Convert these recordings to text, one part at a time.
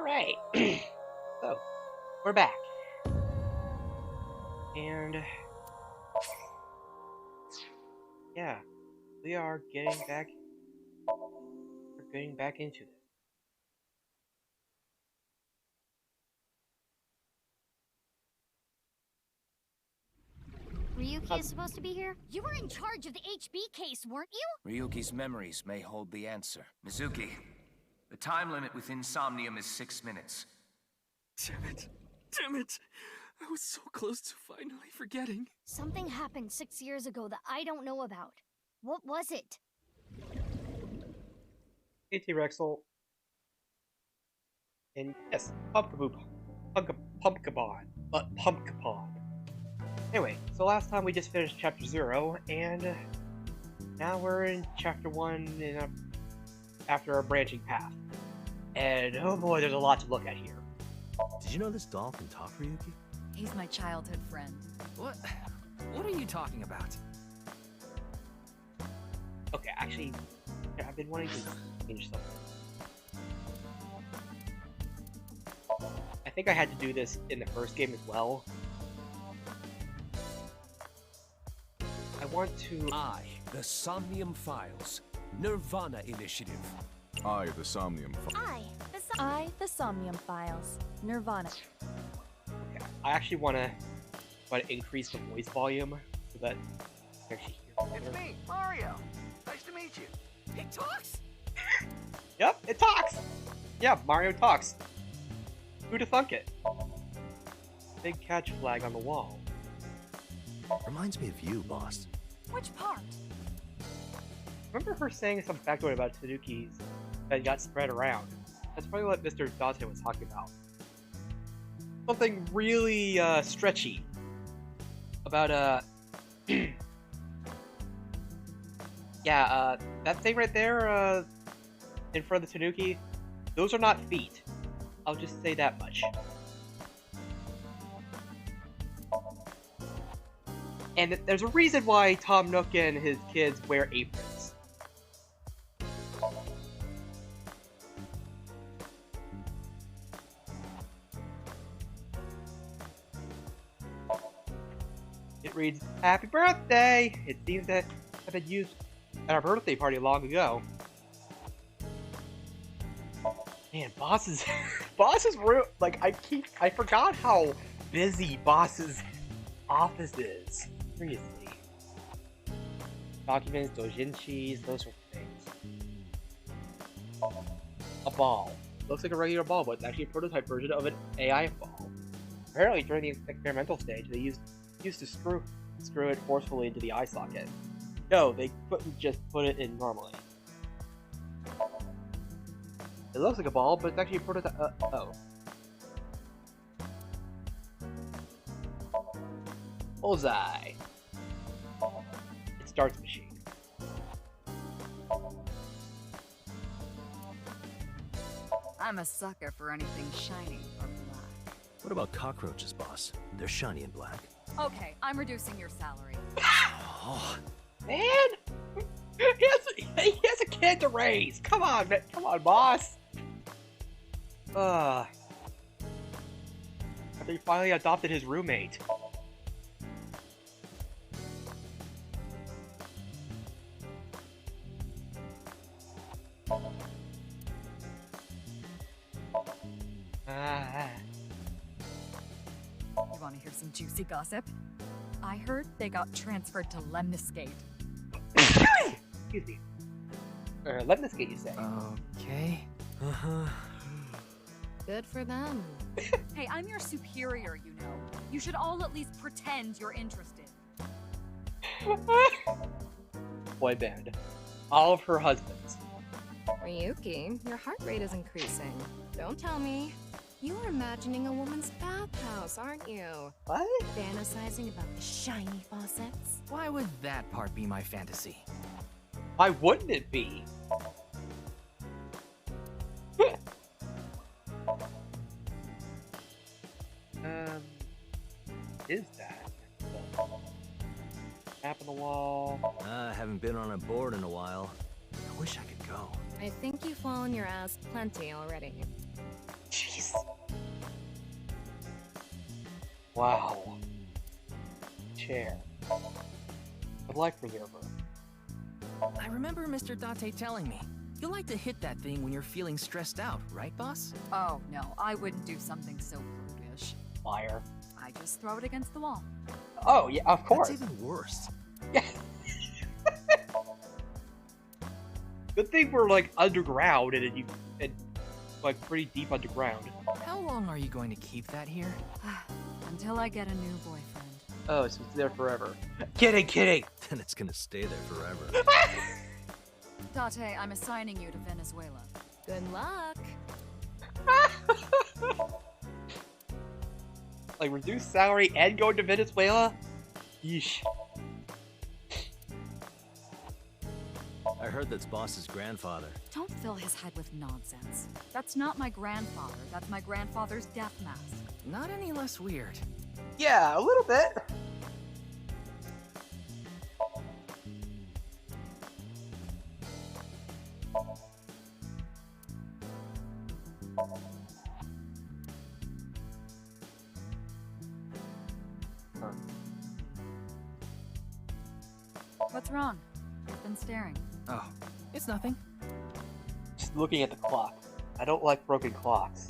Alright. So, we're back. And yeah, we are getting back into this. Ryuki is supposed to be here? You were in charge of the HB case, weren't you? Ryuki's memories may hold the answer. Mizuki, the time limit within Somnium is 6 minutes. Damn it. Damn it. I was so close to finally forgetting. Something happened 6 years ago that I don't know about. What was it? Hey T-Rexel. And yes, Pumpkabon. Anyway, so last time we just finished Chapter 0, and now we're in Chapter 1 after our branching path. And oh boy, there's a lot to look at here. Did you know this doll can talk, Ryuki? He's my childhood friend. What are you talking about? Okay, actually, yeah, I've been wanting to change something. I think I had to do this in the first game as well. I want to... The Somnium Files. Nirvana Initiative. The Somnium Files. The Somnium Files. Nirvana. Okay, I actually want to increase the voice volume so that I actually hear better. It's me, Mario. Nice to meet you. He talks? Yep, it talks! Yeah, Mario talks. Who'da thunk it? Big catch flag on the wall. Reminds me of you, boss. Which part? Remember her saying some factoid about Tanuki's that got spread around? That's probably what Mr. Dante was talking about. Something really stretchy about yeah, that thing right there in front of the Tanuki, those are not feet. I'll just say that much. And there's a reason why Tom Nook and his kids wear aprons. It reads, "Happy birthday!" It seems to have been used at our birthday party long ago. Man, Boss's room, like, I forgot how busy Boss's office is. Seriously. Documents, doujinshis, those sort of things. A ball. Looks like a regular ball, but it's actually a prototype version of an AI ball. Apparently, during the experimental stage, they used to screw it forcefully into the eye socket. No, they couldn't just put it in normally. It looks like a ball, but it's actually a prototype. Oh. Bullseye. It's darts machine. I'm a sucker for anything shiny or black. What about cockroaches, boss? They're shiny and black. Okay, I'm reducing your salary. Oh, Man! He has a kid to raise! Come on, man. Come on, boss! After he finally adopted his roommate. You want to hear some juicy gossip? I heard they got transferred to Lemniscate. Excuse me. Lemniscate, you say? Okay. Good for them. Hey, I'm your superior, you know. You should all at least pretend you're interested. Boy band. All of her husbands. Ryuki, your heart rate is increasing. Don't tell me. You are imagining a woman's bathhouse, aren't you? What? Fantasizing about the shiny faucets. Why would that part be my fantasy? Why wouldn't it be? Is that? Tap on the wall. I haven't been on a board in a while. I wish I could go. I think you fall on your ass plenty already. Jesus. Wow. Chair. A life preserver. I remember Mr. Date telling me, you like to hit that thing when you're feeling stressed out, right, boss? Oh, no, I wouldn't do something so brutish. Fire. I just throw it against the wall. Oh, yeah, of course. That's even worse. Yeah. Good thing we're like underground and like pretty deep underground. How long are you going to keep that here? Until I get a new boyfriend. Oh, so it's there forever. Kidding. Then it's gonna stay there forever. Date, I'm assigning you to Venezuela. Good luck. Like reduce salary and go to Venezuela? Yeesh. I heard that's boss's grandfather. Don't fill his head with nonsense. That's not my grandfather. That's my grandfather's death mask. Not any less weird. Yeah, a little bit. What's wrong? You've been staring. Oh, it's nothing. Just looking at the clock. I don't like broken clocks.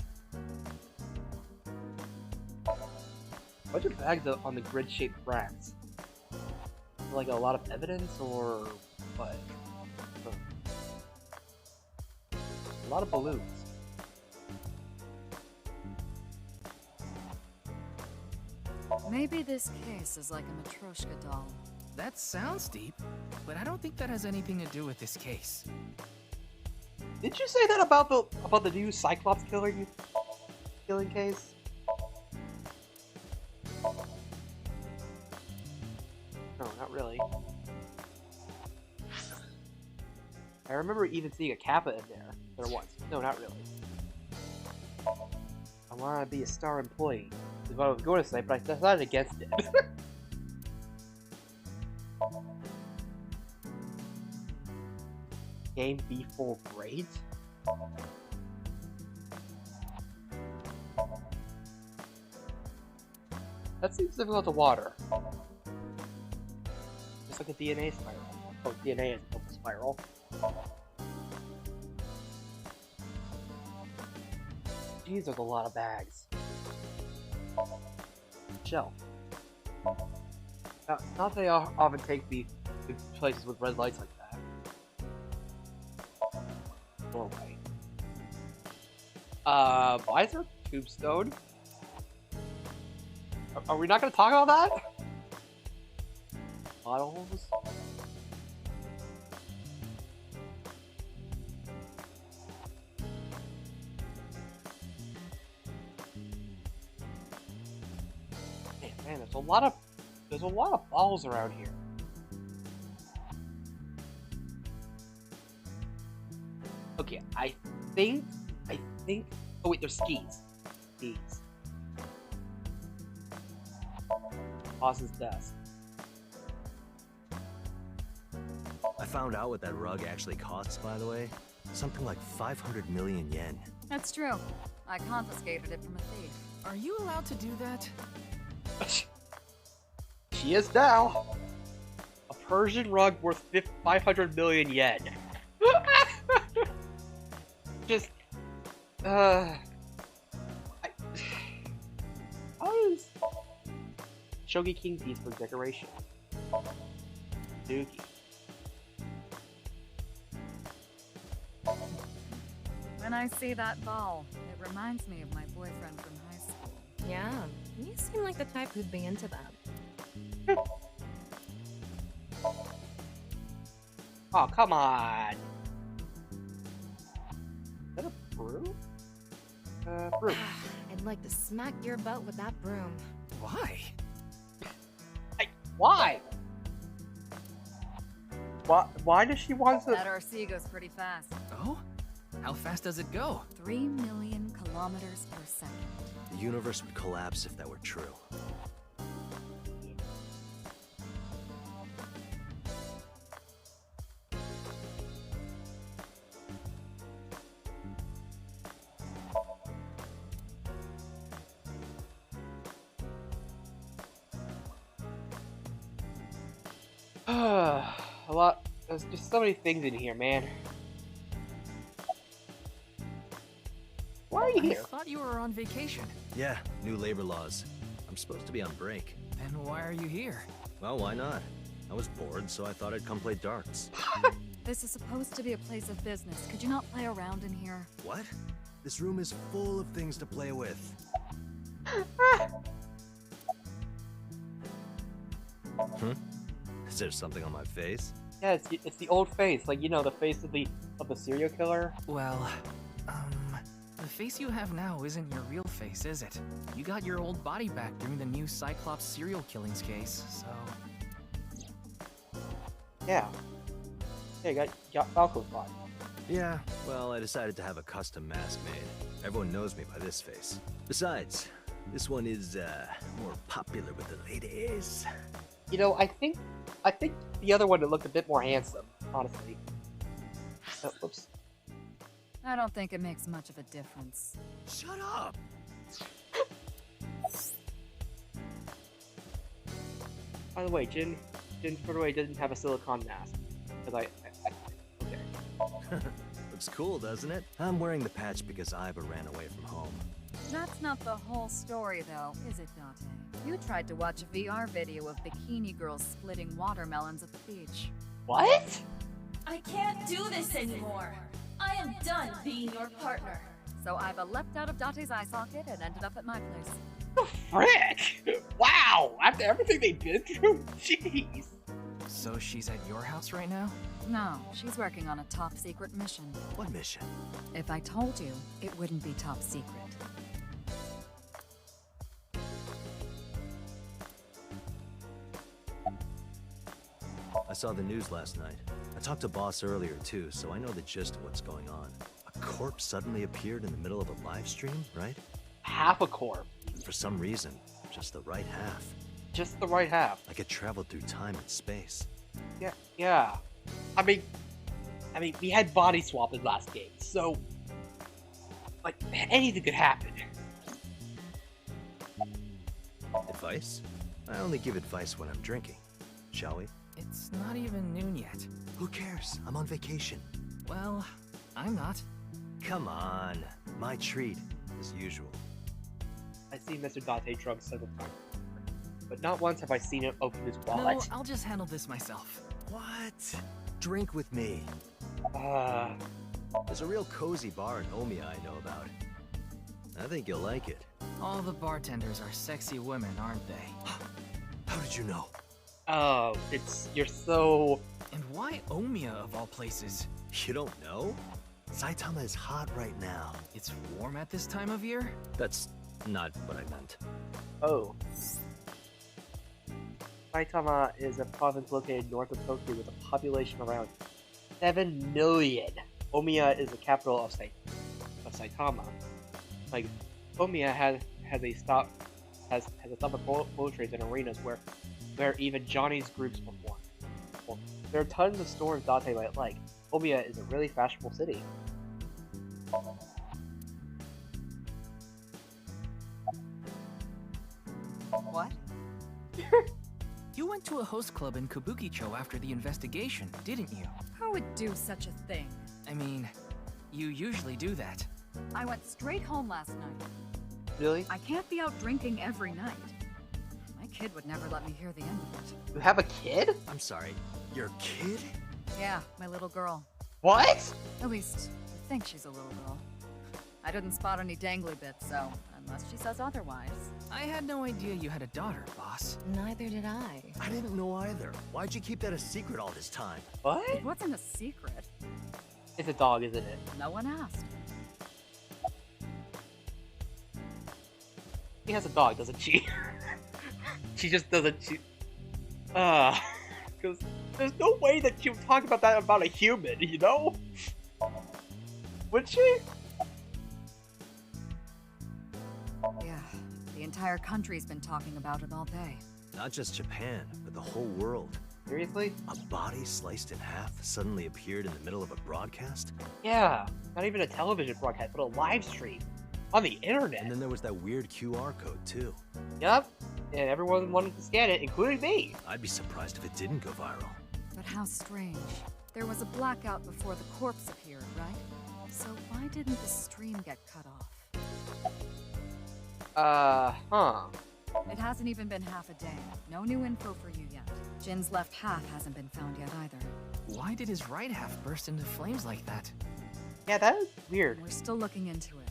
Bunch of bags on the grid-shaped racks. Like a lot of evidence, or what? A lot of balloons. Maybe this case is like a Matryoshka doll. That sounds deep, but I don't think that has anything to do with this case. Did you say that about the new Cyclops killing case? No, not really. I remember even seeing a Kappa in there once. No, not really. I want to be a star employee. Is what I was going to say, but I decided against it. Game be full grades? That seems difficult to water. Just like a DNA spiral. Oh, DNA is a spiral. Jeez, there's a lot of bags. Shelf. Not that I often take me to places with red lights like that. Doorway. Visor? Tombstone? Are we not gonna talk about that? Bottles? Man, there's a lot of balls around here. Okay, I think. Oh wait, there's skis. Skis. Boss's desk. I found out what that rug actually costs, by the way. Something like 500 million yen. That's true. I confiscated it from a thief. Are you allowed to do that? She is now. A Persian rug worth 500 million yen. Just, how is Shogi King piece for decoration? Doogie. When I see that ball, it reminds me of my boyfriend from high school. Yeah, you seem like the type who'd be into that. Oh, come on. Is that a broom? Broom. I'd like to smack your butt with that broom. Why? Why? Why does she want to? That RC goes pretty fast. Oh? How fast does it go? 3 million kilometers per second. The universe would collapse if that were true. A lot. There's just so many things in here, man. Why are you here? I thought you were on vacation. Yeah, new labor laws. I'm supposed to be on break. Then why are you here? Well, why not? I was bored, so I thought I'd come play darts. This is supposed to be a place of business. Could you not play around in here? What? This room is full of things to play with. Is there something on my face? Yeah, it's the old face, like you know, the face of the serial killer. Well, the face you have now isn't your real face, is it? You got your old body back during the new Cyclops serial killings case, so... Yeah. Yeah, you got Falco's body. Yeah, well, I decided to have a custom mask made. Everyone knows me by this face. Besides, this one is, more popular with the ladies. You know, I think the other one looked a bit more handsome, honestly. Oh, whoops. I don't think it makes much of a difference. Shut up! By the way, Jin Furue doesn't have a silicone mask. Because okay. Looks cool, doesn't it? I'm wearing the patch because Iva ran away from home. That's not the whole story, though, is it, Dante? You tried to watch a VR video of bikini girls splitting watermelons at the beach. What? I can't do this anymore. I am done being your partner. So Iva leapt out of Dante's eye socket and ended up at my place. The frick! Wow! After everything they've been through? Jeez! So she's at your house right now? No, she's working on a top secret mission. What mission? If I told you, it wouldn't be top secret. I saw the news last night. I talked to Boss earlier too, so I know the gist of what's going on. A corpse suddenly appeared in the middle of a live stream, right? Half a corpse. And for some reason, just the right half. Just the right half. Like it traveled through time and space. Yeah. I mean, we had body swap in last game, so like anything could happen. Advice? I only give advice when I'm drinking. Shall we? It's not even noon yet. Who cares? I'm on vacation. Well, I'm not. Come on. My treat, as usual. I've seen Mr. Dante drunk several times, but not once have I seen him open his wallet. No, I'll just handle this myself. What? Drink with me. There's a real cozy bar in Omiya I know about. I think you'll like it. All the bartenders are sexy women, aren't they? How did you know? Oh, you're so... And why Omiya of all places? You don't know? Saitama is hot right now. It's warm at this time of year? That's not what I meant. Oh. Saitama is a province located north of Tokyo with a population around 7 million. Omiya is the capital of Saitama. Like, Omiya has a stop of boat trains and arenas where even Johnny's groups perform. Well, there are tons of stores Dante might like. Omiya is a really fashionable city. What? You went to a host club in Kabukicho after the investigation, didn't you? Who would do such a thing? I mean, you usually do that. I went straight home last night. Really? I can't be out drinking every night. My kid would never let me hear the end of it. You have a kid? I'm sorry, your kid? Yeah, my little girl. What? At least, I think she's a little girl. I didn't spot any dangly bits, so unless she says otherwise. I had no idea you had a daughter, boss. Neither did I. I didn't know either. Why'd you keep that a secret all this time? What? It wasn't a secret. It's a dog, isn't it? No one asked. She has a dog, doesn't she? She just doesn't. Because there's no way that she would talk about that about a human, you know? Would she? Yeah, the entire country's been talking about it all day. Not just Japan, but the whole world. Seriously? A body sliced in half suddenly appeared in the middle of a broadcast? Yeah, not even a television broadcast, but a live stream. On the internet. And then there was that weird QR code, too. Yup. and everyone wanted to scan it, including me. I'd be surprised if it didn't go viral. But how strange. There was a blackout before the corpse appeared, right? So why didn't the stream get cut off? Huh. It hasn't even been half a day. No new info for you yet. Jin's left half hasn't been found yet either. Why did his right half burst into flames like that? Yeah, that is weird. We're still looking into it.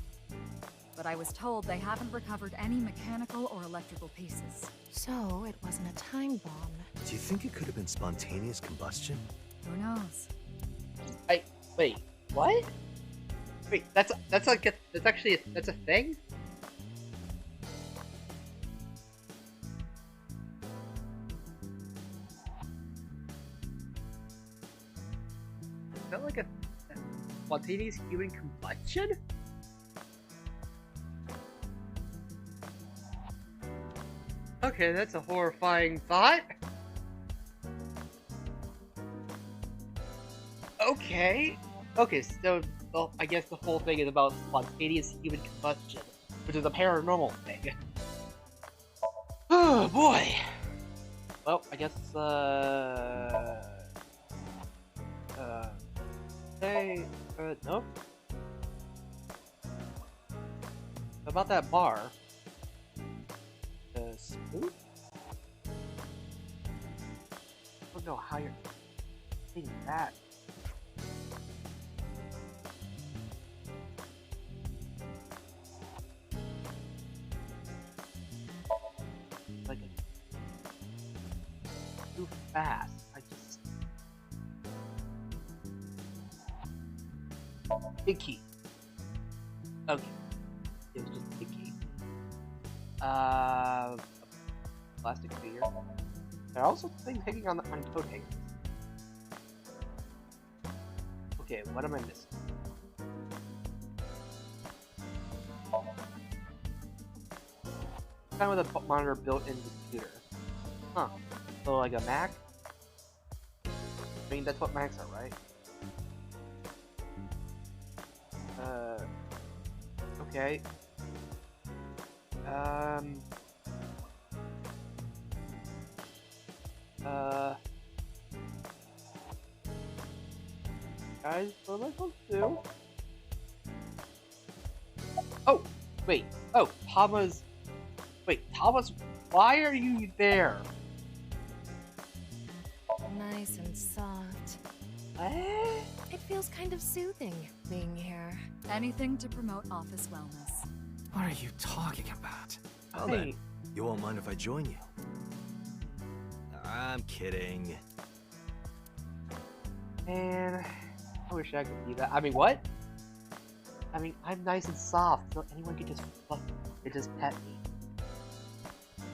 But I was told they haven't recovered any mechanical or electrical pieces. So it wasn't a time bomb. Do you think it could have been spontaneous combustion? Who knows? Wait, what? Wait, that's actually a thing? Is that like a spontaneous human combustion? Okay, that's a horrifying thought. Okay. Okay, so, well, I guess the whole thing is about spontaneous human combustion, which is a paranormal thing. Oh, boy! Well, I guess, nope. About that bar. The spook? I don't know how you're seeing that. Like too fast. I just big key. Okay, it was just big key. Plastic figure. There are also things hanging on coat hangers. Okay, what am I missing? Kind of with a monitor built into the computer. Huh. So like a Mac? I mean, that's what Macs are, right? Okay. Guys, what am I supposed to do? Oh, wait. Oh, Tama's... Wait, Thomas, why are you there? Nice and soft. What? It feels kind of soothing being here. Anything to promote office wellness. What are you talking about? Well then, you won't mind if I join you? I'm kidding. Man, I wish I could be that. I mean, what? I mean, I'm nice and soft, so anyone could just pet me.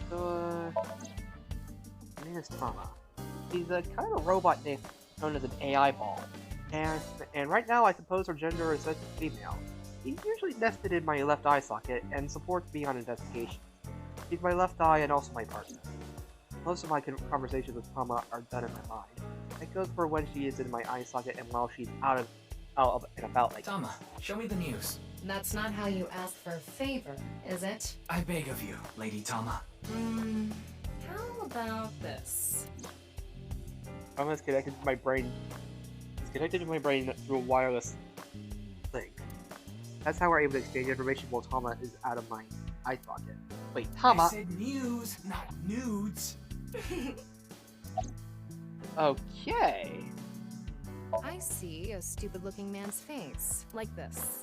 So, my name is Tama. He's a kind of robot named known as an AI ball. And right now, I suppose her gender is set to female. He's usually nested in my left eye socket and supports me on investigations. He's my left eye and also my partner. Most of my conversations with Tama are done in my mind. It goes for when she is in my eye socket and while she's out and about like Tama, show me the news. That's not how you ask for a favor, is it? I beg of you, Lady Tama. How about this? Tama's connected to my brain. It's connected to my brain through a wireless link. That's how we're able to exchange information while Tama is out of my eye socket. Wait, Tama? I said news, not nudes. Okay. I see a stupid-looking man's face, like this.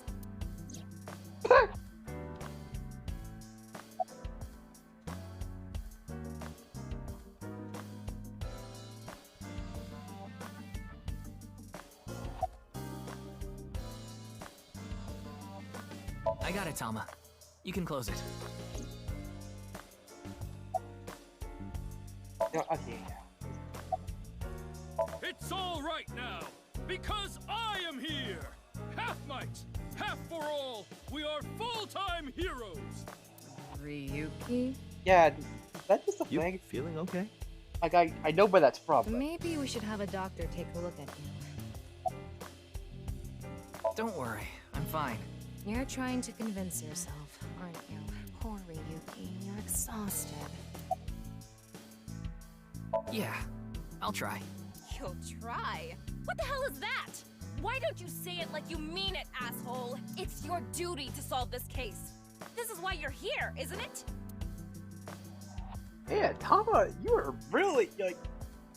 I got it, Tama. You can close it. No, okay. It's all right now, because I am here! Half might, half for all, we are full-time heroes! Ryuki? Yeah, is that just a You thing? feeling okay? Like, I know where that's from. But... Maybe we should have a doctor take a look at you. Don't worry, I'm fine. You're trying to convince yourself, aren't you? Poor Ryuki, you're exhausted. Yeah, I'll try. You'll try? What the hell is that? Why don't you say it like you mean it, asshole? It's your duty to solve this case. This is why you're here, isn't it? Yeah, Tama, you are really like.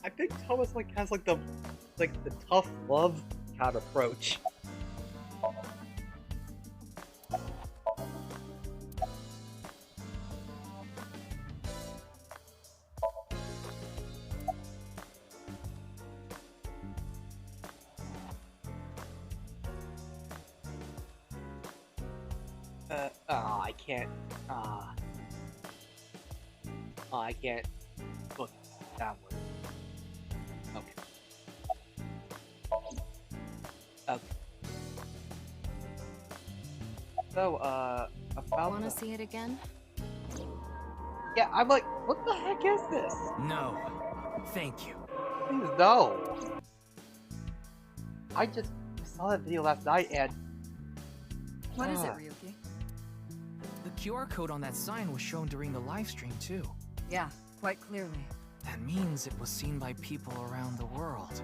I think Thomas like has like the tough love kind of approach. I can't. I can't look downward. Okay. Okay. So, about Wanna see it again? Yeah, I'm like, what the heck is this? No. Thank you. Please, no. I saw that video last night and... What is it, Ryuki? The QR code on that sign was shown during the live stream, too. Yeah, quite clearly. That means it was seen by people around the world.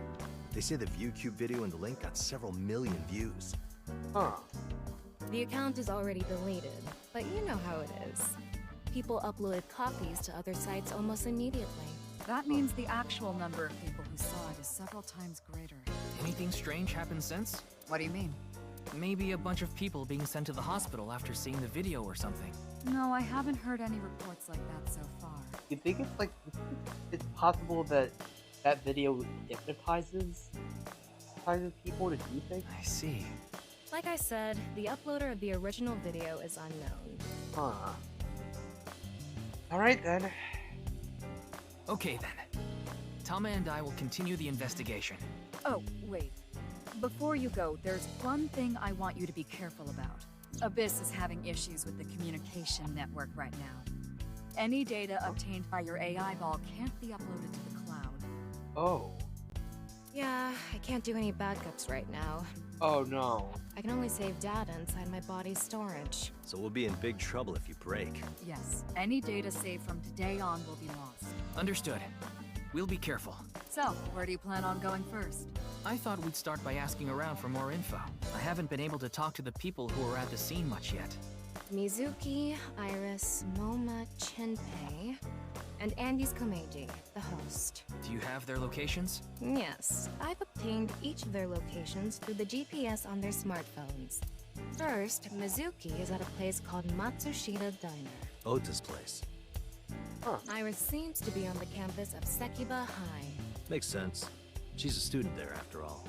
They say the ViewCube video and the link got several million views. Huh. The account is already deleted, but you know how it is. People uploaded copies to other sites almost immediately. That means the actual number of people who saw it is several times greater. Anything strange happened since? What do you mean? Maybe a bunch of people being sent to the hospital after seeing the video or something. No, I haven't heard any reports like that so far. You think it's possible that that video hypnotizes people to do things? I see. Like I said, the uploader of the original video is unknown. Huh. Alright then. Okay then. Tama and I will continue the investigation. Oh, wait. Before you go, there's one thing I want you to be careful about. Abyss is having issues with the communication network right now. Any data obtained by your AI ball can't be uploaded to the cloud. Oh. Yeah, I can't do any backups right now. Oh no. I can only save data inside my body's storage. So we'll be in big trouble if you break. Yes, any data saved from today on will be lost. Understood. We'll be careful. So, where do you plan on going first? I thought we'd start by asking around for more info. I haven't been able to talk to the people who were at the scene much yet. Mizuki, Iris, Moma, Chinpei, and Andy's Komeiji, the host. Do you have their locations? Yes, I've obtained each of their locations through the GPS on their smartphones. First, Mizuki is at a place called Matsushita Diner. Ota's place. Huh. Iris seems to be on the campus of Sekiba High. Makes sense. She's a student there, after all.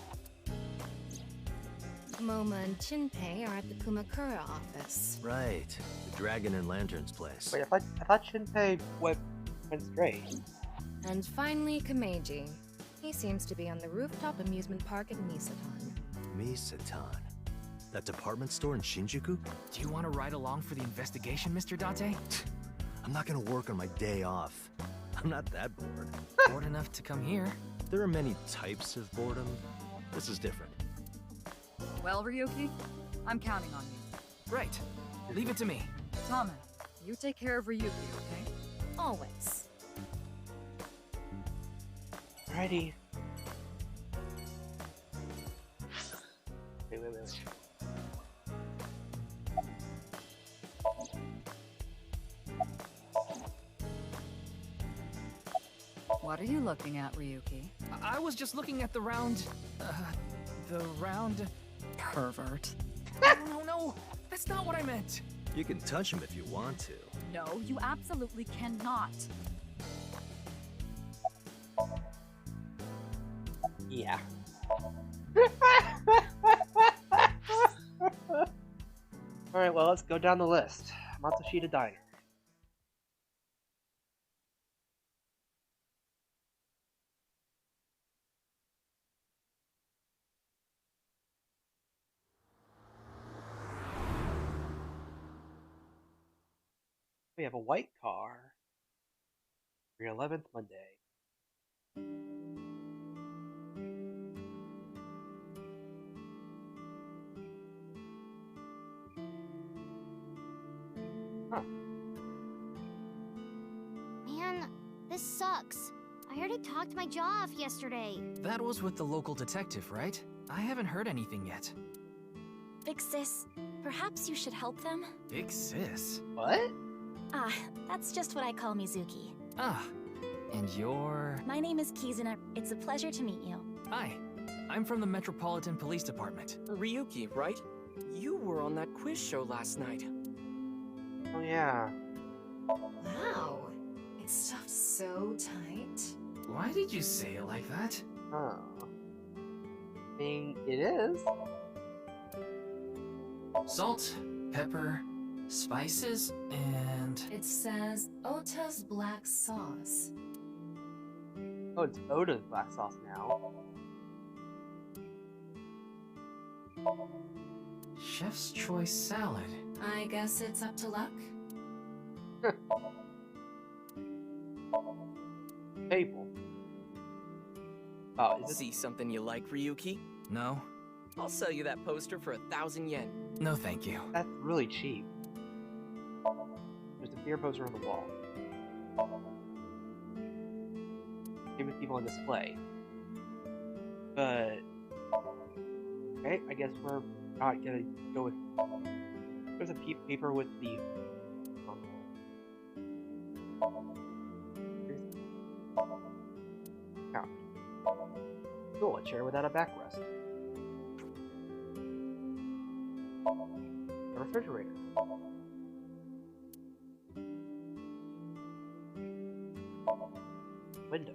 Moma and Chinpei are at the Kumakura office. Right. The Dragon and Lanterns place. Wait, I thought Shinpei went straight. And finally, Komeiji. He seems to be on the rooftop amusement park at Misatan. Misatan. That department store in Shinjuku? Do you want to ride along for the investigation, Mr. Date? I'm not gonna work on my day off. I'm not that bored. Bored enough to come here. There are many types of boredom. This is different. Well, Ryuki, I'm counting on you. Right. Leave it to me. Tama, you take care of Ryuki, okay? Always. Alrighty. Wait. What are you looking at, Ryuki? I was just looking at the round... Pervert. No, that's not what I meant. You can touch him if you want to. No, you absolutely cannot. Yeah. Alright, well, let's go down the list. Matsushita Diner. We have a white car for your 11th Monday. Huh. Man, this sucks. I already talked my jaw off yesterday. That was with the local detective, right? I haven't heard anything yet. Big sis, perhaps you should help them? Big sis? What? Ah, that's just what I call Mizuki. Ah, and you're... My name is Kizuna. It's a pleasure to meet you. Hi, I'm from the Metropolitan Police Department. Ryuki, right? You were on that quiz show last night. Oh yeah. Wow. It's stuffed so tight. Why did you say it like that? Huh. I think it is. Salt, pepper, spices, and... It says Ota's black sauce. Oh, it's Oda's black sauce now. Chef's choice salad. I guess it's up to luck. Table. Oh, is it? See something you like, Ryuki? No. I'll sell you that poster for 1,000 yen. No, thank you. That's really cheap. There's a beer poster on the wall. Famous people on display. But okay, I guess we're not gonna go with. There's a paper with the. Couch. Cool, a chair without a backrest. A refrigerator. Window.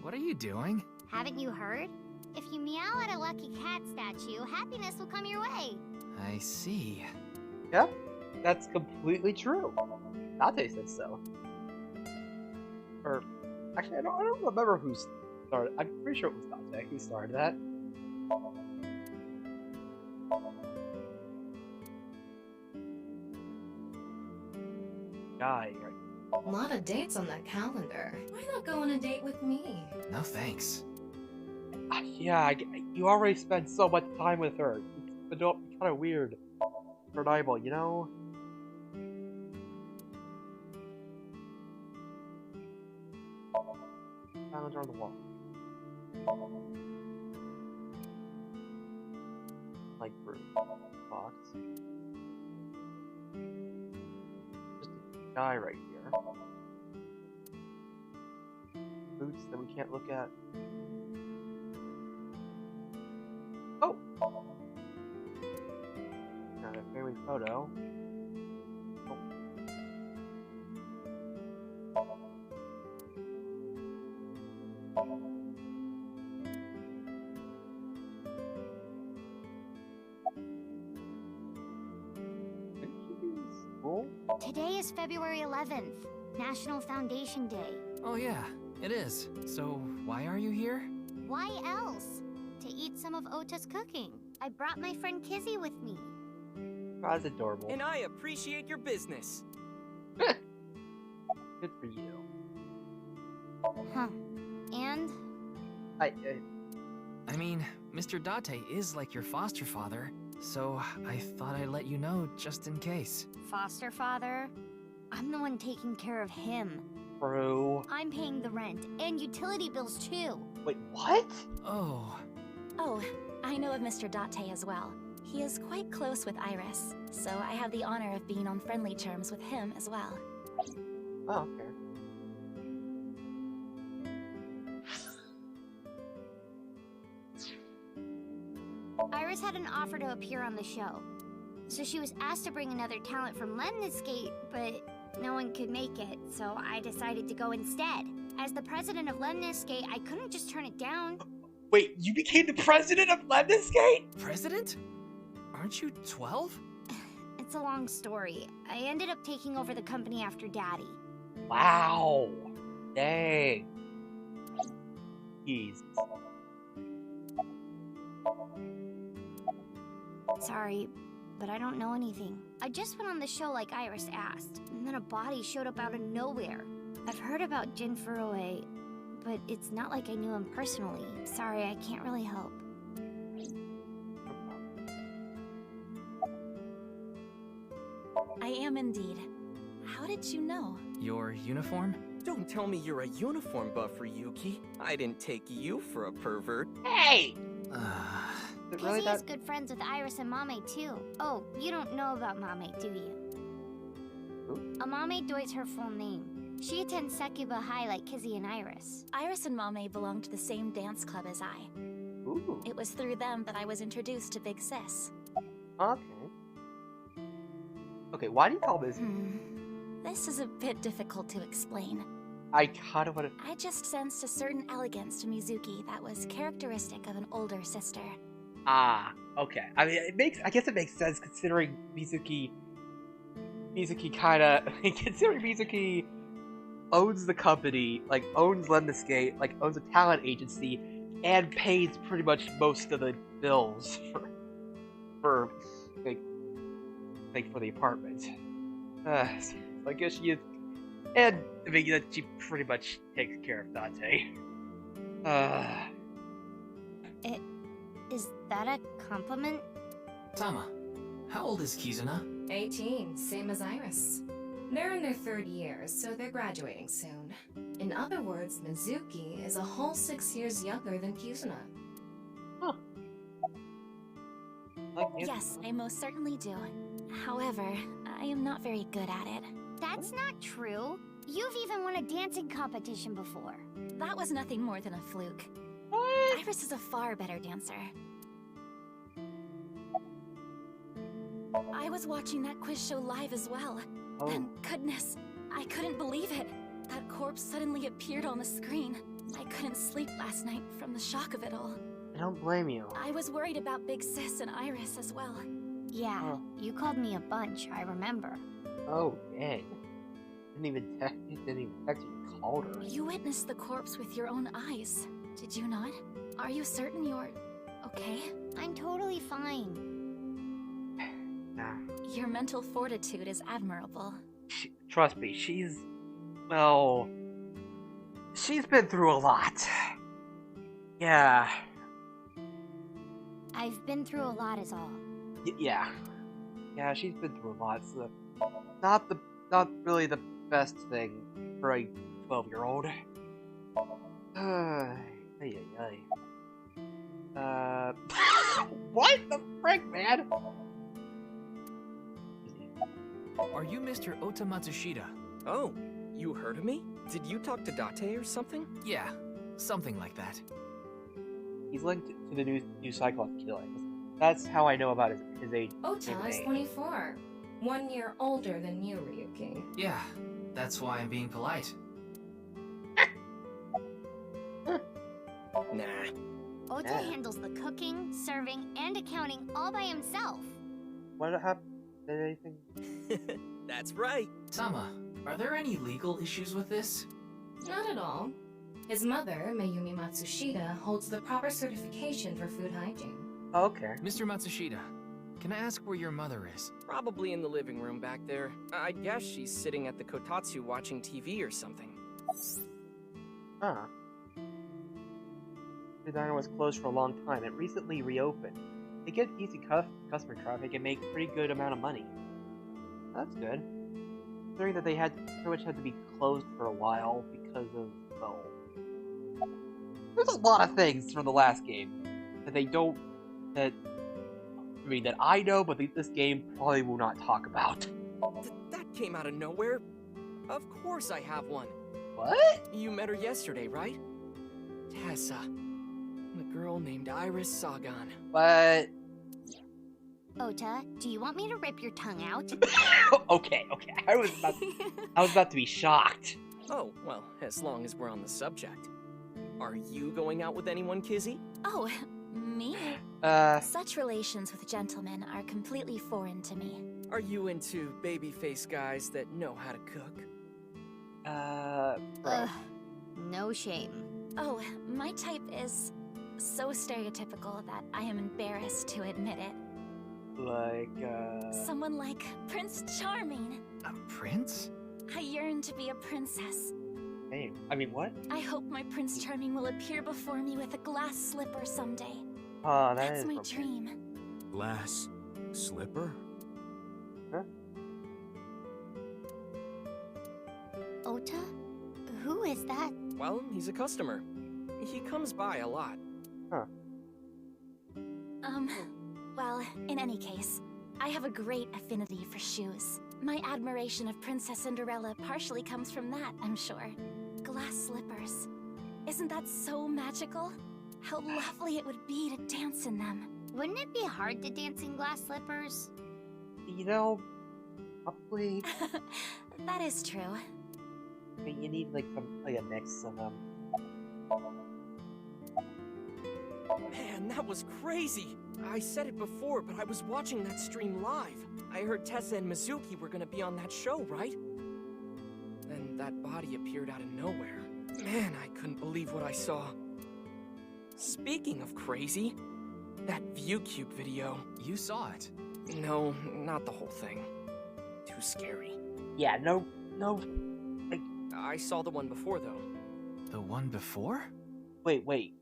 What are you doing? Haven't you heard? If you meow at a lucky cat statue, happiness will come your way. I see. Yep, that's completely true. Date says so. Or, actually, I don't remember who started. I'm pretty sure it was Date who started that. Guy, right? A lot of dates on that calendar. Why not go on a date with me? No thanks. Yeah, you already spent so much time with her. It's kind of weird for an eyeball, you know? Calendar on the wall. Like fruit box. Just a guy right here. Boots that we can't look at. Oh! Got a family photo. Oh. Today is February 11th, National Foundation Day. Oh yeah, it is. So why are you here? Why else? To eat some of Ota's cooking. I brought my friend Kizzy with me. That's adorable. And I appreciate your business. Good for you. Huh. And? I mean, Mr. Date is like your foster father, so I thought I'd let you know just in case. Foster father? I'm the one taking care of him. Bro. I'm paying the rent and utility bills too. Wait, what? Oh. Oh, I know of Mr. Date as well. He is quite close with Iris, so I have the honor of being on friendly terms with him as well. Oh, okay. Iris had an offer to appear on the show. So she was asked to bring another talent from Lemniscate, but no one could make it, so I decided to go instead. As the president of Lemniscate, I couldn't just turn it down. Wait, you became the president of Lemniscate? President? Aren't you 12? It's a long story. I ended up taking over the company after Daddy. Wow. Dang. Jeez. Sorry, but I don't know anything. I just went on the show like Iris asked, and then a body showed up out of nowhere. I've heard about Jin Furue, but it's not like I knew him personally. Sorry, I can't really help. I am indeed. How did you know? Your uniform? Don't tell me you're a uniform buffer, Yuki. I didn't take you for a pervert. Hey! Kizzy is good friends with Iris and Mame too. Oh, you don't know about Mame, do you? Who? Amame Doi's her full name. She attends Sekuba High like Kizzy and Iris. Iris and Mame belong to the same dance club as I. Ooh. It was through them that I was introduced to Big Sis. Okay. Okay, why do you call this? This is a bit difficult to explain. I kind of want to. I just sensed a certain elegance to Mizuki that was characteristic of an older sister. Ah, okay. I mean, I guess it makes sense considering Mizuki considering Mizuki owns the company, like, owns Lemniscate, like, owns a talent agency, and pays pretty much most of the bills for the apartment. So I guess she is, and I mean, that she pretty much takes care of Dante. Is that a compliment? Tama, how old is Kizuna? 18, same as Iris. They're in their 3rd year, so they're graduating soon. In other words, Mizuki is a whole 6 years younger than Kizuna. Huh. Yes, I most certainly do. However, I am not very good at it. That's not true. You've even won a dancing competition before. That was nothing more than a fluke. Iris is a far better dancer. I was watching that quiz show live as well. And goodness, I couldn't believe it. That corpse suddenly appeared on the screen. I couldn't sleep last night from the shock of it all. I don't blame you. I was worried about Big Sis and Iris as well. Yeah, you called me a bunch, I remember. Oh, dang. Didn't even text you, called her. You witnessed the corpse with your own eyes, did you not? Are you certain you're okay? I'm totally fine. Nah. Your mental fortitude is admirable. Trust me, she's been through a lot. Yeah. I've been through a lot is all. Yeah, she's been through a lot. So not really the best thing for a 12-year-old. What the frick, man? Are you Mr. Ota Matsushita? Oh, you heard of me? Did you talk to Date or something? Yeah, something like that. He's linked to the new Cyclops killings. That's how I know about his age. Ota is 24. 1 year older than you, Ryuki. Yeah, that's why I'm being polite. Nah. Ota handles the cooking, serving, and accounting all by himself. What happened? Did anything? That's right. Tama, are there any legal issues with this? Not at all. His mother, Mayumi Matsushita, holds the proper certification for food hygiene. Okay. Mr. Matsushita, can I ask where your mother is? Probably in the living room back there. I guess she's sitting at the kotatsu watching TV or something. Ah. The diner was closed for a long time. It recently reopened. They get decent customer traffic and make pretty good amount of money. That's good. Considering that they pretty much had to be closed for a while because of, well, there's a lot of things from the last game that that I know, but this game probably will not talk about. That came out of nowhere. Of course I have one. What? You met her yesterday, right? Tessa. The girl named Iris Sagan. What? Ota, do you want me to rip your tongue out? Okay. I was about to be shocked. Oh, well, as long as we're on the subject. Are you going out with anyone, Kizzy? Oh, me? Such relations with gentlemen are completely foreign to me. Are you into babyface guys that know how to cook? Ugh, no shame. Oh, my type is so stereotypical that I am embarrassed to admit it. Like, Someone like Prince Charming. A prince? I yearn to be a princess. same. I mean, what? I hope my Prince Charming will appear before me with a glass slipper someday. Oh, That's my romantic. dream. Glass slipper? Huh? Ota? Who is that? Well, he's a customer. He comes by a lot. Huh. Well, in any case, I have a great affinity for shoes. My admiration of Princess Cinderella partially comes from that, I'm sure. Glass slippers. Isn't that so magical? How lovely it would be to dance in them. Wouldn't it be hard to dance in glass slippers? You know, probably. That is true. I mean, you need like a mix of them. Man, that was crazy! I said it before, but I was watching that stream live. I heard Tessa and Mizuki were gonna be on that show, right? Then that body appeared out of nowhere. Man, I couldn't believe what I saw. Speaking of crazy, that ViewCube video. You saw it? No, not the whole thing. Too scary. Yeah, no. I saw the one before, though. The one before? Wait.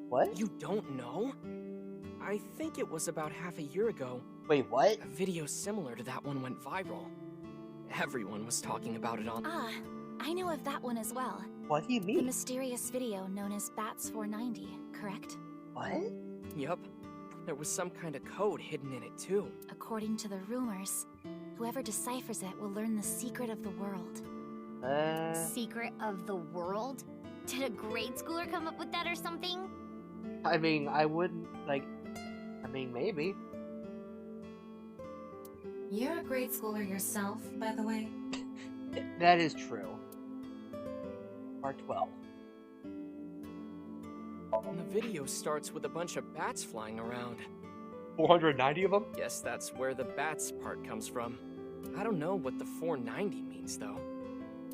What? You don't know? I think it was about half a year ago. Wait, what? A video similar to that one went viral. Everyone was talking about it on... Ah, I know of that one as well. What do you mean? The mysterious video known as Bats 490, correct? What? Yup. There was some kind of code hidden in it, too. According to the rumors, whoever deciphers it will learn the secret of the world. Secret of the world? Did a grade schooler come up with that or something? I mean, I wouldn't, maybe. You're a grade schooler yourself, by the way. That is true. Part 12. And the video starts with a bunch of bats flying around. 490 of them? Guess that's where the bats part comes from. I don't know what the 490 means, though.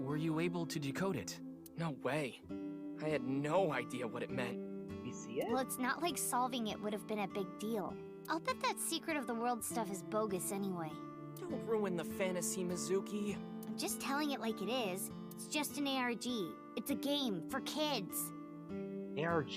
Were you able to decode it? No way. I had no idea what it meant. You see it? Well, it's not like solving it would have been a big deal. I'll bet that secret of the world stuff is bogus anyway. Don't ruin the fantasy, Mizuki. I'm just telling it like it is. It's just an ARG. It's a game for kids. ARG?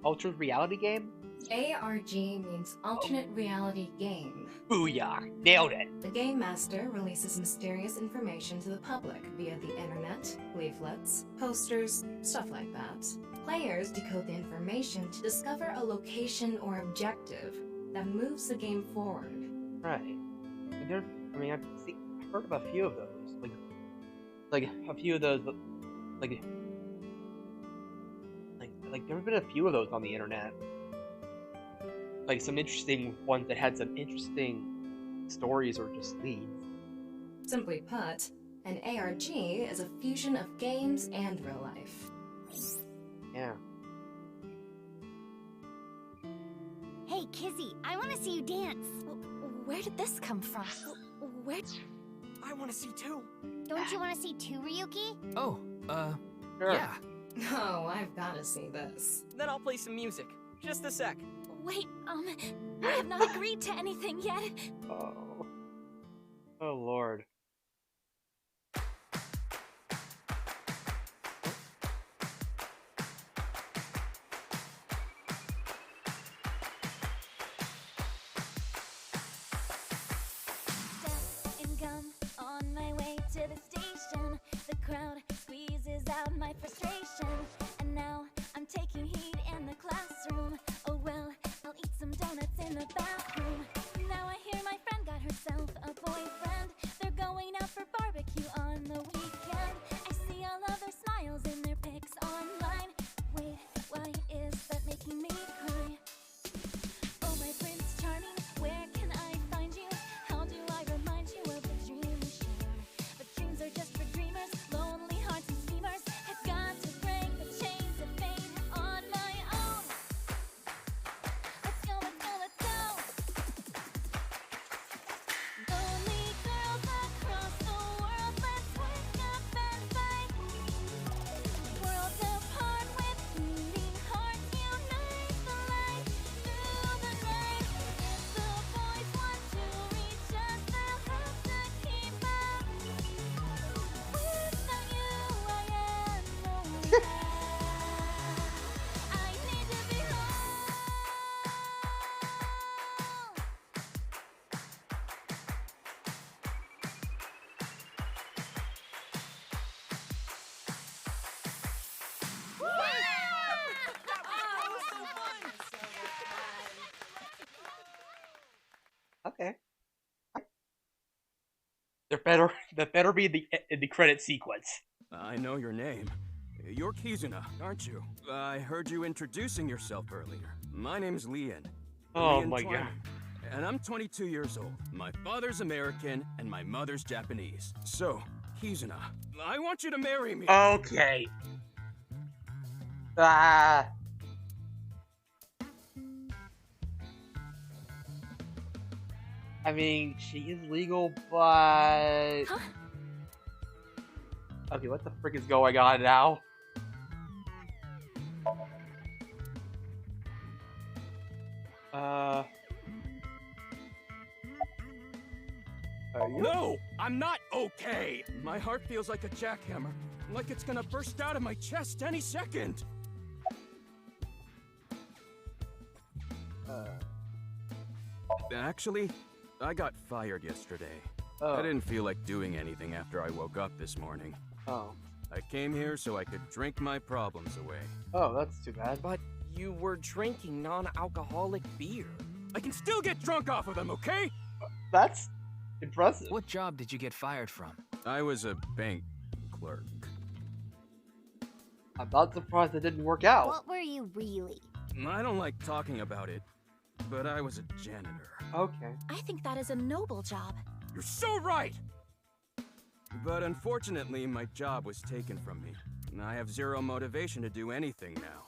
Altered reality game? ARG means alternate reality game. Booyah! Nailed it! The Game Master releases mysterious information to the public via the internet, leaflets, posters, stuff like that. Players decode the information to discover a location or objective that moves the game forward. Right. I've heard of a few of those. Like a few of those, but like there's been a few of those on the internet. Like some interesting ones that had some interesting stories or just leads. Simply put, an ARG is a fusion of games and real life. Yeah. Hey, Kizzy, I want to see you dance. Where did this come from? Where? I want to see too. Don't you want to see too, Ryuki? Oh, Sure. yeah. Oh, I've gotta see this. Then I'll play some music. Just a sec. Wait, I have not agreed to anything yet. Oh. Oh, Lord. Death and gum on my way to the station. The crowd squeezes out my frustration. And now I'm taking heat in the classroom. Oh well, I'll eat some donuts in the bathroom. Now I hear my friend got herself a boyfriend. They're going That better be the credit sequence. I know your name. You're Kizuna, aren't you? I heard you introducing yourself earlier. My name's Leon. Oh Leon my Twyman. god. And I'm 22 years old. My father's American and my mother's Japanese. So, Kizuna, I want you to marry me. Okay. Ah. I mean, she is legal, but... Huh? Okay, what the frick is going on now? No! I'm not okay! My heart feels like a jackhammer. Like it's gonna burst out of my chest any second. Actually, I got fired yesterday. Oh. I didn't feel like doing anything after I woke up this morning. Oh. I came here so I could drink my problems away. Oh, that's too bad. But you were drinking non-alcoholic beer. I can still get drunk off of them, okay? That's impressive. What job did you get fired from? I was a bank clerk. I'm not surprised it didn't work out. What were you really? I don't like talking about it, but I was a janitor. Okay. I think that is a noble job. You're so right! But unfortunately, my job was taken from me. I have zero motivation to do anything now.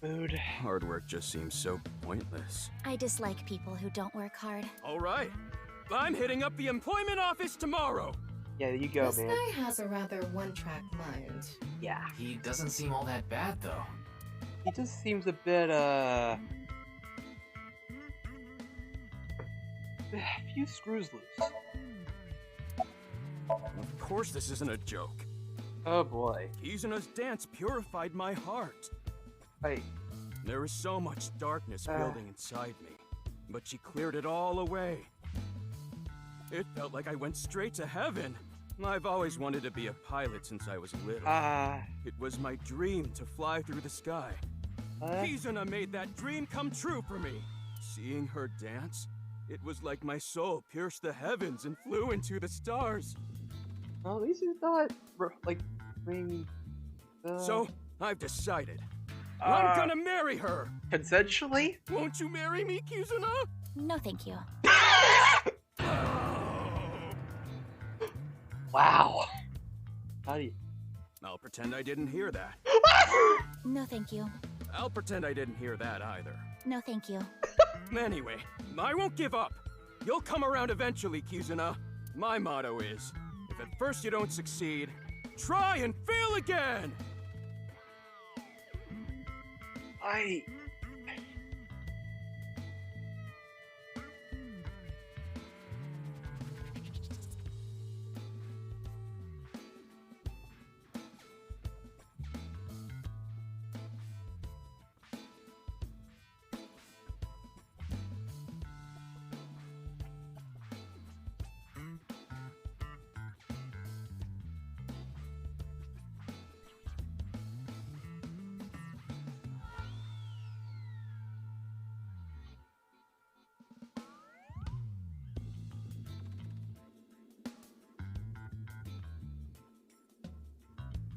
Mood. Hard work just seems so pointless. I dislike people who don't work hard. All right. I'm hitting up the employment office tomorrow. Yeah, you go, This man. guy has a rather one-track mind. Yeah. He doesn't seem all that bad, though. He just seems a bit, a few screws loose. Of course this isn't a joke. Oh boy. Kizuna's dance purified my heart. Hey. There was so much darkness building inside me, but she cleared it all away. It felt like I went straight to heaven. I've always wanted to be a pilot since I was little. It was my dream to fly through the sky. Kizuna made that dream come true for me. Seeing her dance, it was like my soul pierced the heavens and flew into the stars. Oh, these are not, like, being... So, I've decided. I'm gonna marry her! Consensually? Won't you marry me, Kizuna? No, thank you. Wow. How do you... I'll pretend I didn't hear that. No, thank you. I'll pretend I didn't hear that either. No, thank you. Anyway, I won't give up. You'll come around eventually, Kizuna. My motto is, if at first you don't succeed, try and fail again!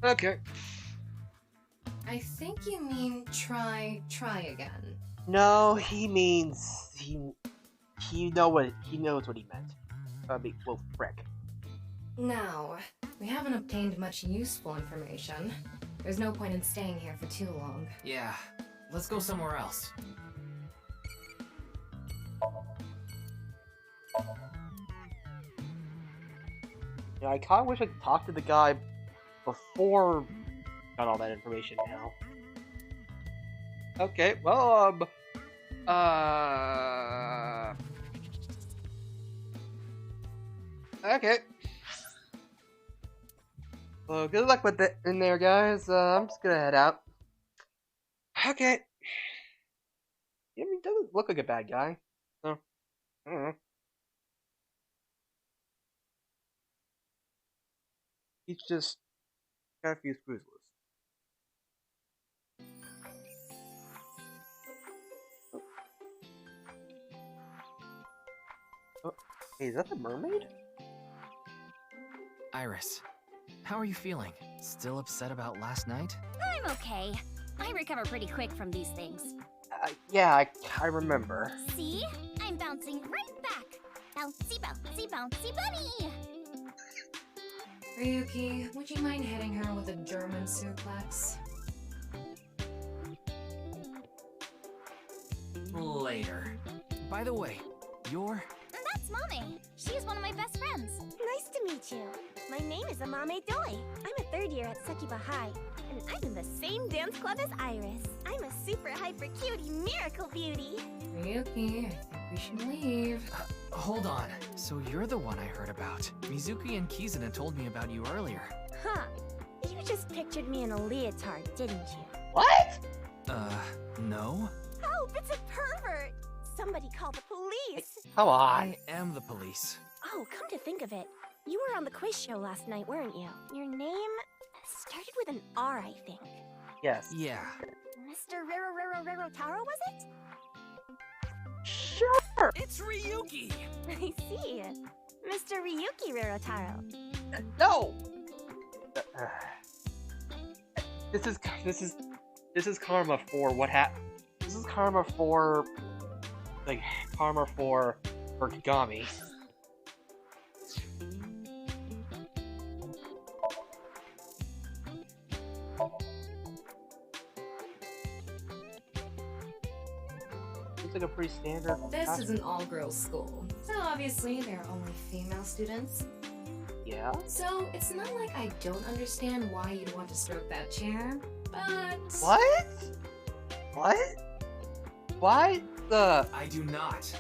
Okay. I think you mean try again. No, he means he knows what he meant. Well, frick. Now, we haven't obtained much useful information. There's no point in staying here for too long. Yeah, let's go somewhere else. Yeah, I kinda wish I could talk to the guy before got all that information now. Okay, well, okay. Well, good luck with it in there, guys. I'm just gonna head out. Okay. I mean, he doesn't look like a bad guy. So, I don't know. He's just got a few screws loose. Oh. Hey, is that the mermaid? Iris, how are you feeling? Still upset about last night? I'm okay. I recover pretty quick from these things. Yeah, I remember. See? I'm bouncing right back. Bouncy, bouncy, bouncy bunny! Ryuki, would you mind hitting her with a German suplex? Later. By the way, you're... That's Mame. She's one of my best friends. Nice to meet you. My name is Amame Doi. I'm a third year at Sekiba High, and I'm in the same dance club as Iris. I'm a super hyper cutie miracle beauty. Ryuki, I think we should leave. Hold on. So you're the one I heard about. Mizuki and Kizuna told me about you earlier. Huh. You just pictured me in a leotard, didn't you? What? No? Oh, it's a pervert! Somebody call the police! Come on. I am the police. Oh, come to think of it, you were on the quiz show last night, weren't you? Your name started with an R, I think. Yes. Yeah. Mr. Rero Taro, was it? Sure! It's Ryuki! I see. Mr. Ryuki Rerotaro. No! This is karma for what happened. This is karma for... like, karma for Kagami. Seems like a pretty standard... This is an all-girls school, so obviously there are only female students. Yeah? So it's not like I don't understand why you'd want to stroke that chair, but... What? What? Why the... I do not.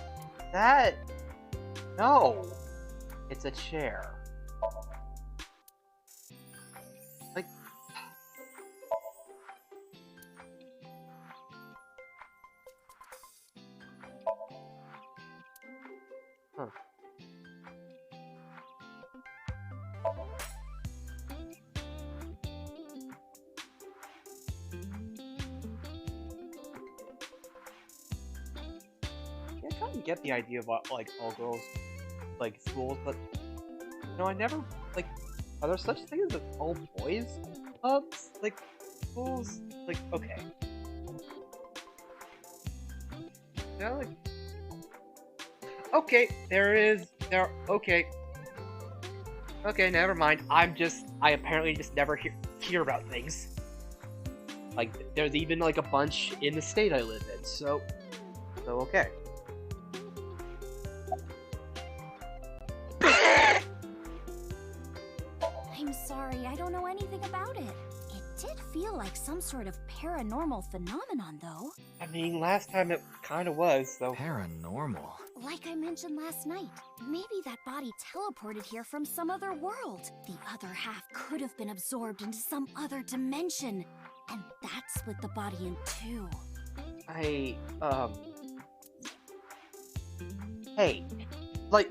That... No. It's a chair. Like... Huh. I kind of get the idea about like all girls like schools, but you know, I never like. Are there such things as all boys clubs? Like schools? Like okay. Yeah, like okay, okay. Okay, never mind. I apparently just never hear about things. Like there's even like a bunch in the state I live in, so okay. I'm sorry, I don't know anything about it. It did feel like some sort of paranormal phenomenon, though. I mean, last time it kind of was, so... Paranormal? Like I mentioned last night, maybe that body teleported here from some other world. The other half could have been absorbed into some other dimension. And that split the body in two. Hey, like...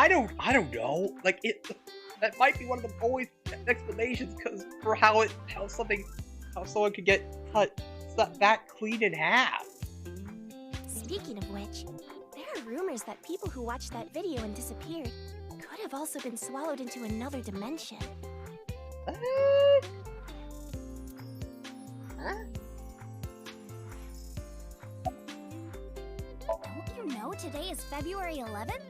I don't know. Like, that might be one of the boys' explanations for how someone could get cut that clean in half. Speaking of which, there are rumors that people who watched that video and disappeared could have also been swallowed into another dimension. Huh? Don't you know today is February 11th?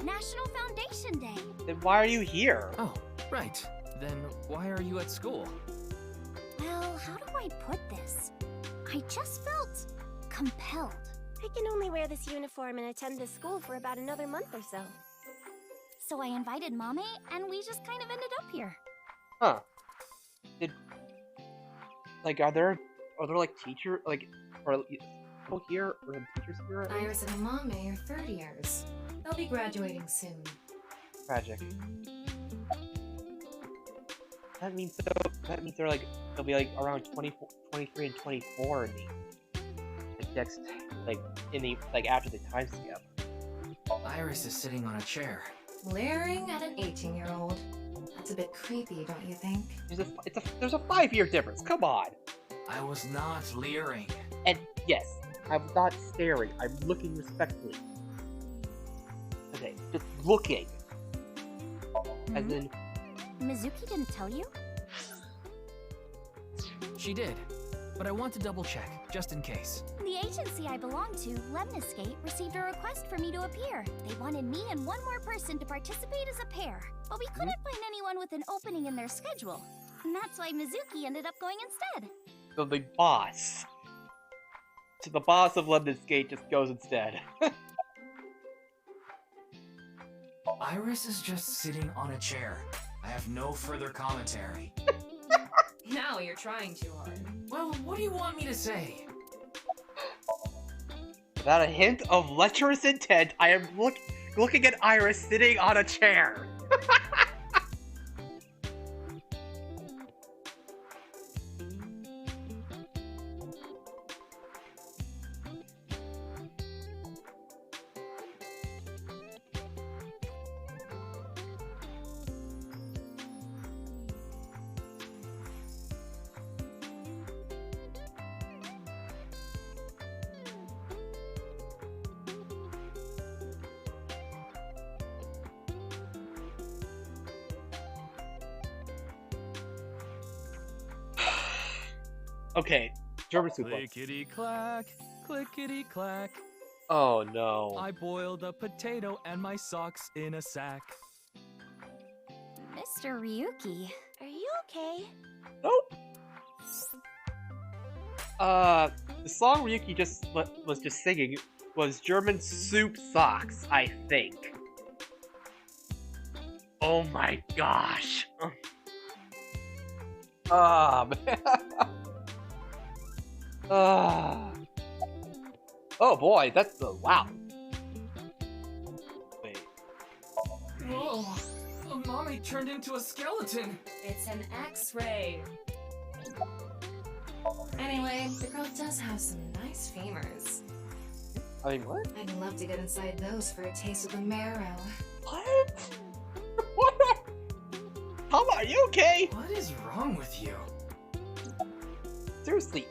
National Foundation Day. Then why are you here? Oh, right. Then why are you at school? Well, how do I put this? I just felt compelled. I can only wear this uniform and attend this school for about another month or so. So I invited Mame, and we just kind of ended up here. Huh. Are there like teacher, like, or people here, or teachers here? Iris and Amame are third years. They'll be graduating soon. Tragic. That means they'll be like around 24, 23 and 24 in the next, after the time skip. Iris is sitting on a chair. Leering at an 18-year-old. That's a bit creepy, don't you think? There's a 5-year difference. Come on. I was not leering. And yes, I'm not staring. I'm looking respectfully. Okay, just looking. As in... Mizuki didn't tell you? She did, but I want to double check, just in case. The agency I belong to, Lemniscate, received a request for me to appear. They wanted me and one more person to participate as a pair, but we couldn't find anyone with an opening in their schedule. And that's why Mizuki ended up going instead. So the boss. So the boss of Lemniscate just goes instead. Iris is just sitting on a chair. I have no further commentary. Now you're trying too hard. Well, what do you want me to say? Without a hint of lecherous intent, I am looking at Iris sitting on a chair. Okay, German suplex. Clickety clack, clickety clack. Oh no. I boiled a potato and my socks in a sack. Mr. Ryuki. Are you okay? Nope. The song Ryuki was just singing was German Soup Socks, I think. Oh my gosh. Ah, man. Oh boy, that's the wow. Wait. Whoa! Mommy turned into a skeleton! It's an X-ray. Anyway, the girl does have some nice femurs. I mean, what? I'd love to get inside those for a taste of the marrow. What? What? Tom, are you okay? What is wrong with you? Seriously.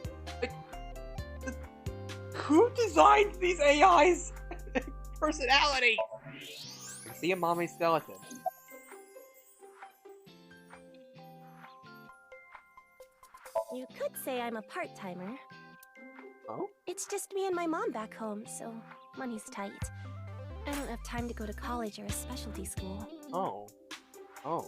Who designed these AIs? Personality! See a mommy skeleton. You could say I'm a part-timer. Oh? It's just me and my mom back home, so money's tight. I don't have time to go to college or a specialty school. Oh. Oh.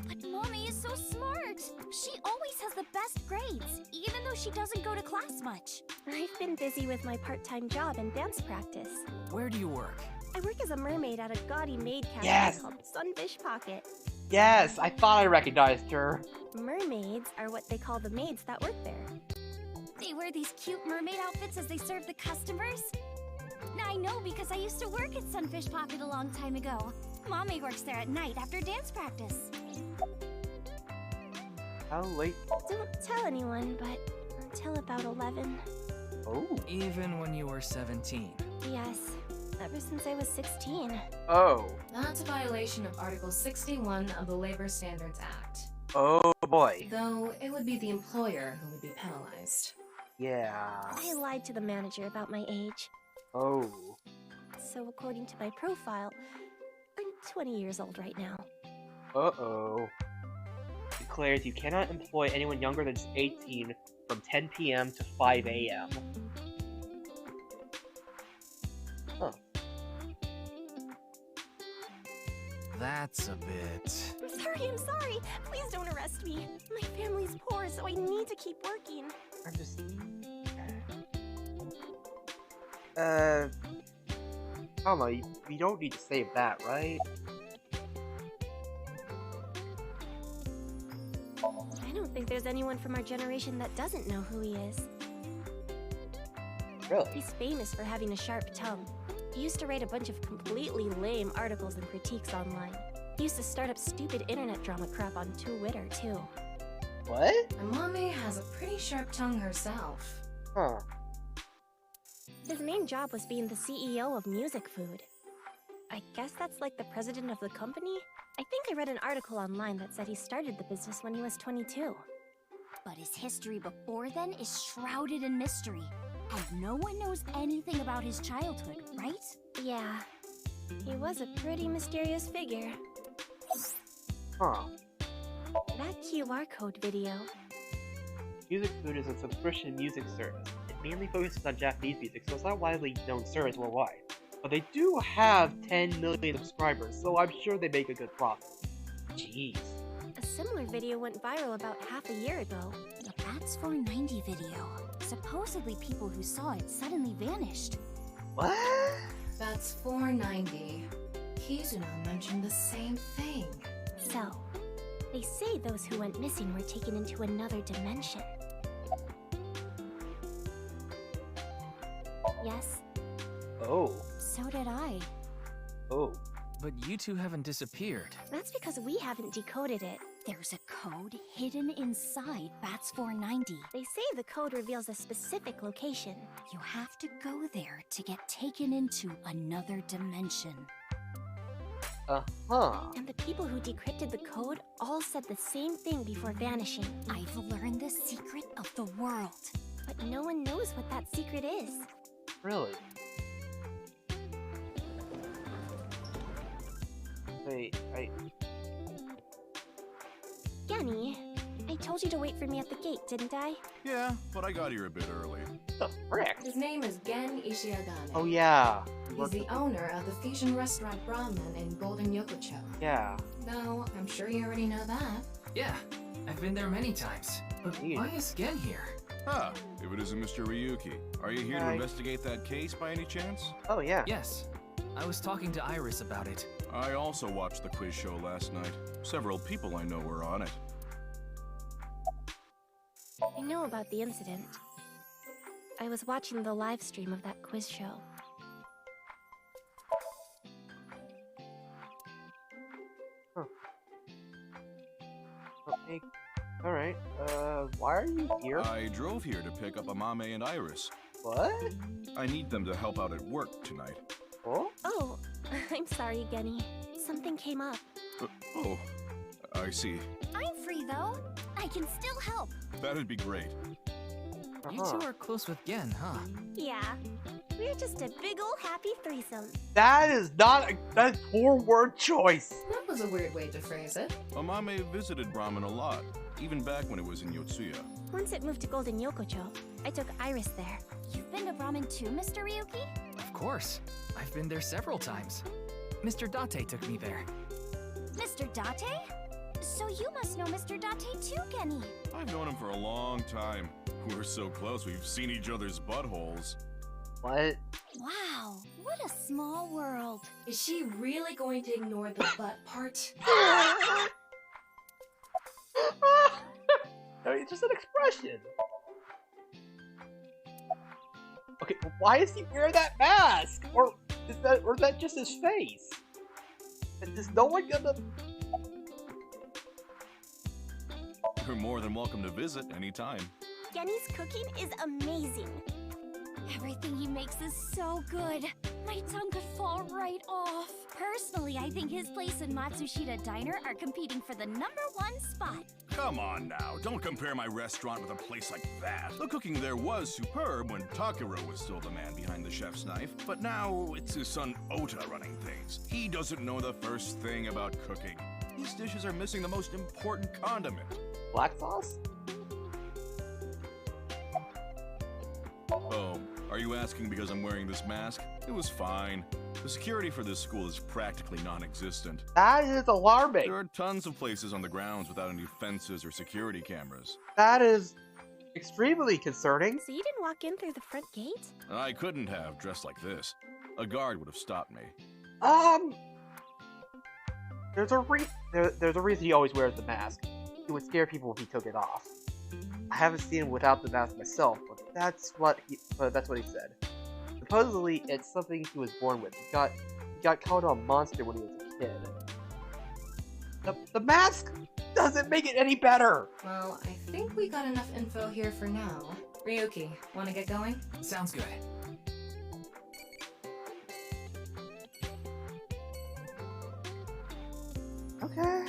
But Mommy is so smart. She always has the best grades, even though she doesn't go to class much. I've been busy with my part-time job and dance practice. Where do you work? I work as a mermaid at a gaudy maid cafe Yes! called Sunfish Pocket. Yes, I thought I recognized her. Mermaids are what they call the maids that work there. They wear these cute mermaid outfits as they serve the customers. Now I know because I used to work at Sunfish Pocket a long time ago. Mommy works there at night after dance practice. How late? Don't tell anyone, but until about 11. Oh. Even when you were 17? Yes, ever since I was 16. Oh. That's a violation of Article 61 of the Labor Standards Act. Oh boy. Though it would be the employer who would be penalized. Yeah. I lied to the manager about my age. Oh. So according to my profile, I'm 20 years old right now. Uh-oh. Declares you cannot employ anyone younger than 18 from 10 p.m. to 5 a.m. Huh. That's a bit... I'm sorry. Please don't arrest me. My family's poor, so I need to keep working. I'm just... Alma, we don't need to save that, right? I don't think there's anyone from our generation that doesn't know who he is. Really? He's famous for having a sharp tongue. He used to write a bunch of completely lame articles and critiques online. He used to start up stupid internet drama crap on Twitter, too. What? My mommy has a pretty sharp tongue herself. Huh. His main job was being the CEO of Music Food. I guess that's like the president of the company? I think I read an article online that said he started the business when he was 22. But his history before then is shrouded in mystery. And no one knows anything about his childhood, right? Yeah. He was a pretty mysterious figure. Huh. That QR code video. Music Food is a subscription music service. It mainly focuses on Japanese music, so it's not a widely known service worldwide. But they do have 10 million subscribers, so I'm sure they make a good profit. Jeez. A similar video went viral about half a year ago. The Bats 490 video. Supposedly people who saw it suddenly vanished. What? That's 490. Kizuna mentioned the same thing. So, they say those who went missing were taken into another dimension. Yes? Oh. So did I. Oh. But you two haven't disappeared. That's because we haven't decoded it. There's a code hidden inside Bats 490. They say the code reveals a specific location. You have to go there to get taken into another dimension. Uh-huh. And the people who decrypted the code all said the same thing before vanishing. I've learned the secret of the world. But no one knows what that secret is. Really? Wait, Genny, I told you to wait for me at the gate, didn't I? Yeah, but I got here a bit early. The frick? His name is Gen Ishiagane. Oh yeah. He's the owner of the fusion restaurant Ramen in Golden Yokocho. Yeah. No, I'm sure you already know that. Yeah, I've been there many times. But why is Gen here? Ah, if it isn't Mr. Ryuki. Are you here to investigate that case by any chance? Oh yeah. Yes. I was talking to Iris about it. I also watched the quiz show last night. Several people I know were on it. I know about the incident. I was watching the live stream of that quiz show. Huh. Okay. Alright. Why are you here? I drove here to pick up Amame and Iris. What? I need them to help out at work tonight. Oh, I'm sorry, Genny. Something came up. Oh, I see. I'm free though. I can still help. That'd be great. You two are close with Gen, huh? Yeah. We're just a big ol' happy threesome. That is not that's poor word choice. That was a weird way to phrase it. Amame visited Brahmin a lot, even back when it was in Yotsuya. Once it moved to Golden Yokocho, I took Iris there. You've been to Brahmin too, Mr. Ryuki? Of course. I've been there several times. Mr. Date took me there. Mr. Date? So you must know Mr. Date too, Genny. I've known him for a long time. We're so close, we've seen each other's buttholes. What? Wow, what a small world. Is she really going to ignore the butt part? No, it's just an expression. Okay, why does he wear that mask? Or is that just his face? And is no one gonna? You're more than welcome to visit anytime. Genny's cooking is amazing. Everything he makes is so good. My tongue could fall right off. Personally, I think his place and Matsushita Diner are competing for the #1 spot. Come on now, don't compare my restaurant with a place like that. The cooking there was superb when Takiro was still the man behind the chef's knife, but now it's his son Ota running things. He doesn't know the first thing about cooking. These dishes are missing the most important condiment. Black sauce? Oh, are you asking because I'm wearing this mask? It was fine. The security for this school is practically non-existent. That is alarming. There are tons of places on the grounds without any fences or security cameras. That is extremely concerning. So you didn't walk in through the front gate? I couldn't have dressed like this. A guard would have stopped me. There's a reason he always wears the mask. It would scare people if he took it off. I haven't seen him without the mask myself, but that's what he said. Supposedly, it's something he was born with. He got called a monster when he was a kid. The mask doesn't make it any better. Well, I think we got enough info here for now. Ryuki, wanna get going? Sounds good. Okay.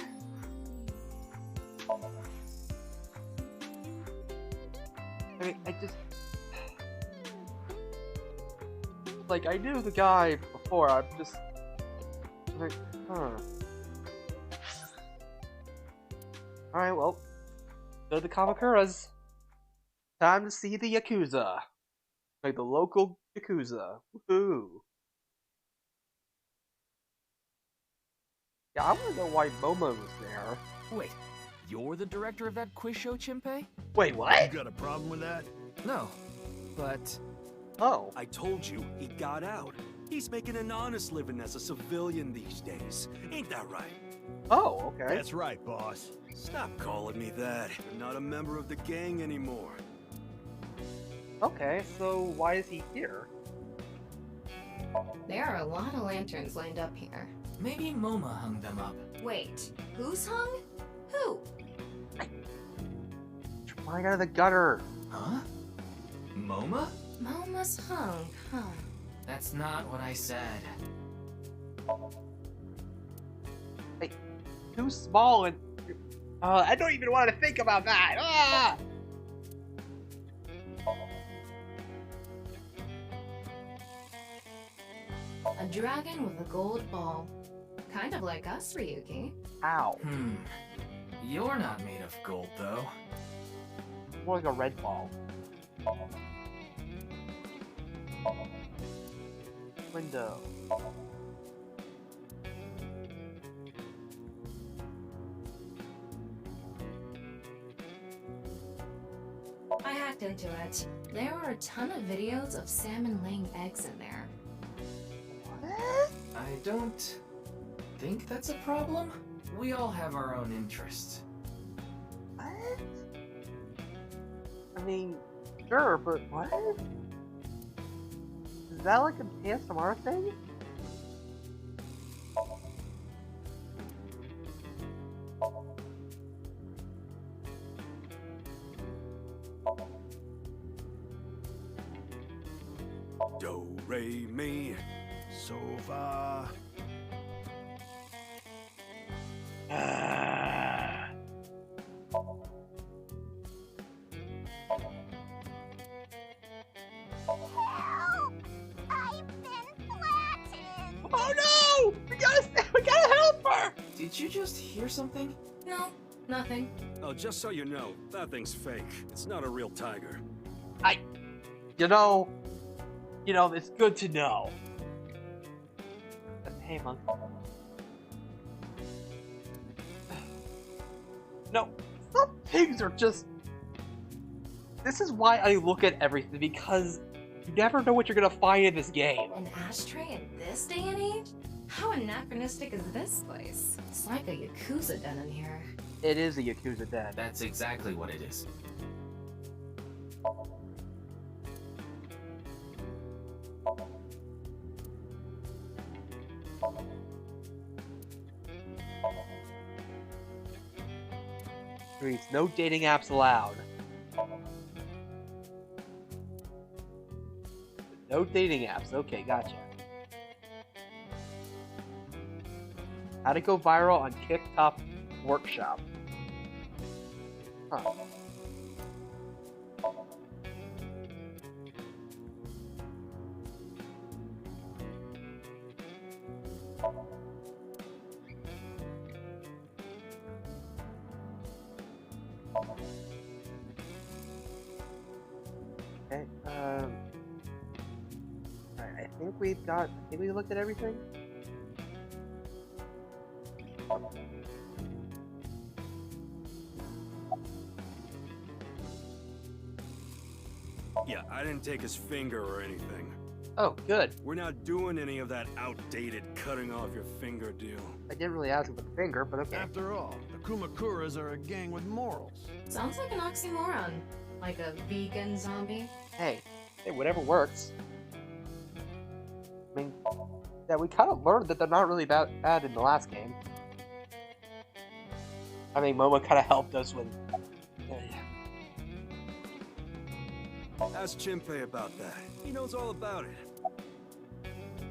I mean, like, I knew the guy before, I'm just like, huh. Alright, well, go to the Kamakuras. Time to see the Yakuza. Like the local Yakuza. Woohoo! Yeah, I wanna know why Momo was there. Wait, you're the director of that quiz show, Chimpe? Wait, what? You got a problem with that? No, but... Oh. I told you, he got out. He's making an honest living as a civilian these days. Ain't that right? Oh, okay. That's right, boss. Stop calling me that. I'm not a member of the gang anymore. Okay, so why is he here? There are a lot of lanterns lined up here. Maybe MoMA hung them up. Wait, who's hung? Who? Flying out of the gutter. Huh? MoMA? Moma's hung, huh? That's not what I said. Hey, too small and... I don't even want to think about that! Ah! A dragon with a gold ball. Kind of like us, Ryuki. Ow. You're not made of gold, though. More like a red ball. Window. I hacked into it. There are a ton of videos of salmon laying eggs in there. I don't think that's a problem. We all have our own interests. What? I mean, sure, but what? Is that like a ASMR thing? Do, re, mi, so fa. Oh no! We gotta help her! Did you just hear something? No, nothing. Oh, just so you know, that thing's fake. It's not a real tiger. You know, it's good to know. Hey, monk. No, some things are just... This is why I look at everything, because you never know what you're gonna find in this game. An ashtray in this day and age? How anachronistic is this place? It's like a Yakuza den in here. It is a Yakuza den. That's exactly what it is. Reads, no dating apps allowed. No dating apps. Okay, gotcha. How to go viral on TikTok Workshop. Huh. Okay, alright, I think we looked at everything? Yeah, I didn't take his finger or anything. Oh, good. We're not doing any of that outdated cutting off your finger deal. I didn't really ask about the finger, but okay. After all, the Kumakuras are a gang with morals. Sounds like an oxymoron. Like a vegan zombie. Hey, whatever works. I mean, yeah, we kind of learned that they're not really bad in the last game. I mean, Momo kind of helped us with... Ask Chimpe about that. He knows all about it.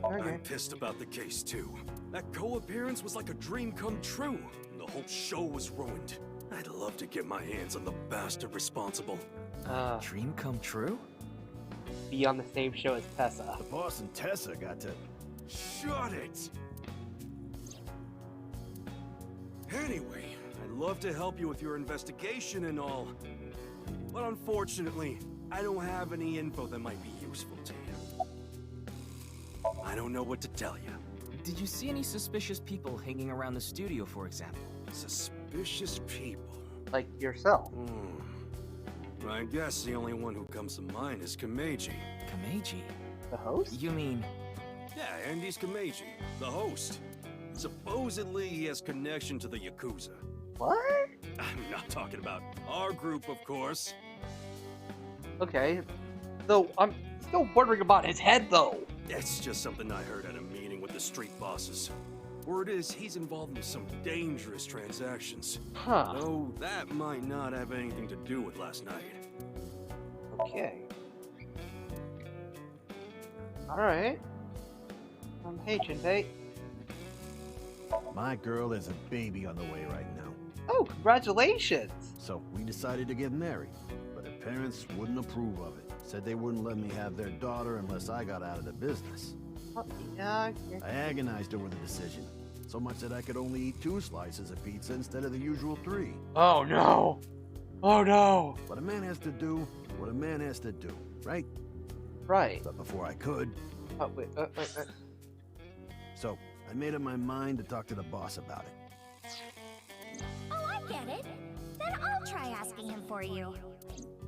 Okay. I'm pissed about the case, too. That co-appearance was like a dream come true, and the whole show was ruined. I'd love to get my hands on the bastard responsible. Dream come true? Be on the same show as Tessa. The boss and Tessa got to... Shut it! Anyway, I love to help you with your investigation and all. But unfortunately, I don't have any info that might be useful to you. I don't know what to tell you. Did you see any suspicious people hanging around the studio, for example? Suspicious people? Like yourself. I guess the only one who comes to mind is Kameji. Kameji? The host? You mean... Yeah, Andy's Kameji, the host. Supposedly he has connection to the Yakuza. What? I'm not talking about our group, of course. Okay. Though, I'm still wondering about his head, though. It's just something I heard at a meeting with the street bosses. Word is he's involved in some dangerous transactions. Huh. Though that might not have anything to do with last night. Okay. Alright. Hey, Jinbei. My girl is a baby on the way right now. Oh, congratulations! So we decided to get married, but her parents wouldn't approve of it. Said they wouldn't let me have their daughter unless I got out of the business. Yeah. I agonized over the decision, so much that I could only eat 2 slices of pizza instead of the usual 3. Oh no! Oh no! But a man has to do what a man has to do, right? Right. But before I could... Oh, wait, So, I made up my mind to talk to the boss about it. Oh, I get it. Then I'll try asking him for you.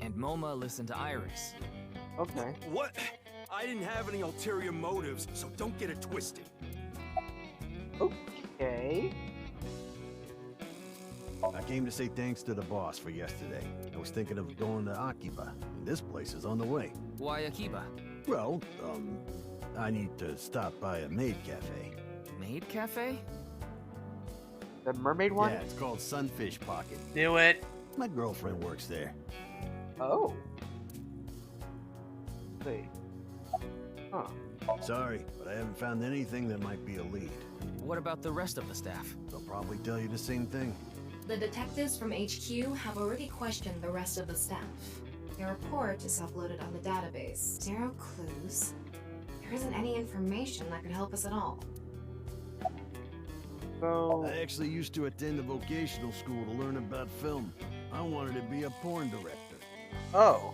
And Moma listened to Iris. Okay. What? I didn't have any ulterior motives, so don't get it twisted. Okay. I came to say thanks to the boss for yesterday. I was thinking of going to Akiba, and this place is on the way. Why Akiba? Well, I need to stop by a maid cafe. Maid cafe? The mermaid one? Yeah, it's called Sunfish Pocket. Knew it. My girlfriend works there. Oh. Wait. Huh. Sorry, but I haven't found anything that might be a lead. What about the rest of the staff? They'll probably tell you the same thing. The detectives from HQ have already questioned the rest of the staff. Their report is uploaded on the database. 0 clues. There isn't any information that could help us at all. So... I actually used to attend a vocational school to learn about film. I wanted to be a porn director. Oh.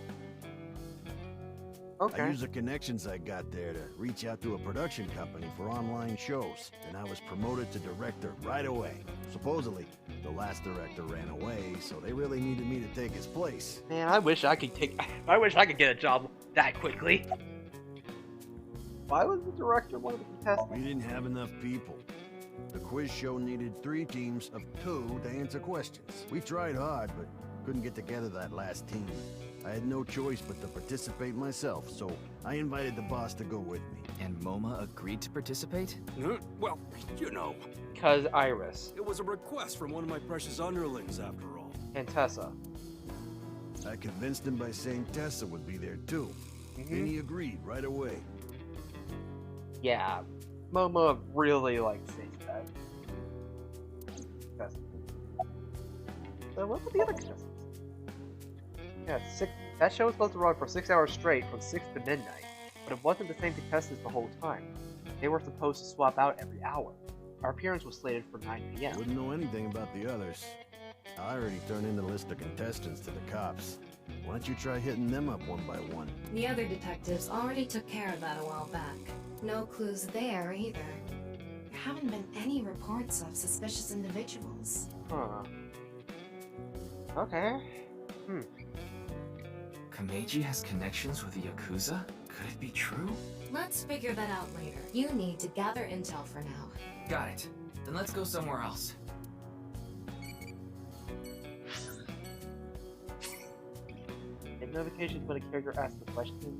Okay. I used the connections I got there to reach out to a production company for online shows, and I was promoted to director right away. Supposedly, the last director ran away, so they really needed me to take his place. Man, I wish I could get a job that quickly. Why was the director one of the contestants? We didn't have enough people. The quiz show needed 3 teams of 2 to answer questions. We tried hard, but couldn't get together that last team. I had no choice but to participate myself, so I invited the boss to go with me. And Moma agreed to participate? Well, you know. Because Iris. It was a request from one of my precious underlings, after all. And Tessa. I convinced him by saying Tessa would be there too. And he agreed right away. Yeah. Momo really likes saying that. So what were the other contestants? Yeah, that show was supposed to run for 6 hours straight from 6 to midnight, but it wasn't the same contestants the whole time. They were supposed to swap out every hour. Our appearance was slated for 9 p.m. Wouldn't know anything about the others. I already turned in the list of contestants to the cops. Why don't you try hitting them up one by one? The other detectives already took care of that a while back. No clues there either. There haven't been any reports of suspicious individuals. Huh. Okay. Kameji has connections with the Yakuza? Could it be true? Let's figure that out later. You need to gather intel for now. Got it. Then let's go somewhere else. Get notifications when a character asks a question.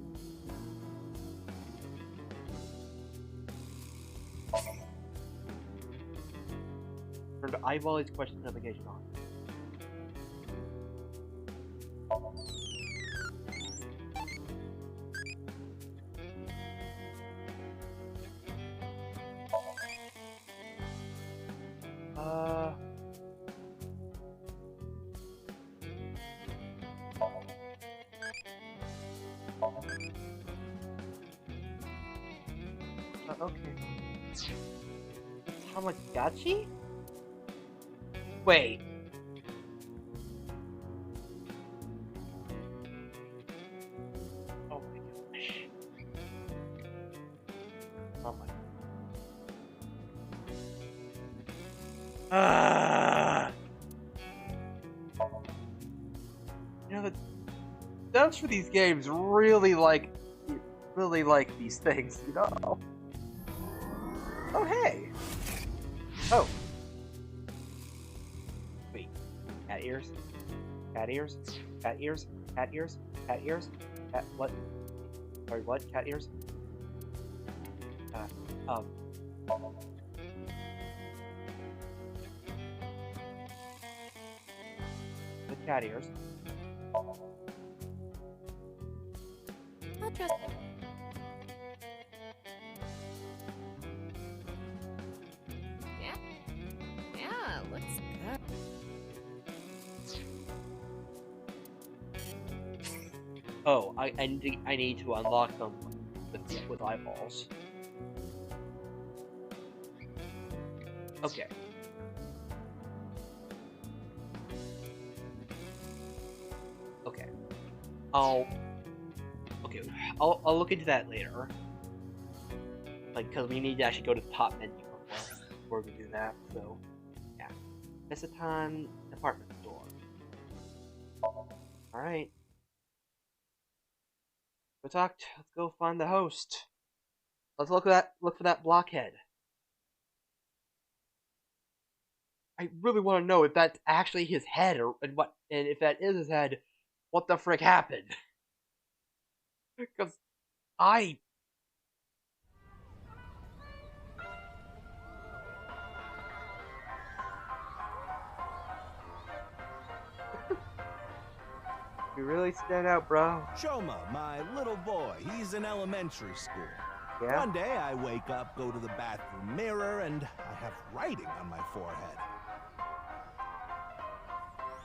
Turn to eyeball each question notification on. Okay. Tamagotchi? Wait. Oh my. You know, the devs for these games really like these things, you know? Oh, hey! Oh. Wait. Cat ears? Cat ears? Cat ears? Cat ears? Cat ears? Cat what? Sorry, what? Cat ears? With cat ears. I'll trust. Yeah, looks good. Oh, I need to unlock them with eyeballs. Okay. Okay. I'll look into that later. Like, because we need to actually go to the top menu before we do that. So, yeah. Messaton department store. All right. We talked. Let's go find the host. Let's look for that blockhead. I really want to know if that's actually his head, and if that is his head, what the frick happened? Because I You really stand out, bro. Shoma, my little boy, he's in elementary school. Yeah? One day I wake up, go to the bathroom mirror, and I have writing on my forehead.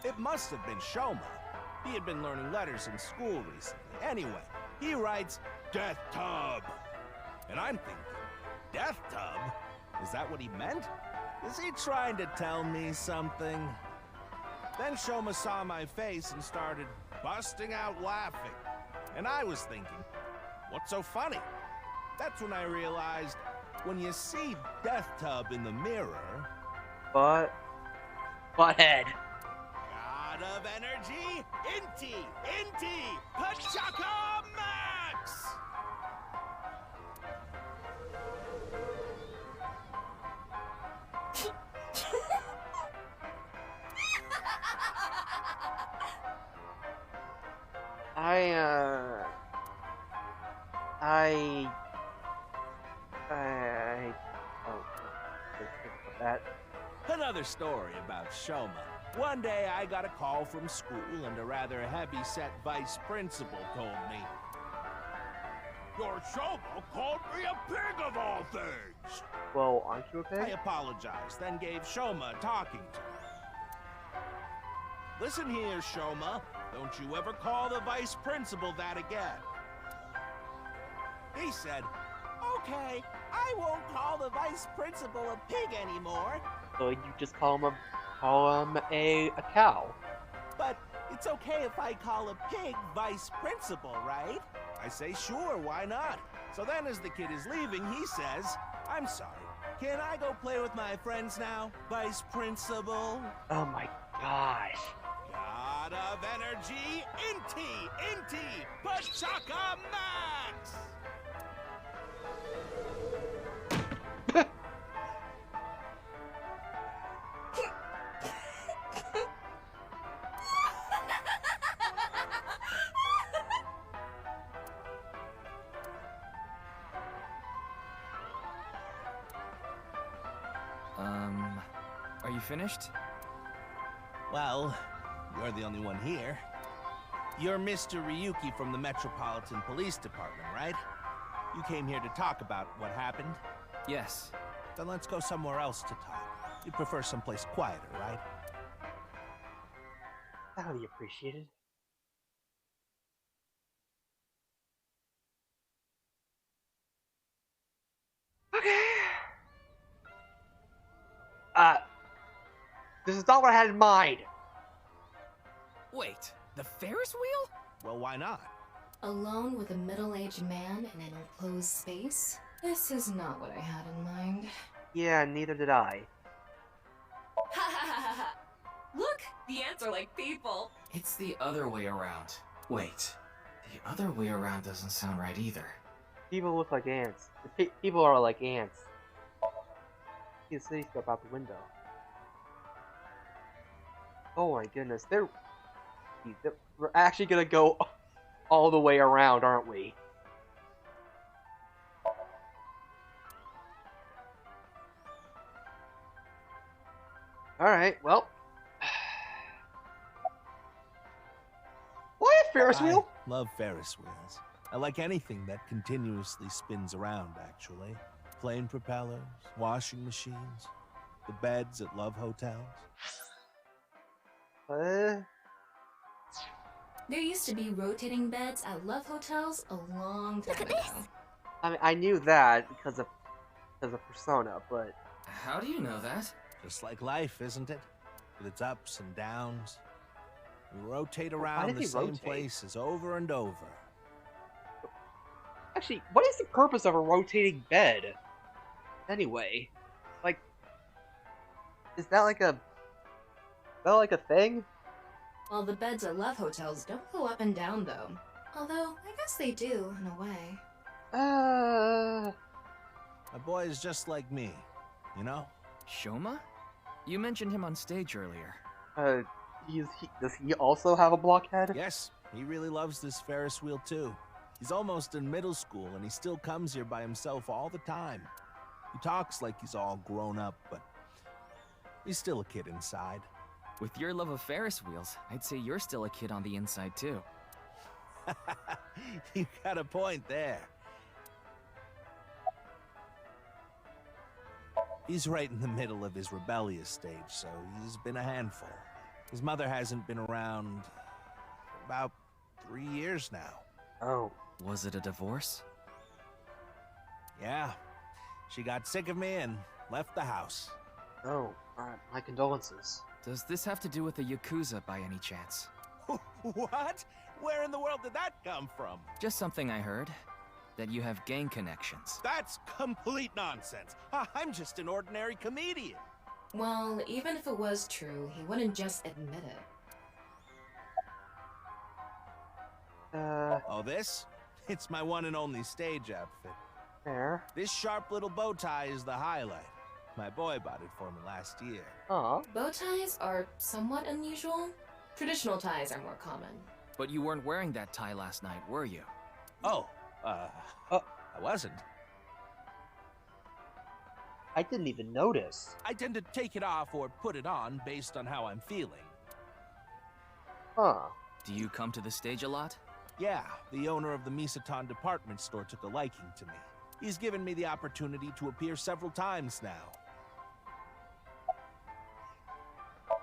It must have been Shoma. He had been learning letters in school recently. Anyway, he writes, Death Tub. And I'm thinking, Death Tub? Is that what he meant? Is he trying to tell me something? Then Shoma saw my face and started busting out laughing. And I was thinking, what's so funny? That's when I realized, when you see Death Tub in the mirror... Butthead. God of energy, Inti, Pachaka Max! That. Another story about Shoma. One day I got a call from school and a rather heavy-set vice principal told me, Your Shoma called me a pig of all things! Well, aren't you a pig? I apologized, then gave Shoma a talking to. Listen here, Shoma. Don't you ever call the vice principal that again. He said, okay, I won't call the vice principal a pig anymore. So you just call him a cow. But it's okay if I call a pig vice principal, right? I say, sure, why not? So then as the kid is leaving, he says, I'm sorry, can I go play with my friends now, vice principal? Oh my gosh. God of energy, Inti, Pachaka Max! Are you finished? Well, you're the only one here. You're Mr. Ryuki from the Metropolitan Police Department, right? You came here to talk about what happened? Yes. Then let's go somewhere else to talk. You'd prefer someplace quieter, right? That would be appreciated. Okay. This is not what I had in mind. Wait, the Ferris wheel? Well, why not? Alone with a middle-aged man in an enclosed space? This is not what I had in mind. Yeah, neither did I. Look, the ants are like people. It's the other way around. Wait, the other way around doesn't sound right either. People look like ants. People are like ants. See the cityscape out the window. Oh my goodness, we're actually gonna go all the way around, aren't we? Alright, well. Why a Ferris wheel? I love Ferris wheels. I like anything that continuously spins around, actually. Plane propellers, washing machines, the beds at love hotels. There used to be rotating beds at love hotels a long time ago. I mean, I knew that because of Persona, but... How do you know that? Just like life, isn't it? With its ups and downs. We rotate Why around did the he same rotate? places over and over. Actually, what is the purpose of a rotating bed? Anyway, like, is that like a thing? Well, the beds at love hotels don't go up and down, though. Although, I guess they do, in a way. My boy is just like me, you know? Shoma? You mentioned him on stage earlier. Does he also have a blockhead? Yes, he really loves this Ferris wheel too. He's almost in middle school and he still comes here by himself all the time. He talks like he's all grown up, but he's still a kid inside. With your love of Ferris wheels, I'd say you're still a kid on the inside too. You got a point there. He's right in the middle of his rebellious stage, so he's been a handful. His mother hasn't been around for about 3 years now. Oh. Was it a divorce? Yeah. She got sick of me and left the house. Oh, my condolences. Does this have to do with the Yakuza by any chance? What? Where in the world did that come from? Just something I heard. That you have gang connections. That's complete nonsense. I'm just an ordinary comedian. Well, even if it was true, he wouldn't just admit it. Oh, this? It's my one and only stage outfit. There. This sharp little bow tie is the highlight. My boy bought it for me last year. Aw. Bow ties are somewhat unusual. Traditional ties are more common. But you weren't wearing that tie last night, were you? Oh, I wasn't. I didn't even notice. I tend to take it off or put it on based on how I'm feeling. Huh. Do you come to the stage a lot? Yeah, the owner of the Misaton department store took a liking to me. He's given me the opportunity to appear several times now.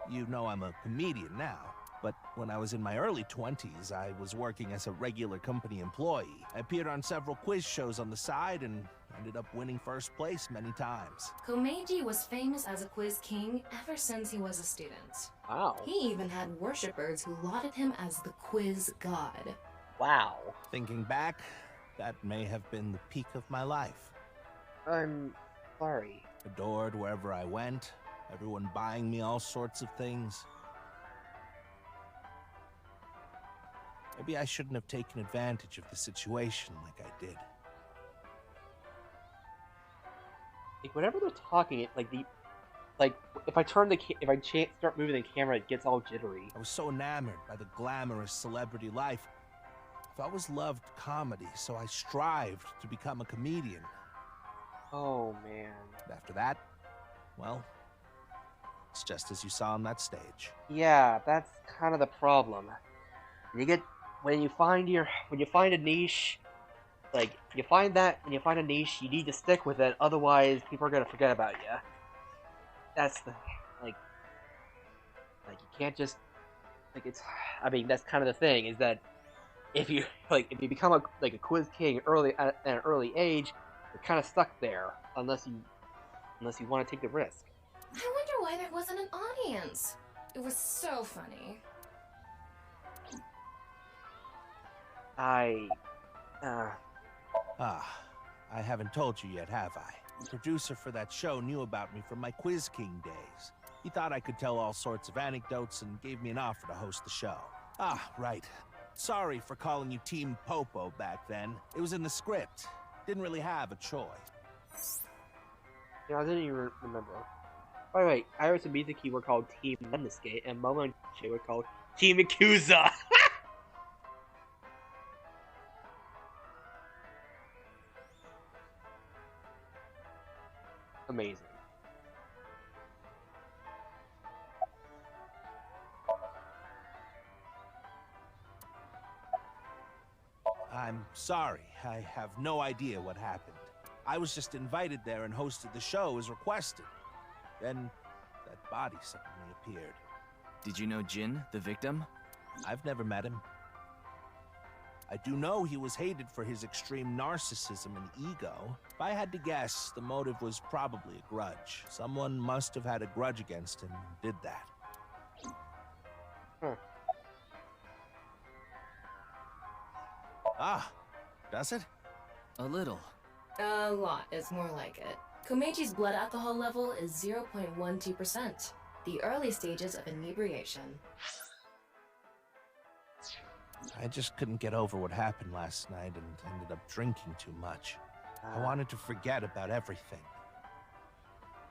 You know I'm a comedian now, but when I was in my early 20s, I was working as a regular company employee. I appeared on several quiz shows on the side and ended up winning first place many times. Komeiji was famous as a quiz king ever since he was a student. Wow. He even had worshippers who lauded him as the quiz god. Wow. Thinking back, that may have been the peak of my life. I'm sorry. Adored wherever I went, everyone buying me all sorts of things. Maybe I shouldn't have taken advantage of the situation like I did. Like whenever they're talking, if I start moving the camera, it gets all jittery. I was so enamored by the glamorous celebrity life. I've always loved comedy, so I strived to become a comedian. Oh man. After that, well, it's just as you saw on that stage. Yeah, that's kind of the problem. When you find a niche, when you find a niche, you need to stick with it, otherwise people are gonna forget about you. That's the, you can't just, that's kind of the thing, is that if you become a quiz king at an early age, you're kind of stuck there, unless you want to take the risk. I wonder why there wasn't an audience. It was so funny. I I haven't told you yet, have I? The producer for that show knew about me from my Quiz King days. He thought I could tell all sorts of anecdotes and gave me an offer to host the show. Ah, right. Sorry for calling you Team Popo back then. It was in the script. Didn't really have a choice. Yeah, I didn't even remember. By the way, Iris and Mizuki were called Team Lemniscate, and Momo and Che were called Team Yakuza! Amazing. I'm sorry. I have no idea what happened. I was just invited there and hosted the show as requested. Then, that body suddenly appeared. Did you know Jin, the victim? I've never met him. I do know he was hated for his extreme narcissism and ego. If I had to guess, the motive was probably a grudge. Someone must have had a grudge against him and did that. Ah, does it? A little. A lot is more like it. Komechi's blood alcohol level is 0.12%, the early stages of inebriation. I just couldn't get over what happened last night and ended up drinking too much. I wanted to forget about everything.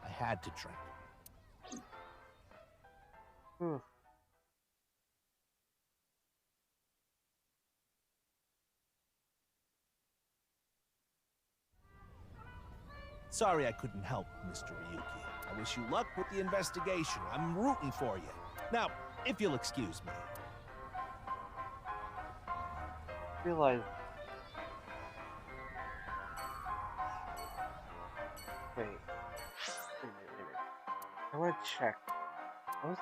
I had to drink. Sorry I couldn't help, Mr. Ryuki. I wish you luck with the investigation. I'm rooting for you. Now, if you'll excuse me. Realize. Wait. Wait a minute. I want to check. What was...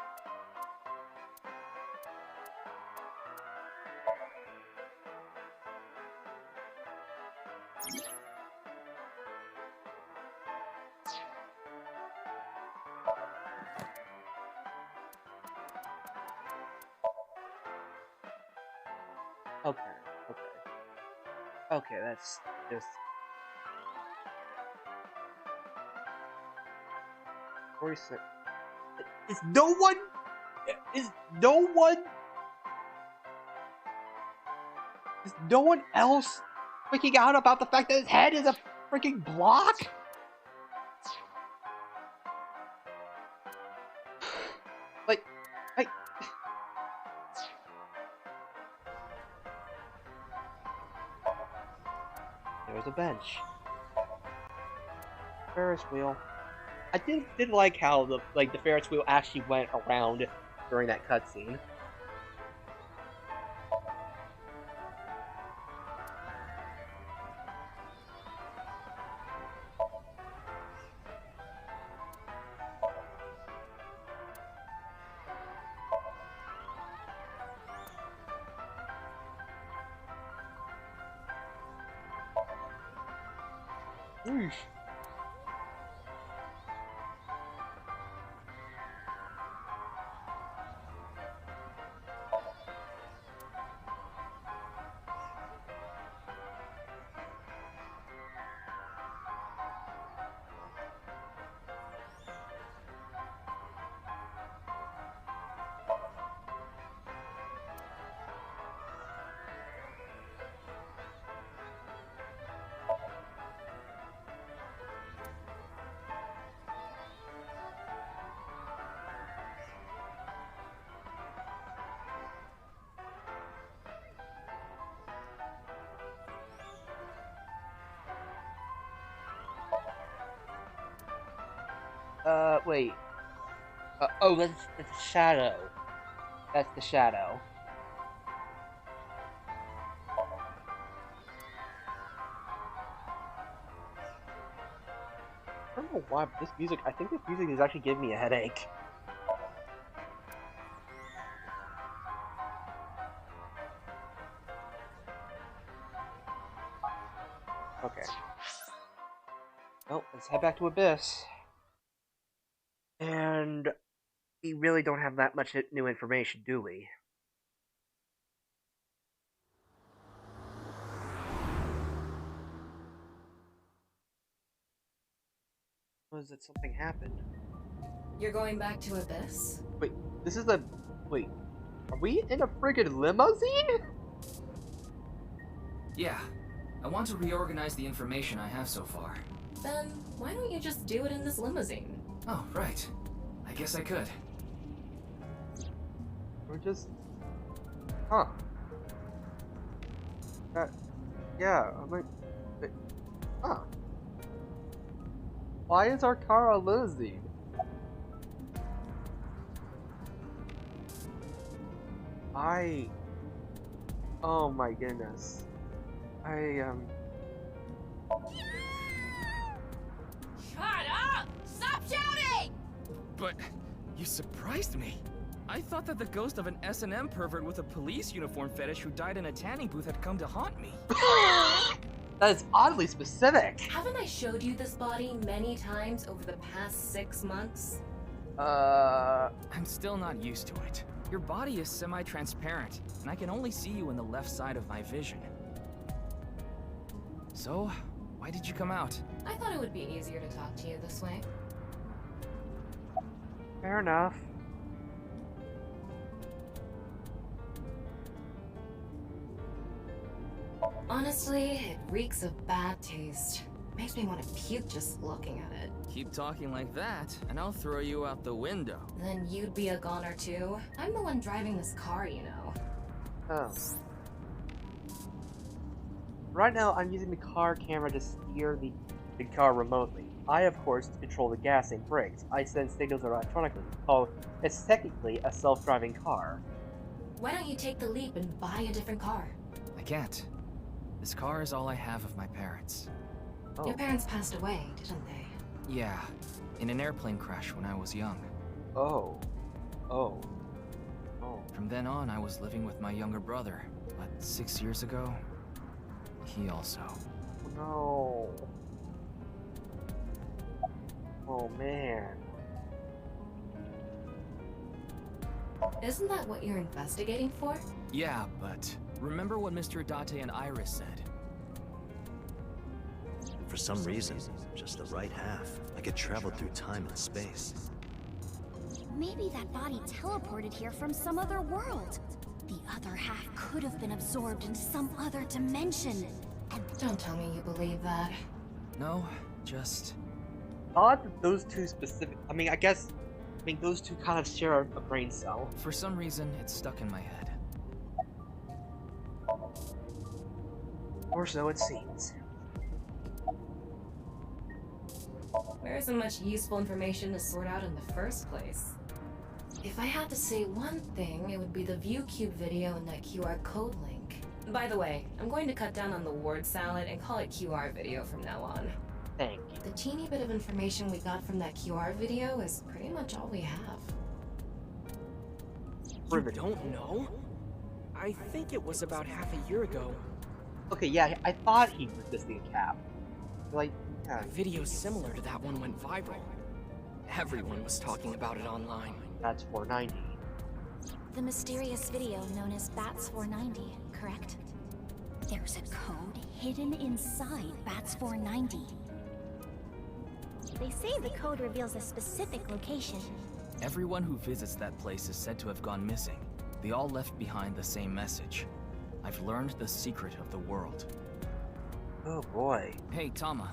Okay, that's just... 46. Is no one... Is no one else freaking out about the fact that his head is a freaking block? Like... There's a bench. Ferris wheel. I did like how the Ferris wheel actually went around during that cutscene. Wait. Oh, that's Shadow. That's the Shadow. I don't know why, but this music, I think this music is actually giving me a headache. Okay. Well, let's head back to Abyss. And we really don't have that much new information, do we? was that something happened. You're going back to Abyss? Wait, this is the... Wait, are we in a friggin' limousine? Yeah. I want to reorganize the information I have so far. Then why don't you just do it in this limousine? Oh, right. I guess I could. We're just... Huh. Yeah, I'm like... Huh. Why is our car a limousine? Oh my goodness. Shut up! Stop shouting! But you surprised me. I thought that the ghost of an S&M pervert with a police uniform fetish who died in a tanning booth had come to haunt me. That is oddly specific. Haven't I showed you this body many times over the past 6 months? I'm still not used to it. Your body is semi-transparent, and I can only see you in the left side of my vision. So, why did you come out? I thought it would be easier to talk to you this way. Fair enough. Honestly, it reeks of bad taste. Makes me want to puke just looking at it. Keep talking like that, and I'll throw you out the window. Then you'd be a goner too. I'm the one driving this car, you know. Oh. Right now, I'm using the car camera to steer the car remotely. I, of course, control the gas and brakes. I send signals electronically. Oh, it's technically a self-driving car. Why don't you take the leap and buy a different car? I can't. This car is all I have of my parents. Oh. Your parents passed away, didn't they? Yeah, in an airplane crash when I was young. Oh. Oh. Oh. From then on, I was living with my younger brother. But 6 years ago, he also. No. Oh, man. Isn't that what you're investigating for? Yeah, but remember what Mr. Date and Iris said? For some reason, just the right half. I could travel through time and space. Maybe that body teleported here from some other world. The other half could have been absorbed into some other dimension. And don't tell me you believe that. No, just... Odd that those two specific... I mean, those two kind of share a brain cell. For some reason, it's stuck in my head. Or so it seems. There isn't much useful information to sort out in the first place. If I had to say one thing, it would be the ViewCube video and that QR code link. By the way, I'm going to cut down on the word salad and call it QR video from now on. Thank you. The teeny bit of information we got from that QR video is pretty much all we have. You don't know? I think it was about half a year ago. Okay, yeah, I thought he was missing a cap. Like, yeah. A video similar to that one went viral. Everyone was talking about it online. That's 490. the mysterious video known as Bats 490, correct? There's a code hidden inside Bats 490. They say the code reveals a specific location. Everyone who visits that place is said to have gone missing. They all left behind the same message. I've learned the secret of the world. Oh boy. Hey, Tama.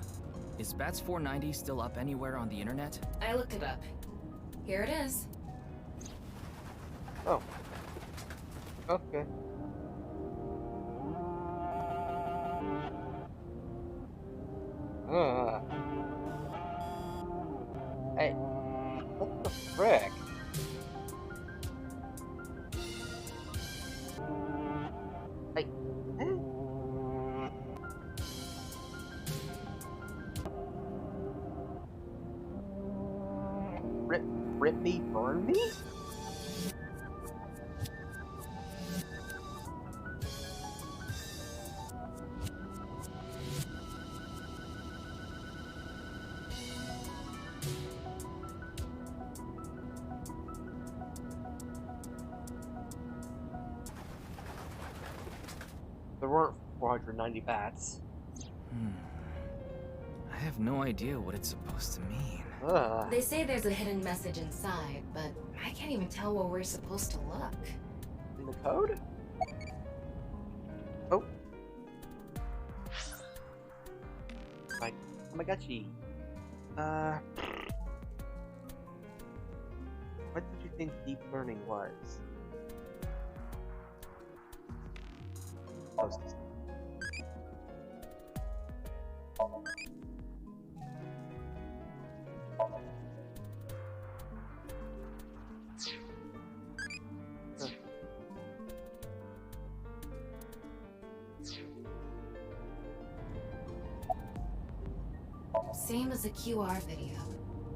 Is Bats 490 still up anywhere on the internet? I looked it up. Here it is. Oh. Okay. Hey. What the frick? Hey. Rip me, burn me? There weren't 490 bats. I have no idea what it's supposed to mean. They say there's a hidden message inside, but I can't even tell where we're supposed to look. In the code? Oh. Like, Tamagotchi. What did you think deep learning was? Closest. Same as a QR video.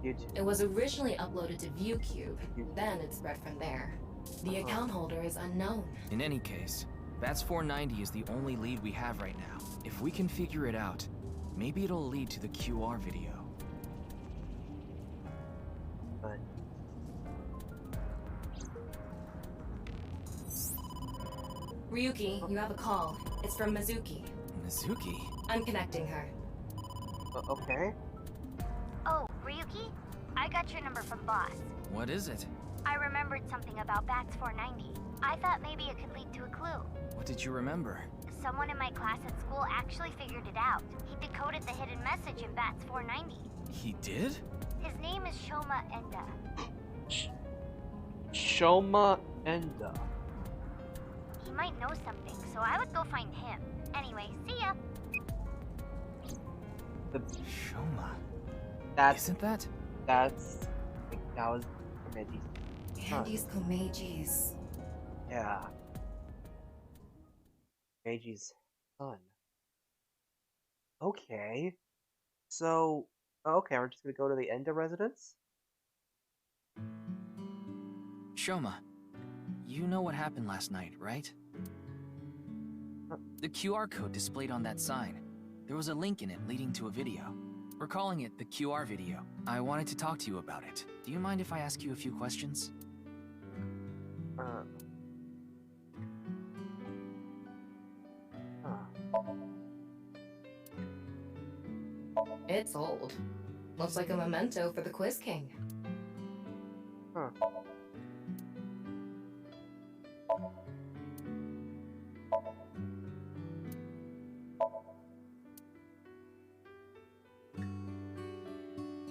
YouTube. It was originally uploaded to ViewCube, then it spread from there. The account holder is unknown. In any case, Bats 490 is the only lead we have right now. If we can figure it out, maybe it'll lead to the QR video. But Ryuki, you have a call. It's from Mizuki. Mizuki? I'm connecting her. Okay. Oh, Ryuki? I got your number from Boss. What is it? I remembered something about Bats 490. I thought maybe it could lead to a clue. What did you remember? Someone in my class at school actually figured it out. He decoded the hidden message in Bats 490. He did? His name is Shoma Enda. Shoma Enda. He might know something, so I would go find him. Anyway, see ya. Shoma. Isn't that? That was Komeji's son. Andy's Komeji's. Yeah. Komeji's son. Okay. So, okay, we're just gonna go to the Enda residence? Shoma, you know what happened last night, right? The QR code displayed on that sign. There was a link in it leading to a video. We're calling it the QR video. I wanted to talk to you about it. Do you mind if I ask you a few questions? It's old. Looks like a memento for the Quiz King. Huh.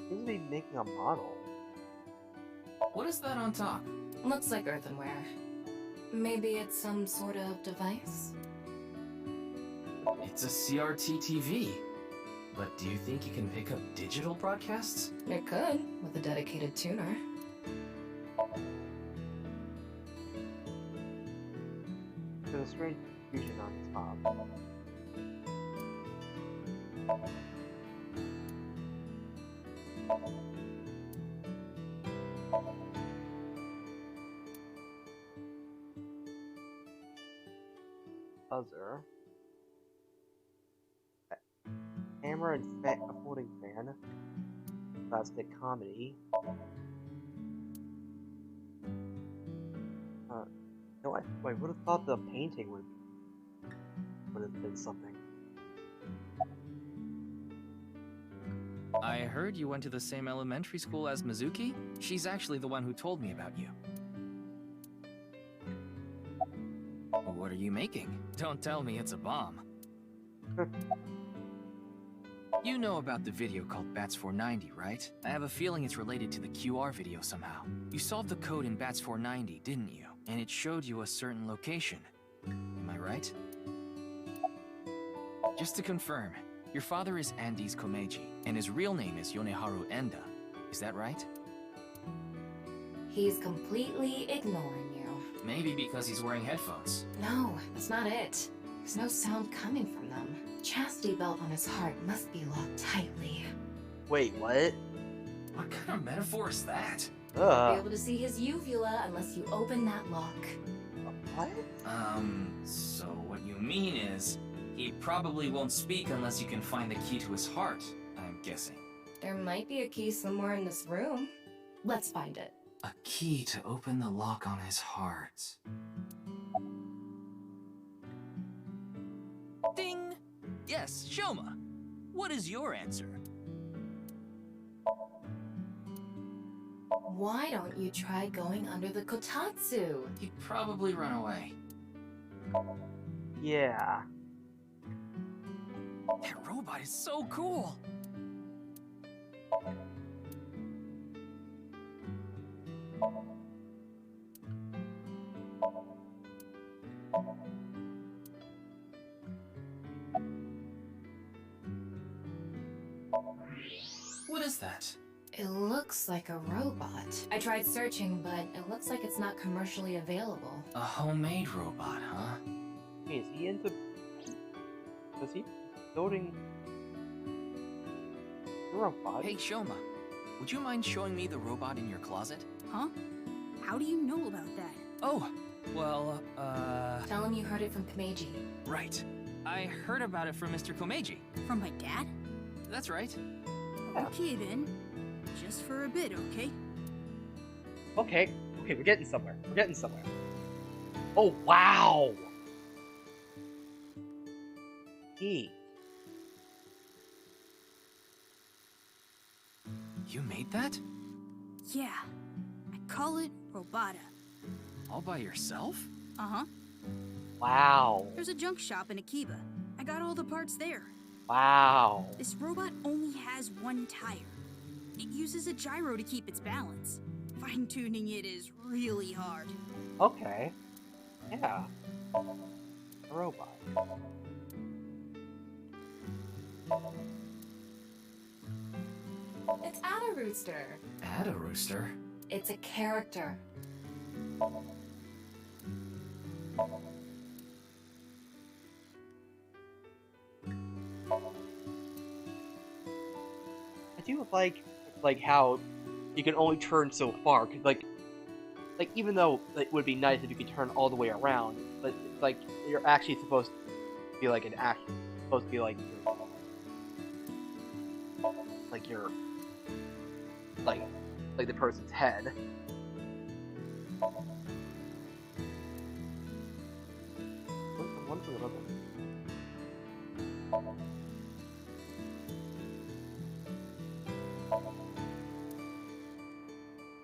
Seems to be making a model. What is that on top? Looks like earthenware. Maybe it's some sort of device? It's a CRT TV. But do you think you can pick up digital broadcasts? It could, with a dedicated tuner. There's a strange fusion on top. Buzzer. Hammer and a folding fan. Plastic comedy. No, I would have thought the painting would have been something. I heard you went to the same elementary school as Mizuki? She's actually the one who told me about you. What are you making? Don't tell me it's a bomb. You know about the video called Bats 490, right? I have a feeling it's related to the QR video somehow. You solved the code in Bats 490, didn't you? And it showed you a certain location. Am I right? Just to confirm, your father is Andes Komeji, and his real name is Yoneharu Enda. Is that right? He's completely ignoring you. Maybe because he's wearing headphones. No, that's not it. There's no sound coming from them. Chastity belt on his heart must be locked tightly. Wait, what? What kind of metaphor is that? Won't be able to see his uvula unless you open that lock. What? So what you mean is, he probably won't speak unless you can find the key to his heart, I'm guessing. There might be a key somewhere in this room. Let's find it. A key to open the lock on his heart. Ding! Yes, Shoma. What is your answer? Why don't you try going under the kotatsu? He'd probably run away. Yeah. That robot is so cool! What is that? It looks like a robot. I tried searching, but it looks like it's not commercially available. A homemade robot, huh? Hey, is he into... Is he building... a robot? Hey, Shoma. Would you mind showing me the robot in your closet? Huh? How do you know about that? Oh, well, Tell him you heard it from Komeiji. Right. I heard about it from Mr. Komeiji. From my dad? That's right. Okay then. Just for a bit, okay? Okay, we're getting somewhere. We're getting somewhere. Oh, wow! Hey. You made that? Yeah. I call it Robata. All by yourself? Uh-huh. Wow. There's a junk shop in Akiba. I got all the parts there. Wow. This robot only has one tire. It uses a gyro to keep its balance. Fine-tuning it is really hard. Okay. Yeah. A robot. It's Ada Rooster. Ada Rooster? It's a character. I do like how you can only turn so far, cause like even though it would be nice if you could turn all the way around, but like you're actually supposed to be like an act, supposed to be like your like the person's head. One from the other.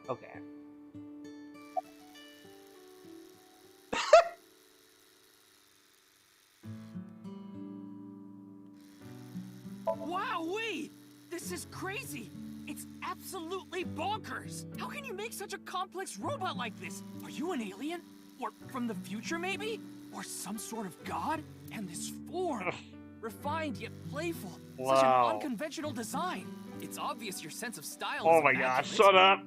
Okay. Wowee! This is crazy! It's absolutely bonkers! How can you make such a complex robot like this? Are you an alien? Or from the future, maybe? Or some sort of god? And this form! Refined yet playful. Such an Wow. unconventional design. It's obvious your sense of style Oh is my gosh, immaculate. shut up!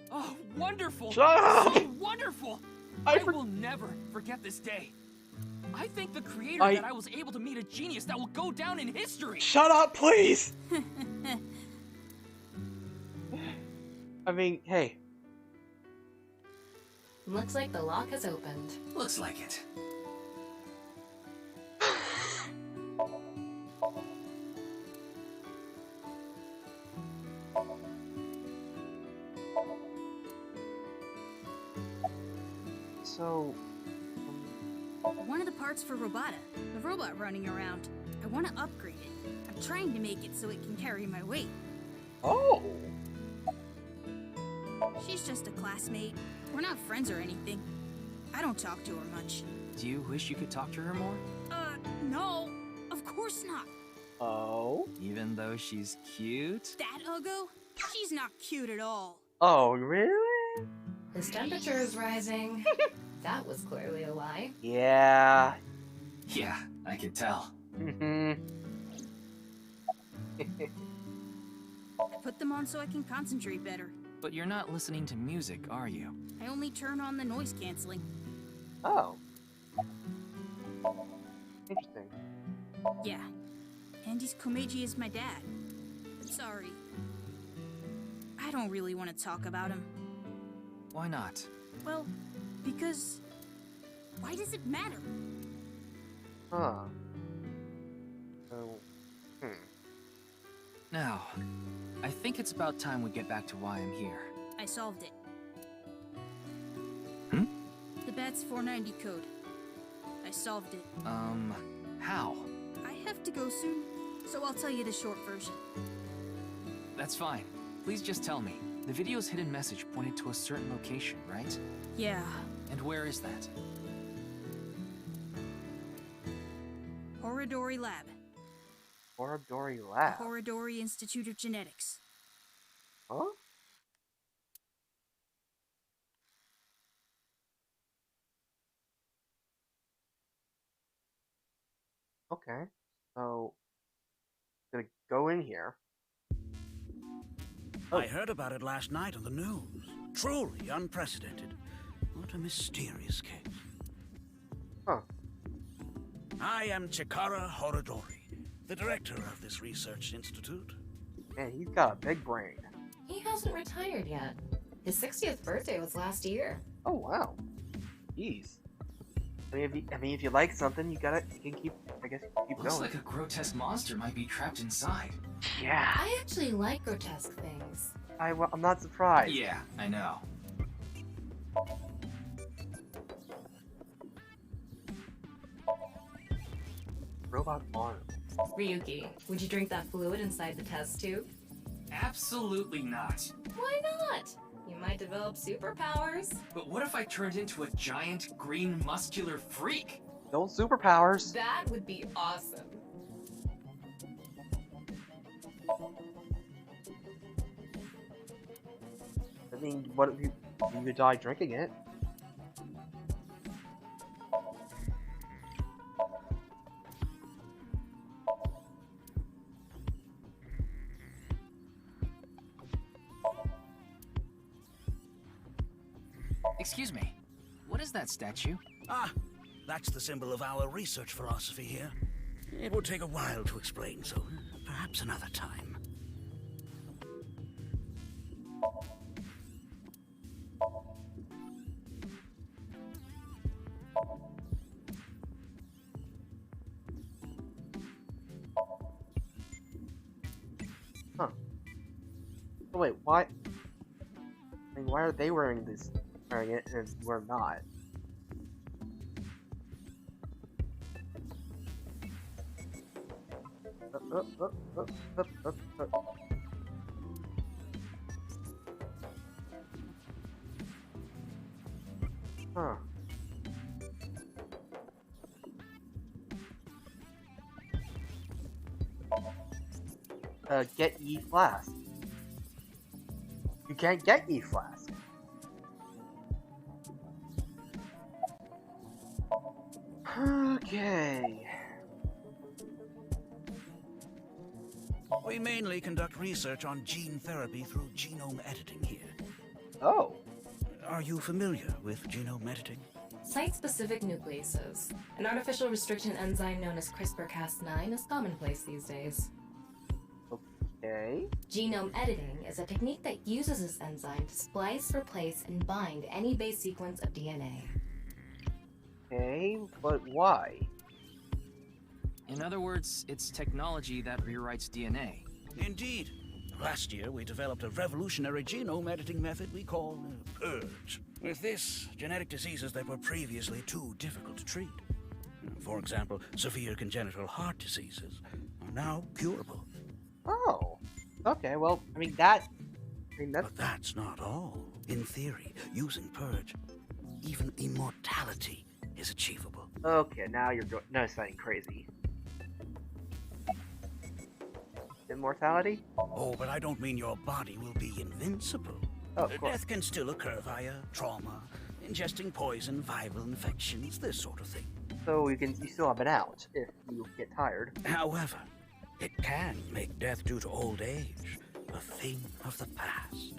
Oh, wonderful! Shut up! So wonderful! I will never forget this day. I thank the creator that I was able to meet a genius that will go down in history. Shut up, please! I mean, hey. Looks like the lock has opened. Looks like it. So... One of the parts for Robata, the robot running around. I want to upgrade it. I'm trying to make it so it can carry my weight. Oh! She's just a classmate. We're not friends or anything. I don't talk to her much. Do you wish you could talk to her more? No. Of course not. Oh? Even though she's cute? That Uggo? She's not cute at all. Oh, really? His temperature is rising. That was clearly a lie. Yeah. Yeah, I can tell. Mm-hmm. I put them on so I can concentrate better. But you're not listening to music, are you? I only turn on the noise canceling. Oh. Interesting. Yeah. Andy's Komeiji is my dad. But sorry. I don't really want to talk about him. Why not? Well, because... why does it matter? Huh. So... Now, I think it's about time we get back to why I'm here. I solved it. Hmm? The BATS 490 code. I solved it. How? I have to go soon, so I'll tell you the short version. That's fine. Please just tell me. The video's hidden message pointed to a certain location, right? Yeah. And where is that? Horodori Lab. Horodori Lab? Horodori Institute of Genetics. Huh? Okay. So, gonna go in here. I heard about it last night on the news. Truly unprecedented. What a mysterious case. Huh. I am Chikara Horodori, the director of this research institute. Man, he's got a big brain. He hasn't retired yet. His 60th birthday was last year. Oh, wow. Jeez. I mean, if you like something, you can keep, I guess, keep Looks going. like a grotesque monster might be trapped inside. Yeah. I actually like grotesque things. I'm not surprised. Yeah, I know. Robot arm. Ryuki, would you drink that fluid inside the test tube? Absolutely not. Why not? You might develop superpowers. But what if I turned into a giant, green, muscular freak? No superpowers. That would be awesome. I mean, what if you could die drinking it? Excuse me, what is that statue? Ah, that's the symbol of our research philosophy here. It would take a while to explain, so perhaps another time. Huh. So wait, why? I mean, why are they wearing it and we're not? Huh. Get ye flask. You can't get ye flask. Okay. We mainly conduct research on gene therapy through genome editing here. Oh. Are you familiar with genome editing? Site-specific nucleases. An artificial restriction enzyme known as CRISPR-Cas9 is commonplace these days. Okay. Genome editing is a technique that uses this enzyme to splice, replace, and bind any base sequence of DNA. Okay, but why? In other words, it's technology that rewrites DNA. Indeed. Last year, we developed a revolutionary genome editing method we call Purge. With this, genetic diseases that were previously too difficult to treat, for example, severe congenital heart diseases, are now curable. Oh. Okay, well, that's... But that's not all. In theory, using Purge, even immortality is achievable. Okay, now you're sounding crazy. Immortality? Oh, but I don't mean your body will be invincible. Oh, of course. Death can still occur via trauma, ingesting poison, viral infections, this sort of thing. So you still have an out if you get tired. However, it can make death due to old age a thing of the past.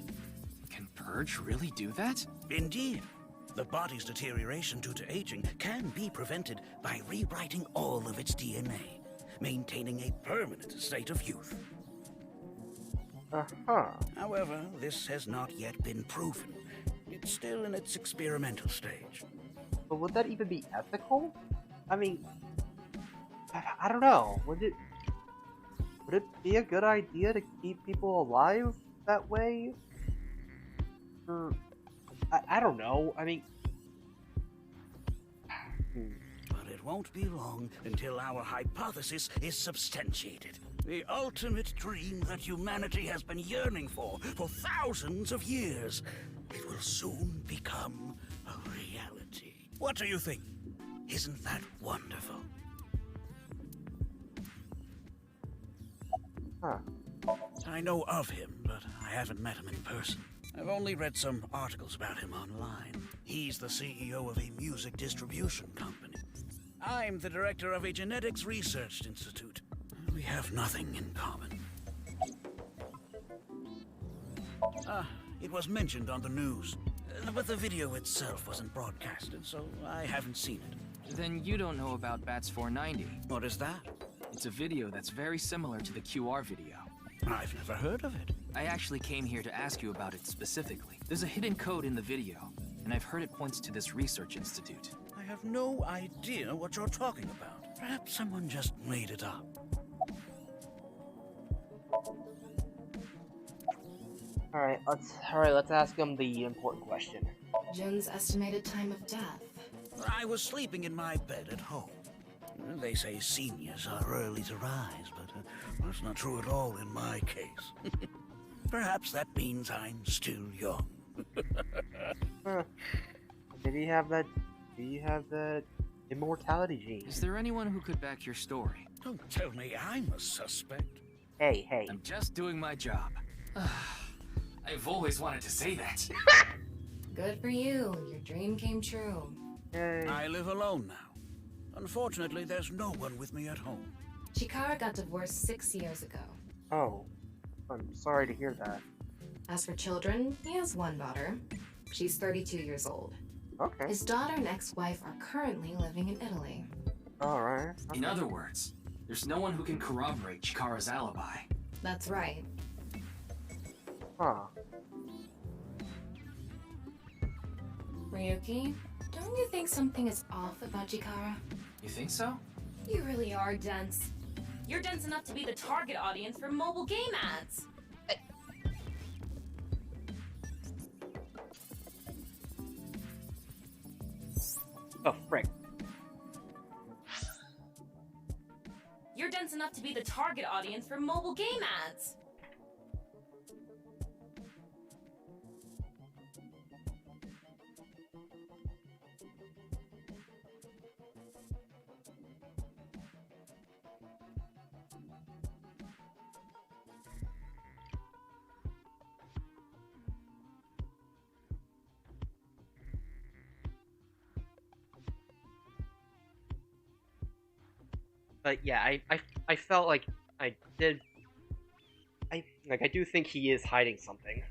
Can Purge really do that? Indeed. The body's deterioration due to aging can be prevented by rewriting all of its DNA, maintaining a permanent state of youth. Uh-huh. However, this has not yet been proven. It's still in its experimental stage. But would that even be ethical? I mean, I don't know. Would it be a good idea to keep people alive that way? Or, I don't know. I mean... But it won't be long until our hypothesis is substantiated. The ultimate dream that humanity has been yearning for thousands of years. It will soon become a reality. What do you think? Isn't that wonderful? Huh. I know of him, but I haven't met him in person. I've only read some articles about him online. He's the CEO of a music distribution company. I'm the director of a genetics research institute. We have nothing in common. It was mentioned on the news, but the video itself wasn't broadcasted, so I haven't seen it. Then you don't know about Bats 490. What is that? It's a video that's very similar to the QR video. I've never heard of it. I actually came here to ask you about it specifically. There's a hidden code in the video, and I've heard it points to this research institute. I have no idea what you're talking about. Perhaps someone just made it up. Alright, let's ask him the important question. Jin's estimated time of death. I was sleeping in my bed at home. They say seniors are early to rise, but that's not true at all in my case. Perhaps that means I'm still young. Huh. Did he have that immortality gene? Is there anyone who could back your story? Don't tell me I'm a suspect. Hey. I'm just doing my job. I've always wanted to say that. Good for you. Your dream came true. Hey. I live alone now. Unfortunately, there's no one with me at home. Chikara got divorced 6 years ago. Oh, I'm sorry to hear that. As for children, he has one daughter. She's 32 years old. Okay. His daughter and ex-wife are currently living in Italy. Alright. In other words, there's no one who can corroborate Chikara's alibi. That's right. Huh. Ryuki, don't you think something is off about Chikara? You think so? You really are dense. You're dense enough to be the target audience for mobile game ads. Oh, frick. You're dense enough to be the target audience for mobile game ads. But yeah, I felt like I do think he is hiding something.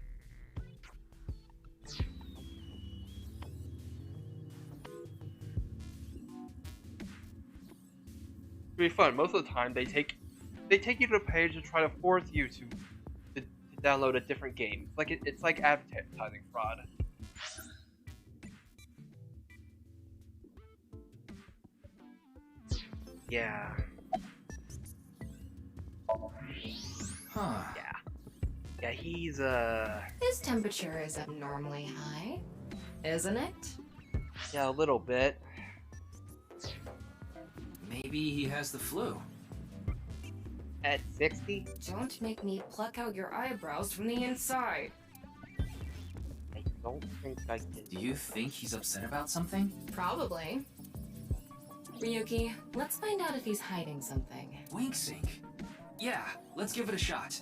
It'd be fun. Most of the time, they take you to a page and try to force you to download a different game. It's like advertising fraud. Yeah. Huh. Yeah, he's His temperature is abnormally high, isn't it? yeah, a little bit. Maybe he has the flu. At 60? Don't make me pluck out your eyebrows from the inside. I don't think I can. Do you think he's upset about something? Probably. Ryuki, let's find out if he's hiding something. Wink sync. Yeah, let's give it a shot.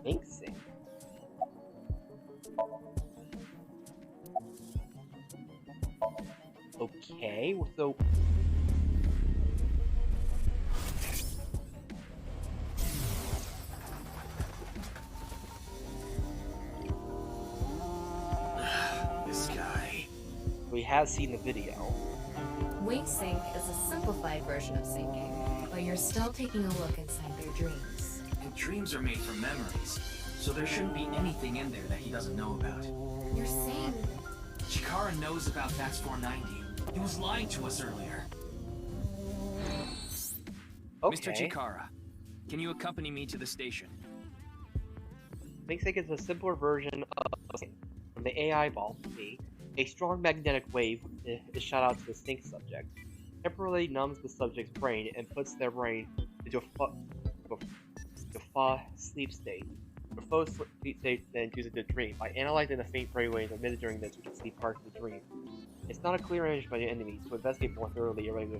Wink sync? Okay, so... This guy. We have seen the video. Wink sync is a simplified version of syncing, but you're still taking a look inside their dreams. And dreams are made from memories, so there shouldn't be anything in there that he doesn't know about. You're saying... Chikara knows about Bats 490. He was lying to us earlier. Okay. Mr. Chikara, can you accompany me to the station? Wink sync is a simpler version of from the AI vault. A strong magnetic wave is shot out to the sync subject, temporarily numbs the subject's brain and puts their brain into alpha sleep state. The full sleep state then induces the dream. By analyzing the faint brainwaves emitted during this, we can see parts of the dream. It's not a clear image by the enemy. To investigate more thoroughly, irregular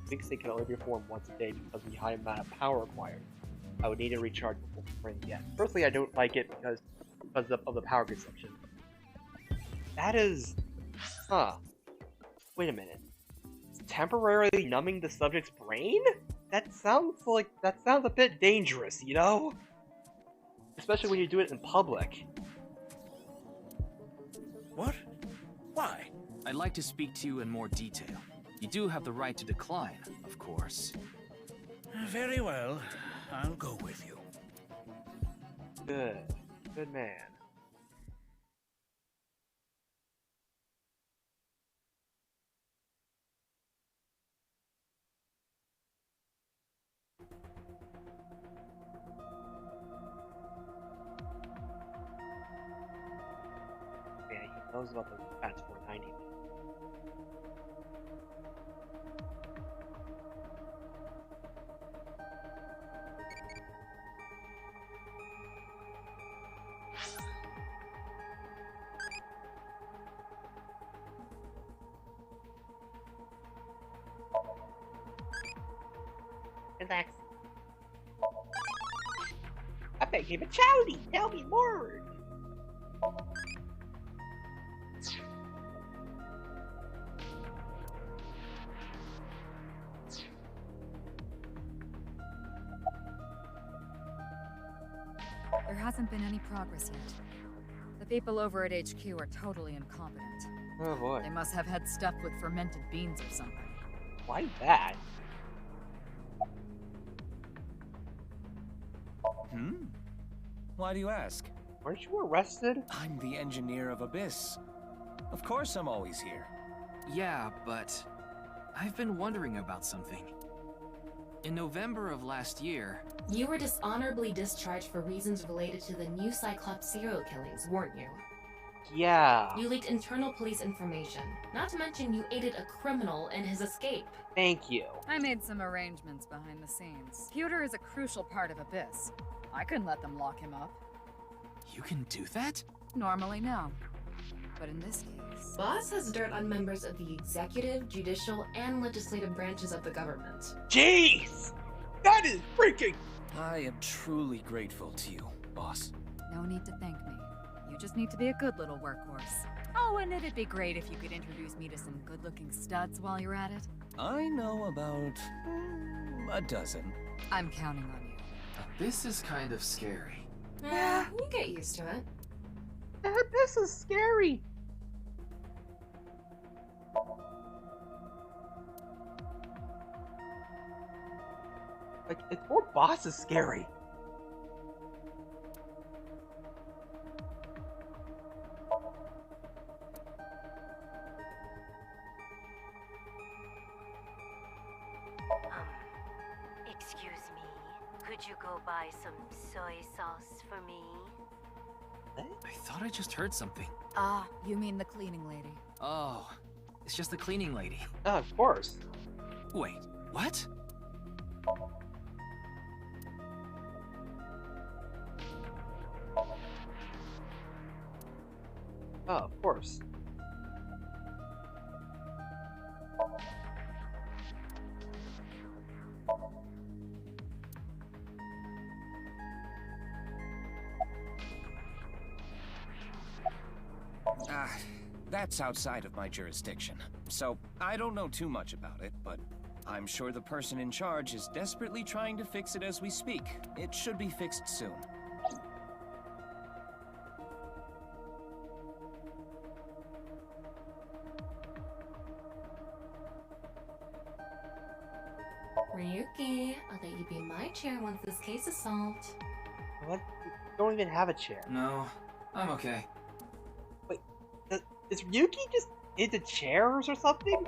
sleep state can only be performed once a day because of the high amount of power required. I would need to recharge before performing again. Personally, I don't like it because of the power consumption. That is... Huh. Wait a minute. It's temporarily numbing the subject's brain? That sounds a bit dangerous, you know? Especially when you do it in public. What? Why? I'd like to speak to you in more detail. You do have the right to decline, of course. Very well. I'll go with you. Good. Good man. Yeah, he knows about the Bats 490. Relax. I beg him a chowdy. Tell me more. There hasn't been any progress yet. The people over at HQ are totally incompetent. Oh boy. They must have had stuff with fermented beans or something. Why that? Why do you ask? Weren't you arrested? I'm the engineer of Abyss. Of course I'm always here. Yeah, but I've been wondering about something. In November of last year... You were dishonorably discharged for reasons related to the new Cyclops serial killings, weren't you? Yeah. You leaked internal police information. Not to mention you aided a criminal in his escape. Thank you. I made some arrangements behind the scenes. Pewter is a crucial part of Abyss. I couldn't let them lock him up. You can do that? Normally, no. But in this case... Boss has dirt on members of the executive, judicial, and legislative branches of the government. Jeez! That is freaking... I am truly grateful to you, boss. No need to thank me. You just need to be a good little workhorse. Oh, and it'd be great if you could introduce me to some good-looking studs while you're at it. I know about... a dozen. I'm counting on you. This is kind of scary. Yeah, you get used to it. This is scary. Like, it's more boss is scary. Excuse me. Could you go buy some soy sauce for me? I thought I just heard something. Ah, you mean the cleaning lady. Oh, it's just the cleaning lady. Of course. Wait, what? Oh, of course. That's outside of my jurisdiction, so I don't know too much about it, but I'm sure the person in charge is desperately trying to fix it as we speak. It should be fixed soon. Ryuki, I'll let you be my chair once this case is solved. What? You don't even have a chair. No, I'm okay. Wait, is Ryuki just into chairs or something?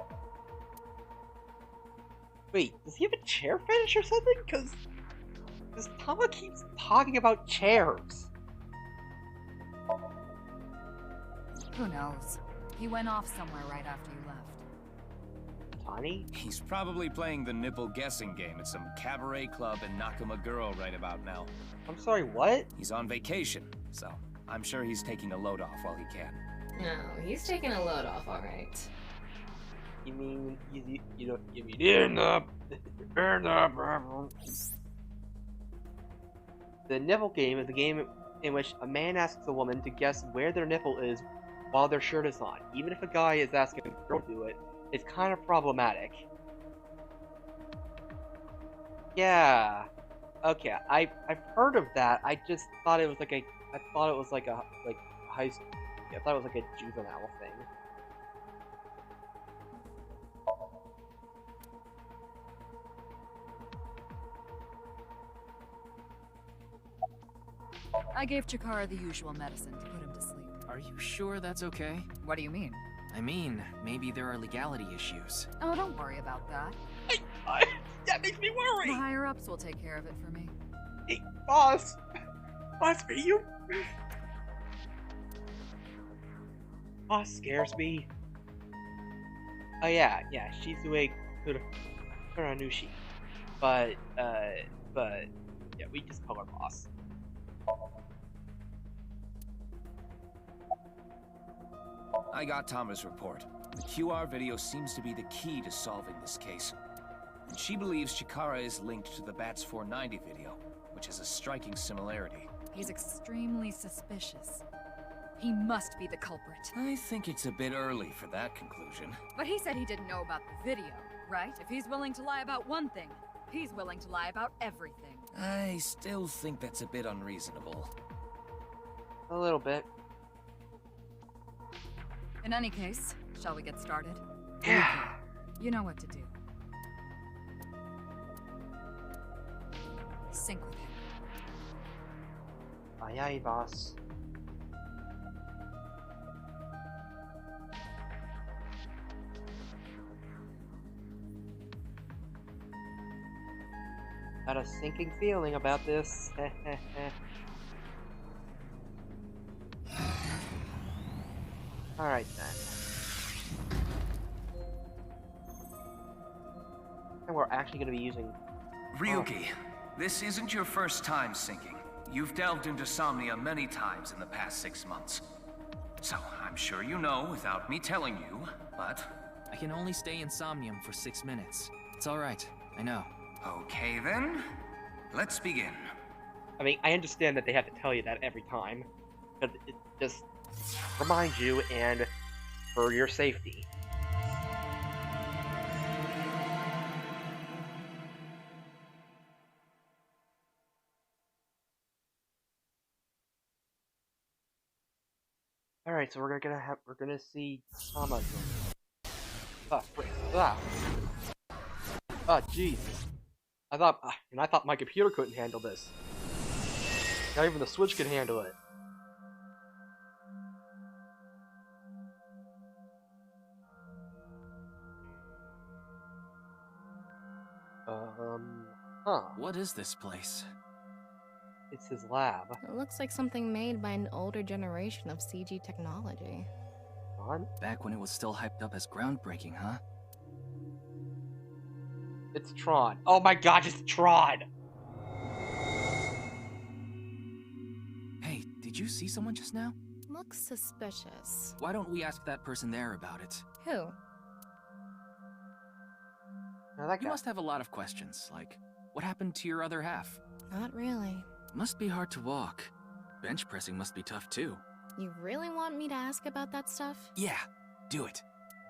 Wait, does he have a chair fetish or something? Because Tama keeps talking about chairs. Who knows? He went off somewhere right after you left. Honey? He's probably playing the nipple guessing game at some cabaret club in Nakamaguro right about now. I'm sorry, what? He's on vacation, so I'm sure he's taking a load off while he can. No, he's taking a load off, alright. You mean in the The nipple game is a game in which a man asks a woman to guess where their nipple is while their shirt is on. Even if a guy is asking a girl to do it, it's kind of problematic. Yeah. Okay, I've heard of that. I just thought it was like a high school. I thought it was like a juvenile thing. I gave Chikara the usual medicine to put him to sleep. Are you sure that's okay? What do you mean? I mean, maybe there are legality issues. Oh, don't worry about that. That makes me worry! The higher-ups will take care of it for me. Hey, boss! Boss, are you... Boss scares me. Oh yeah, Shizue Kuranushi. But, yeah, we just call her boss. I got Tama's report. The QR video seems to be the key to solving this case. And she believes Chikara is linked to the Bats 490 video, which is a striking similarity. He's extremely suspicious. He must be the culprit. I think it's a bit early for that conclusion. But he said he didn't know about the video, right? If he's willing to lie about one thing, he's willing to lie about everything. I still think that's a bit unreasonable. A little bit. In any case, shall we get started? Yeah. Okay. You know what to do. Sync with him. Aye aye, boss. Got a sinking feeling about this. Alright then. And we're actually going to be using... Ryuki, this isn't your first time syncing. You've delved into Somnium many times in the past 6 months. So, I'm sure you know without me telling you, but... I can only stay in Somnium for 6 minutes. It's alright, I know. Okay then, let's begin. I mean, I understand that they have to tell you that every time, but it just reminds you and for your safety. Alright, so we're gonna see Tama. Jeez. I thought my computer couldn't handle this. Not even the Switch could handle it. What is this place? It's his lab. It looks like something made by an older generation of CG technology. Back when it was still hyped up as groundbreaking, huh? It's Tron. Oh my god, it's Tron! Hey, did you see someone just now? Looks suspicious. Why don't we ask that person there about it? Who? You must have a lot of questions, like, what happened to your other half? Not really. Must be hard to walk. Bench pressing must be tough too. You really want me to ask about that stuff? Yeah, do it.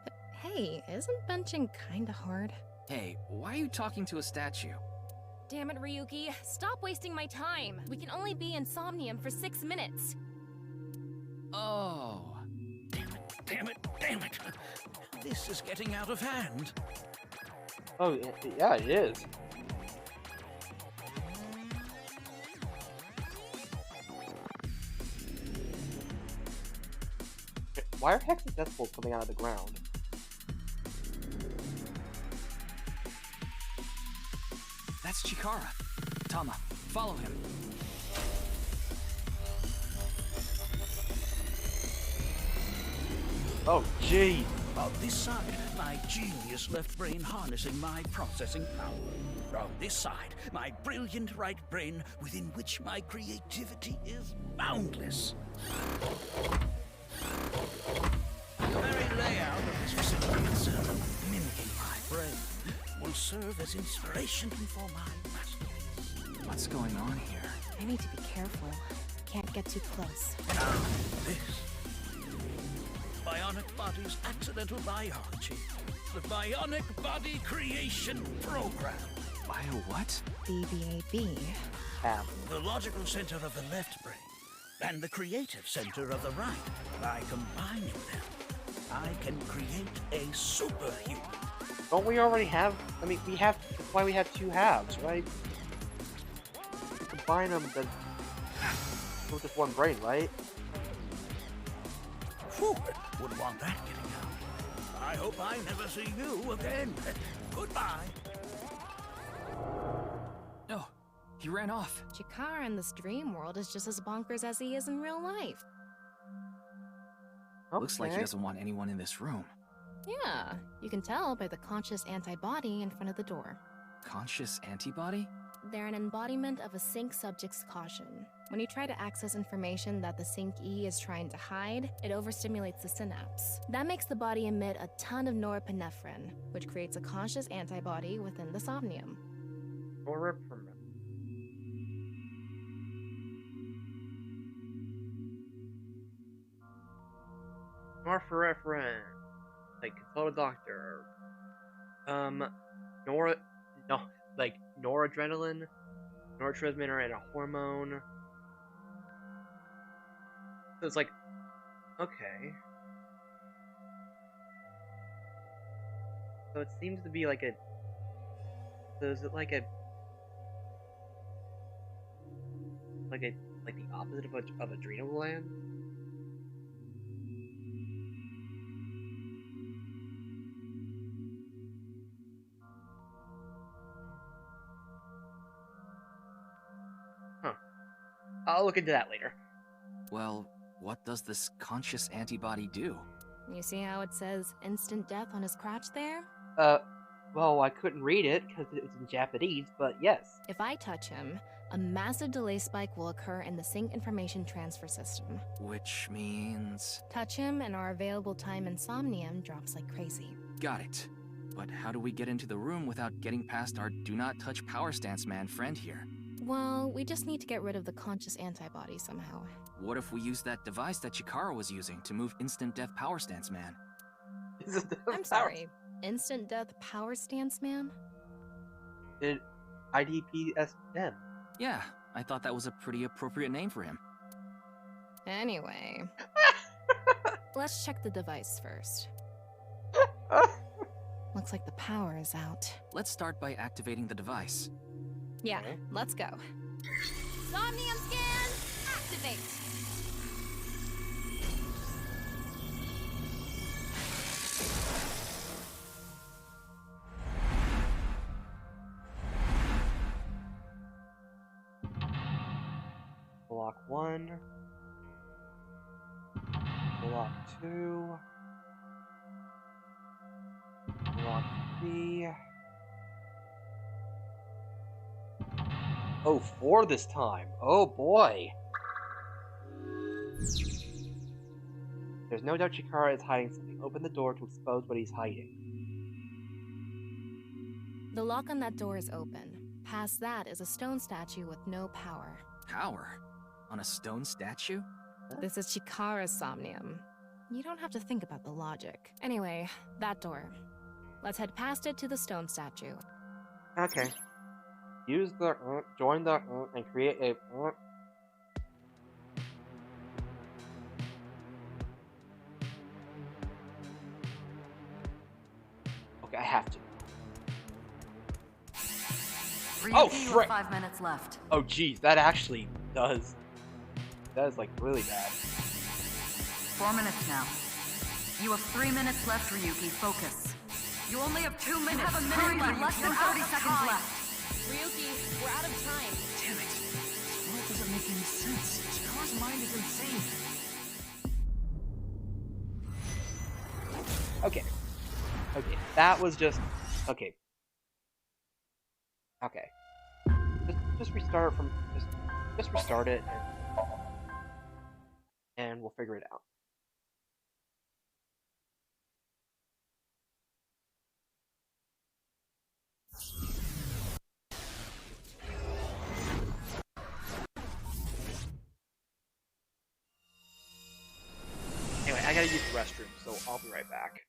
But hey, isn't benching kinda hard? Hey, why are you talking to a statue? Damn it, Ryuki. Stop wasting my time. We can only be in Somnium for 6 minutes. Oh. Damn it. This is getting out of hand. Oh, yeah, it is. Why are hexadecimals coming out of the ground? That's Chikara. Tama, follow him. Oh, jeez. On this side, my genius left brain harnessing my processing power. On this side, my brilliant right brain within which my creativity is boundless. The very layout of this facility itself, mimicking my brain, will serve as inspiration for my masterpiece. What's going on here? I need to be careful. Can't get too close. Now, this. Bionic Body's accidental biology. The Bionic Body Creation Program. Bio what? BBAB. The logical center of the left brain and the creative center of the right. By combining them, I can create a superhuman. Don't we already have? I mean, we have. That's why we have two halves, right? Combine them, then with just one brain, right? Whew, wouldn't want that getting out. I hope I never see you again. Goodbye. No, he ran off. Chikara in this dream world is just as bonkers as he is in real life. Okay. Looks like he doesn't want anyone in this room. Yeah, you can tell by the conscious antibody in front of the door. Conscious antibody? They're an embodiment of a sync subject's caution. When you try to access information that the sync E is trying to hide, it overstimulates the synapse. That makes the body emit a ton of norepinephrine, which creates a conscious antibody within the Somnium. Norepinephrine. Like, consult a doctor. Noradrenaline, neurotransmitter, and a hormone. So it's like, okay. So it seems to be like a. So is it like the opposite of adrenal gland? I'll look into that later. Well, what does this conscious antibody do? You see how it says instant death on his crotch there? Well, I couldn't read it because it was in Japanese, but yes. If I touch him, a massive delay spike will occur in the sync information transfer system. Which means... Touch him and our available time in Somnium drops like crazy. Got it. But how do we get into the room without getting past our do not touch power stance man friend here? Well, we just need to get rid of the conscious antibody somehow. What if we use that device that Chikara was using to move instant death power stance man? I'm sorry, instant death power stance man? IDPSM. Yeah, I thought that was a pretty appropriate name for him. Anyway. Let's check the device first. Looks like the power is out. Let's start by activating the device. Yeah, let's go. Somnium scan, activate! Block 1. Block 2. Block 3. Oh, 4 this time. Oh boy. There's no doubt Chikara is hiding something. Open the door to expose what he's hiding. The lock on that door is open. Past that is a stone statue with no power. Power? On a stone statue? This is Chikara's Somnium. You don't have to think about the logic. Anyway, that door. Let's head past it to the stone statue. Okay. Use the join the and create a Okay, I have to. Oh, frick! 5 minutes left. Oh, geez, that actually does. That is like really bad. 4 minutes now. You have 3 minutes left, Ryuki. Focus. You only have 2 minutes. You have a minute left. Less than 30 seconds left. Ryuki, we're out of time. Damn it. This world doesn't make any sense. Chikara's mind is insane. Okay. Okay, that was just... Okay. Okay. Just restart from... Just restart it, and we'll figure it out. Anyway, I gotta use the restroom, so I'll be right back.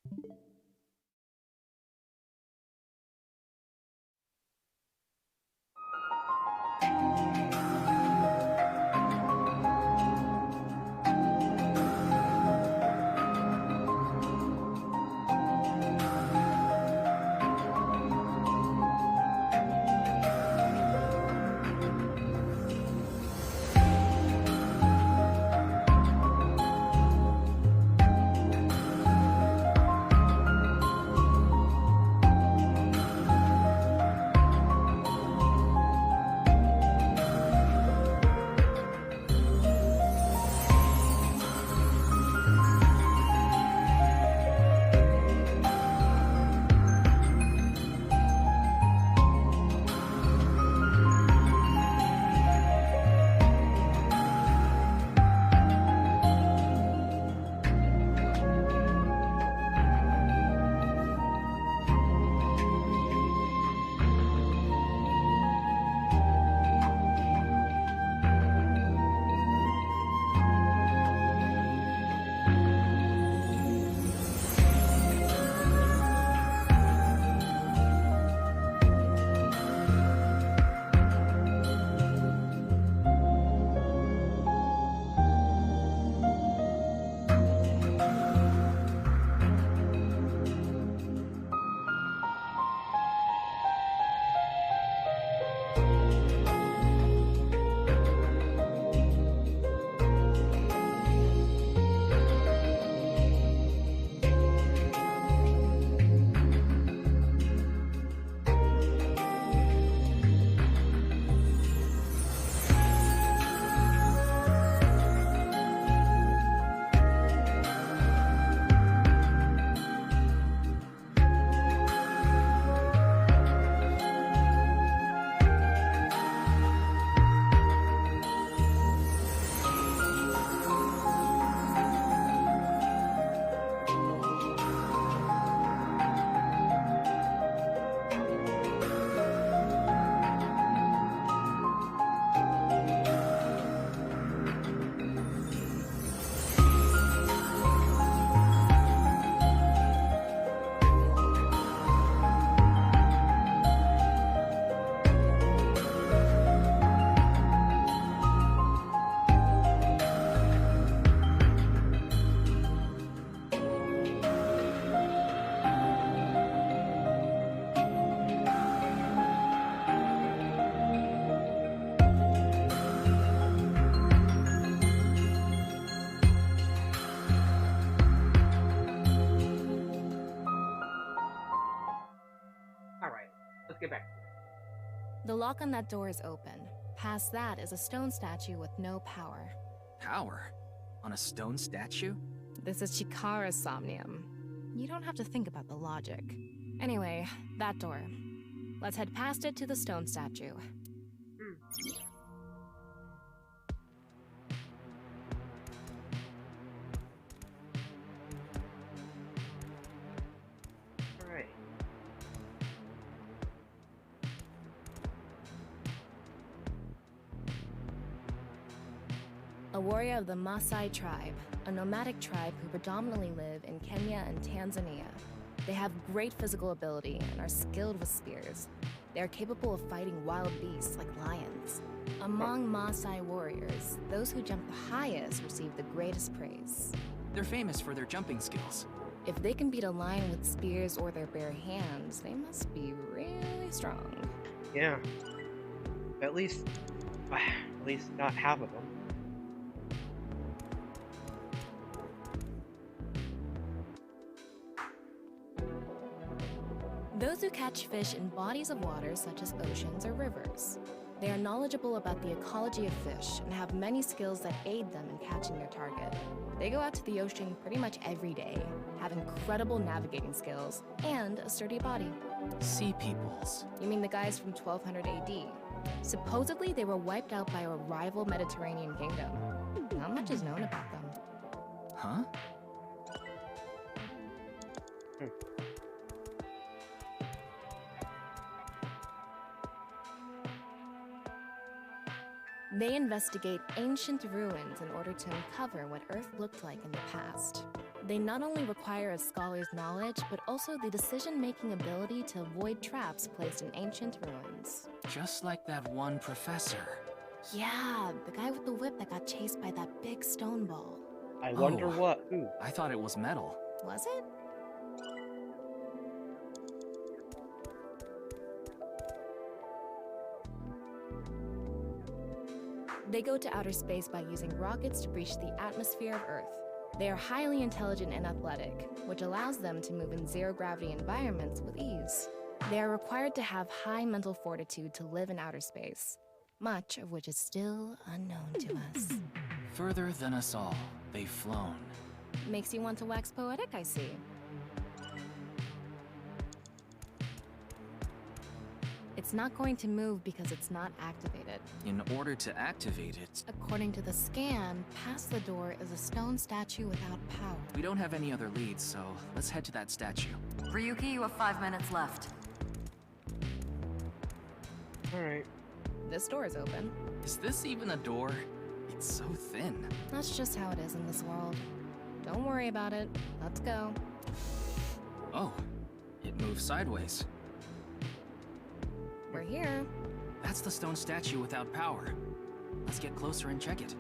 Let's get back to it. The lock on that door is open. Past that is a stone statue with no power. Power? On a stone statue? This is Chikara's Somnium. You don't have to think about the logic. Anyway, that door. Let's head past it to the stone statue. Alright. A warrior of the Maasai tribe, a nomadic tribe who predominantly live in Kenya and Tanzania. They have great physical ability and are skilled with spears. They are capable of fighting wild beasts like lions. Among Maasai warriors, those who jump the highest receive the greatest praise. They're famous for their jumping skills. If they can beat a lion with spears or their bare hands, they must be really strong. Yeah. At least not half of them. Those who catch fish in bodies of water such as oceans or rivers. They are knowledgeable about the ecology of fish and have many skills that aid them in catching their target. They go out to the ocean pretty much every day, have incredible navigating skills, and a sturdy body. Sea peoples. You mean the guys from 1200 AD? Supposedly, they were wiped out by a rival Mediterranean kingdom. Not much is known about them. Huh? They investigate ancient ruins in order to uncover what Earth looked like in the past. They not only require a scholar's knowledge, but also the decision-making ability to avoid traps placed in ancient ruins. Just like that one professor. Yeah, the guy with the whip that got chased by that big stone ball. I wonder what. Ooh. I thought it was metal. Was it? They go to outer space by using rockets to breach the atmosphere of Earth. They are highly intelligent and athletic, which allows them to move in zero-gravity environments with ease. They are required to have high mental fortitude to live in outer space, much of which is still unknown to us. Further than us all, they've flown. Makes you want to wax poetic, I see. It's not going to move because it's not activated. In order to activate it... According to the scan, past the door is a stone statue without power. We don't have any other leads, so let's head to that statue. Ryuki, you have 5 minutes left. Alright. This door is open. Is this even a door? It's so thin. That's just how it is in this world. Don't worry about it. Let's go. Oh, it moves sideways. We're here. That's the stone statue without power. Let's get closer and check it.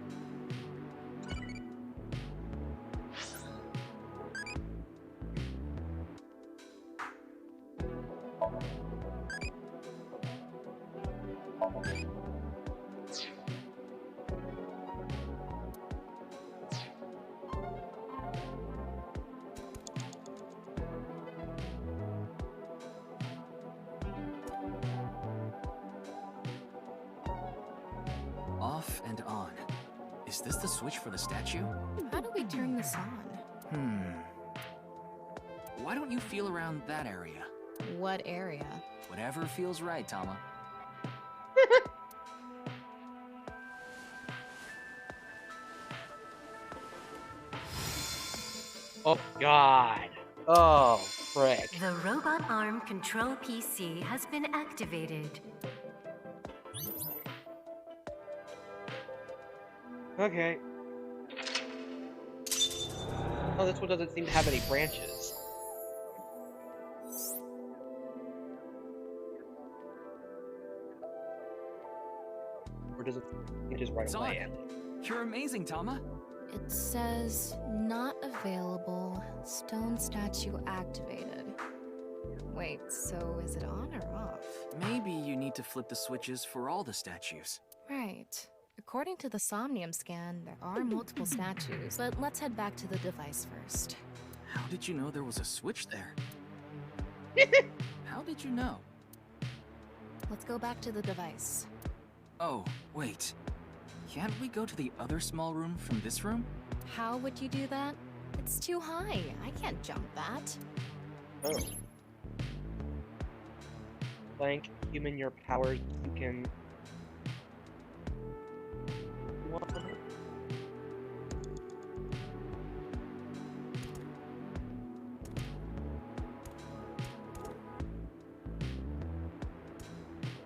Off and on. Is this the switch for the statue? How do we turn this on? Why don't you feel around that area? What area? Whatever feels right, Tama. Oh, God. Oh, frick. The robot arm control PC has been activated. Okay. Oh, this one doesn't seem to have any branches. Or does it just right It's away? on. You're amazing, Tama. It says, not available, stone statue activated. Wait, so is it on or off? Maybe you need to flip the switches for all the statues. Right. According to the Somnium scan, there are multiple statues, but let's head back to the device first. How did you know there was a switch there? How did you know? Let's go back to the device. Oh, wait. Can't we go to the other small room from this room? How would you do that? It's too high. I can't jump that. Oh. Blank, human your powers, you can...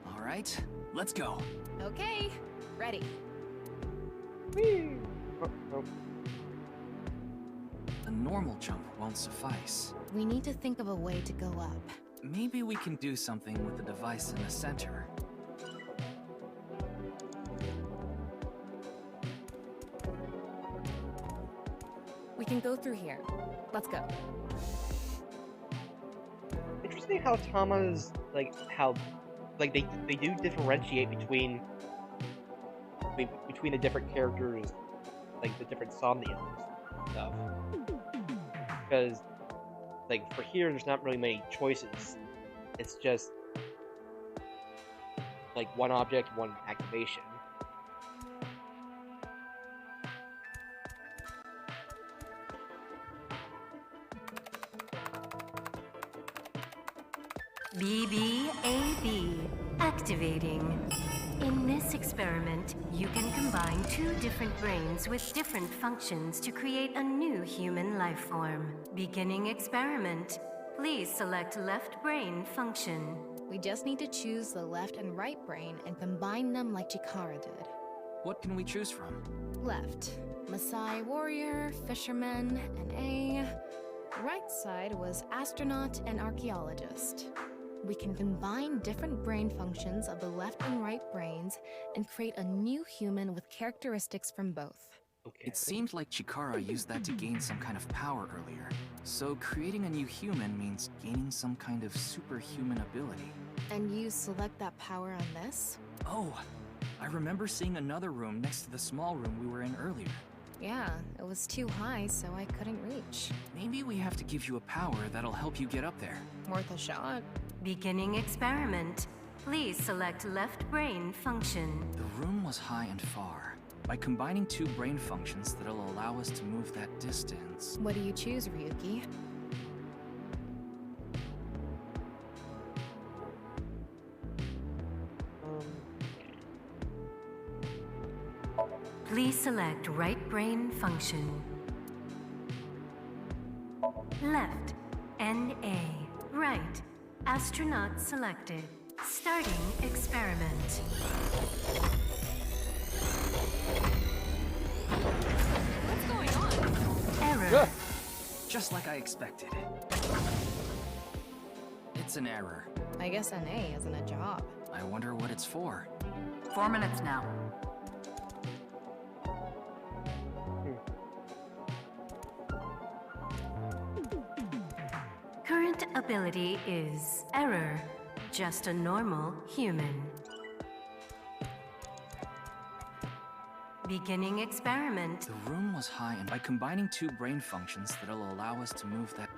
All right, let's go. Okay, ready. Whee! Oh. A normal jump won't suffice. We need to think of a way to go up. Maybe we can do something with the device in the center. We can go through here. Let's go. Interesting how Tama's, like, they do differentiate between the different characters, like, the different Somniums stuff. Because, like, for here, there's not really many choices. It's just... like one object, one activation. BBAB. Activating. In this experiment, you can combine two different brains with different functions to create a new human life form. Beginning experiment. Please select left brain function. We just need to choose the left and right brain and combine them like Chikara did. What can we choose from? Left, Maasai warrior, fisherman, and A. Right side was astronaut and archaeologist. We can combine different brain functions of the left and right brains and create a new human with characteristics from both. Okay. It seemed like Chikara used that to gain some kind of power earlier. So creating a new human means gaining some kind of superhuman ability. And you select that power on this? Oh, I remember seeing another room next to the small room we were in earlier. Yeah, it was too high, so I couldn't reach. Maybe we have to give you a power that'll help you get up there. Worth a shot. Beginning experiment. Please select left brain function. The room was high and far. By combining two brain functions that'll allow us to move that distance. What do you choose, Ryuki? Please select right brain function. Left, NA. Right, astronaut selected. Starting experiment. What's going on? Error. Just like I expected. It's an error. I guess NA isn't a job. I wonder what it's for. 4 minutes now. Current ability is error. Just a normal human. Beginning experiment. The room was high, and by combining two brain functions that'll allow us to move that...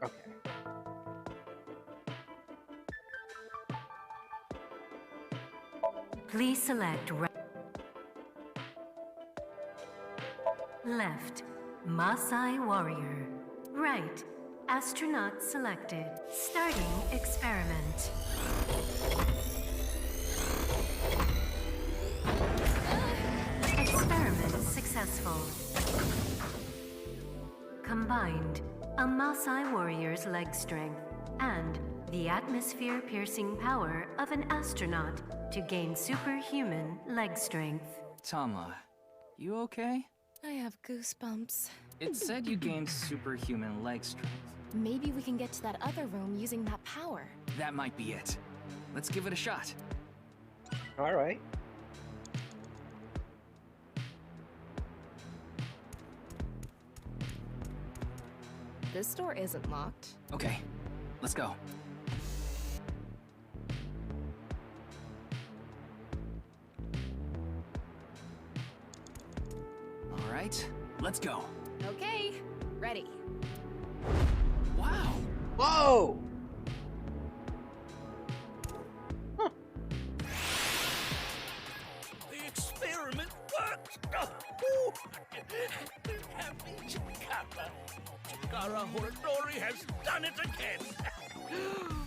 Okay. Please select right. Left, Maasai warrior. Right, astronaut selected. Starting experiment. Experiment successful. Combined, a Maasai warrior's leg strength and the atmosphere-piercing power of an astronaut to gain superhuman leg strength. Tama, you okay? I have goosebumps. It said you gained superhuman leg strength. Maybe we can get to that other room using that power. That might be it. Let's give it a shot. Alright. This door isn't locked. Okay, let's go. All right, let's go. Okay, ready. Wow! Whoa! The experiment worked! Happy Chikara. Chikara Horadori has done it again!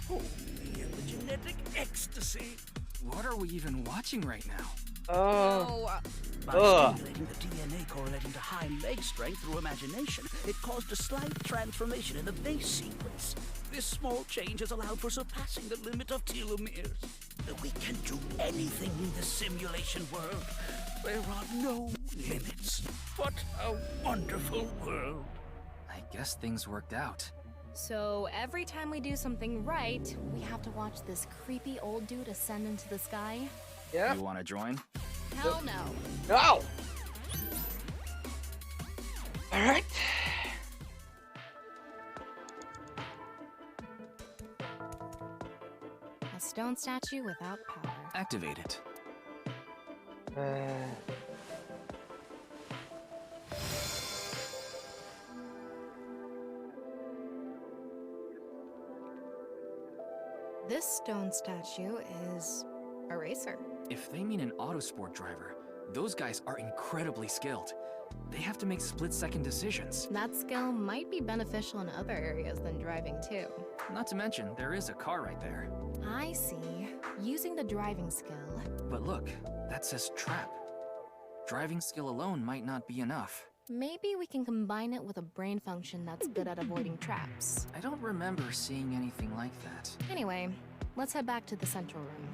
Oh, the epigenetic ecstasy! What are we even watching right now? By stimulating the DNA correlating to high leg strength through imagination, it caused a slight transformation in the base sequence. This small change has allowed for surpassing the limit of telomeres. We can do anything in this simulation world. There are no limits. What a wonderful world. I guess things worked out. So every time we do something right, we have to watch this creepy old dude ascend into the sky? Yeah. You want to join? Hell no. No! Alright. A stone statue without power. Activate it. This stone statue is a racer. If they mean an autosport driver, those guys are incredibly skilled. They have to make split-second decisions. That skill might be beneficial in other areas than driving too. Not to mention, there is a car right there. I see. Using the driving skill. But look, that says trap. Driving skill alone might not be enough. Maybe we can combine it with a brain function that's good at avoiding traps. I don't remember seeing anything like that. Anyway, let's head back to the central room.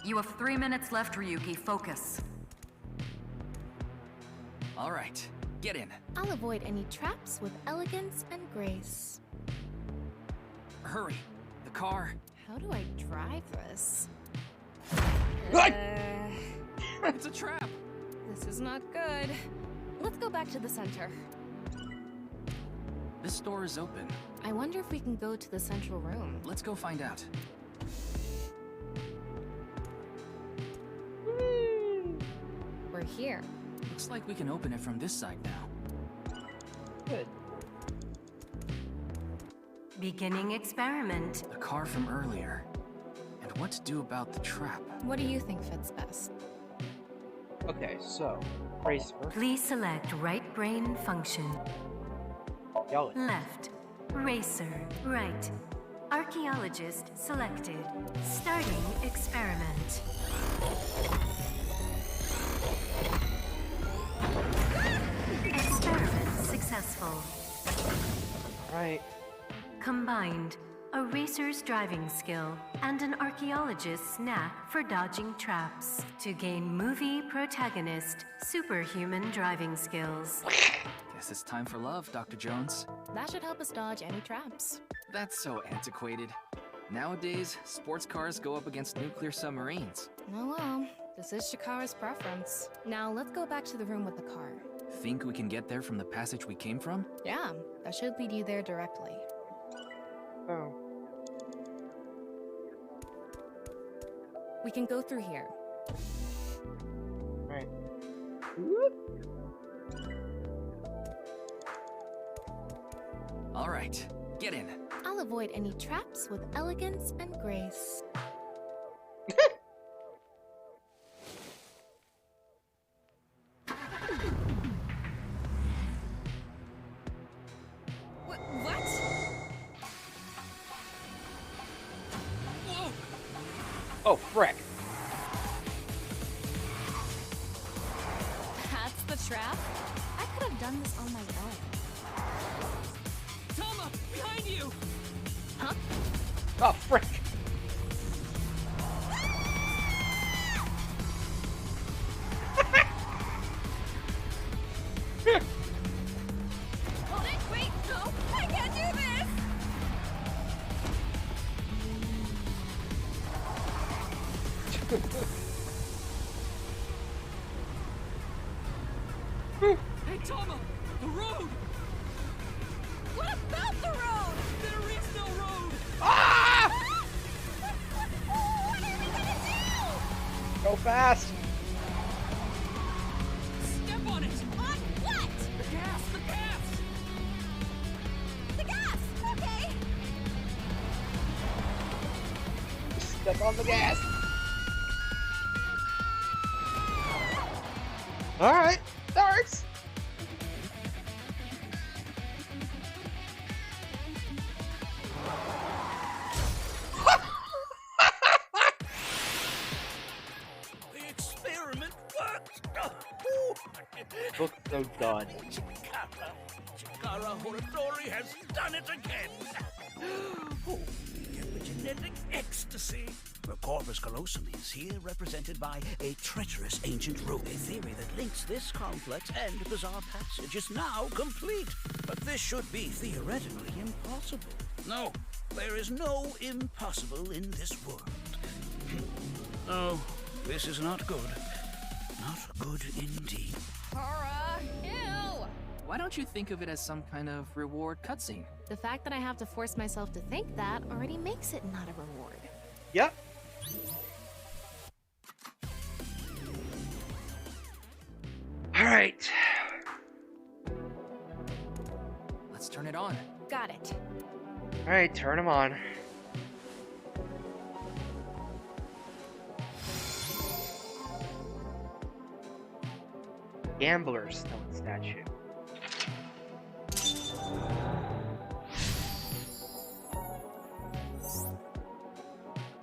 You have 3 minutes left, Ryuki. Focus. All right, get in. I'll avoid any traps with elegance and grace. Hurry, the car. How do I drive this? It's a trap. This is not good. Let's go back to the center. This door is open. I wonder if we can go to the central room. Let's go find out. We're here. Looks like we can open it from this side now. Good. Beginning experiment. The car from earlier. And what to do about the trap? What do you think fits best? Okay, so racer. Please select right brain function. Yellow. Left. Racer. Right. Archaeologist selected. Starting experiment. Experiment successful. Right. Combined. A racer's driving skill and an archaeologist's knack for dodging traps to gain movie protagonist superhuman driving skills. Guess it's time for love, Dr. Jones. That should help us dodge any traps. That's so antiquated. Nowadays, sports cars go up against nuclear submarines. Oh well, this is Shikara's preference. Now let's go back to the room with the car. Think we can get there from the passage we came from? Yeah, that should lead you there directly. Oh. We can go through here. Right. All right, get in. I'll avoid any traps with elegance and grace. What? Whoa! Oh, frick. That's the trap? I could have done this on my own. Tama, behind you! Huh? Oh, frick. Hold it! Wait! No! I can't do this! Hey, Tama! The road! What about the road? There is no road! Ah! What are we gonna do? Go fast. Step on it! On what? The gas! The gas! The gas! Okay. Step on the gas. All right. Starts. The experiment worked! Look so done. Chikara Horadori has done it again! Oh, epigenetic ecstasy! The corpus callosum is here represented by a treacherous ancient root. A theory that links this complex and bizarre passage is now complete. But this should be theoretically impossible. No, there is no impossible in this world. No, this is not good. Not good indeed. Kara! Ew! Why don't you think of it as some kind of reward cutscene? The fact that I have to force myself to think that already makes it not a reward. Yep. All right. it on. Got it. Alright, turn them on. Gambler stone statue.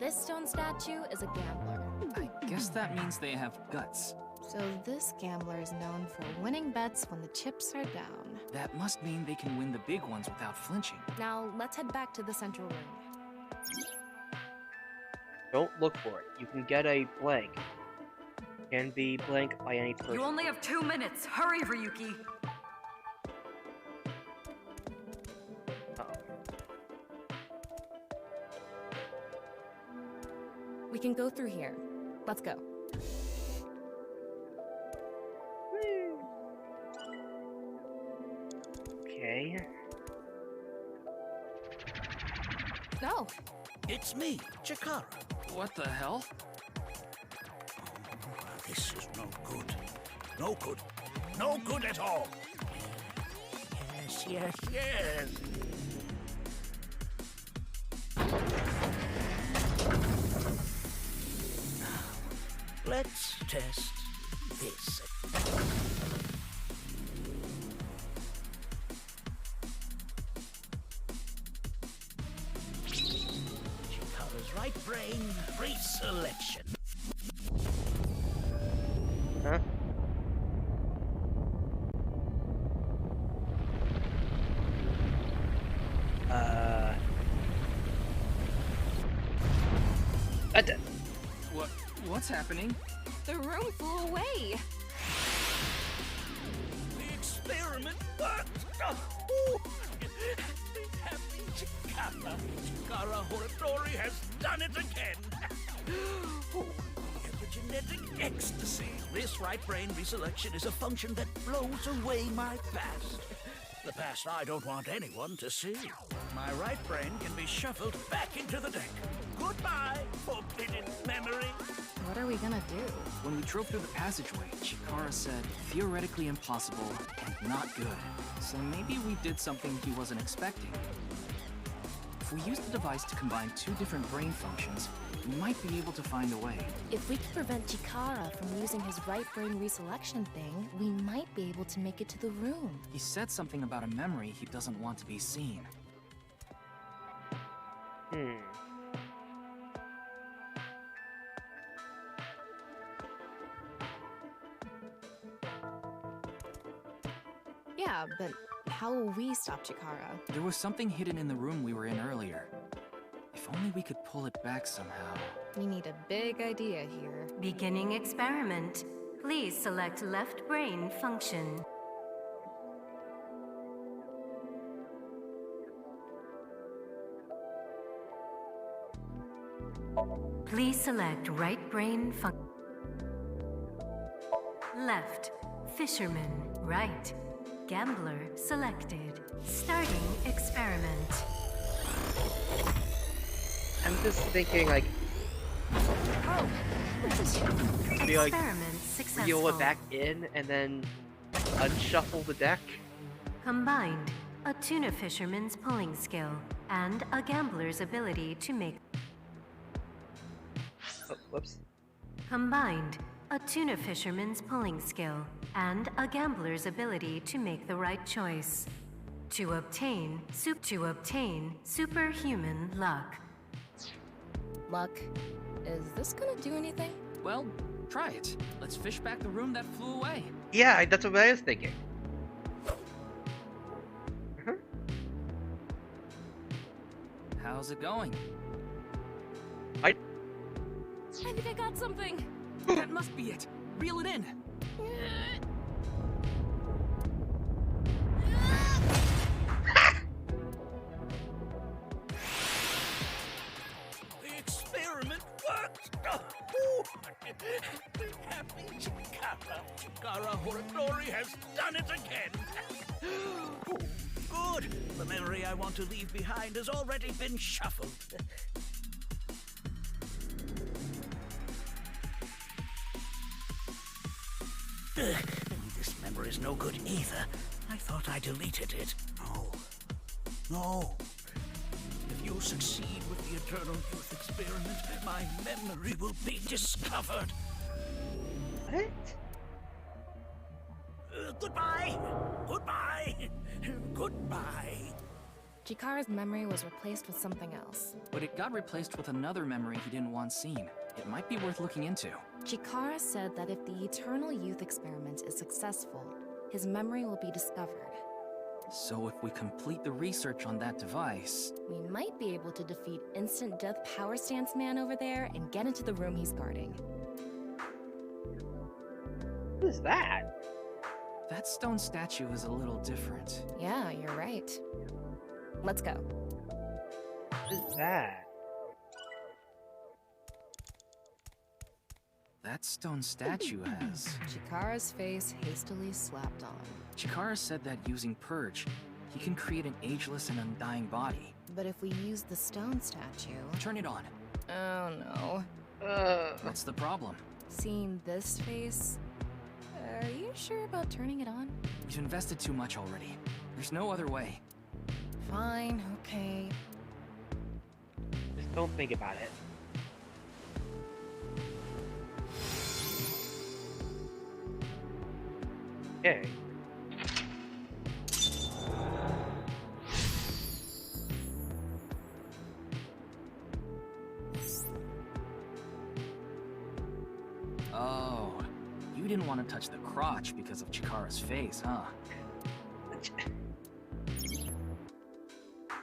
This stone statue is a gambler. I guess that means they have guts. So this gambler is known for winning bets when the chips are down. That must mean they can win the big ones without flinching. Now, let's head back to the central room. Don't look for it. You can get a blank. Can be blank by any person. You only have 2 minutes. Hurry, Ryuki. We can go through here. Let's go. Okay. No. It's me, Chikara. What the hell? This is no good. No good. No good at all. Yes, yes, yes. Now, let's test this. Chikara's right brain reselection. Huh? What's happening? The room flew away. The experiment worked. Oh, happy Chikara. Chikara Horatori has done it again. Oh, epigenetic ecstasy. This right brain reselection is a function that blows away my past. The past I don't want anyone to see. My right brain can be shuffled back into the deck. Goodbye, forbidden memory. What are we gonna do? When we drove through the passageway, Chikara said, theoretically impossible and not good. So maybe we did something he wasn't expecting. If we use the device to combine two different brain functions, we might be able to find a way. If we can prevent Chikara from using his right brain reselection thing, we might be able to make it to the room. He said something about a memory he doesn't want to be seen. Yeah, but how will we stop Chikara? There was something hidden in the room we were in earlier. If only we could pull it back somehow. We need a big idea here. Beginning experiment. Please select left brain function. Please select right brain function. Left, fisherman. Right, gambler selected. Starting experiment. I'm just thinking, like, be like, reel it back in and then unshuffle the deck. Combined, a tuna fisherman's pulling skill and a gambler's ability to make. Oh, whoops. Combined, a tuna fisherman's pulling skill and a gambler's ability to make the right choice. To obtain superhuman luck. Luck. Is this gonna do anything? Well, try it. Let's fish back the room that flew away. Yeah, that's what I was thinking. How's it going? I think I got something. That must be it. Reel it in. The experiment worked. Happy Chikara. Chikara Horatori has done it again. Oh, good. The memory I want to leave behind has already been shuffled. This memory's no good either. I thought I deleted it. Oh, No. If you succeed with the Eternal Youth experiment, my memory will be discovered. What? Goodbye! Goodbye! Goodbye! Chikara's memory was replaced with something else. But it got replaced with another memory he didn't want seen. It might be worth looking into. Chikara said that if the Eternal Youth experiment is successful, his memory will be discovered. So if we complete the research on that device... we might be able to defeat Instant Death Power Stance Man over there and get into the room he's guarding. What is that? That stone statue is a little different. Yeah, you're right. Let's go. What is that? That stone statue has... Chikara's face hastily slapped on. Chikara said that using Purge, he can create an ageless and undying body. But if we use the stone statue... Turn it on. Oh no. What's the problem? Seeing this face... Are you sure about turning it on? We've invested too much already. There's no other way. Fine, okay. Just don't think about it. Okay. Oh, you didn't want to touch the crotch because of Chikara's face, huh?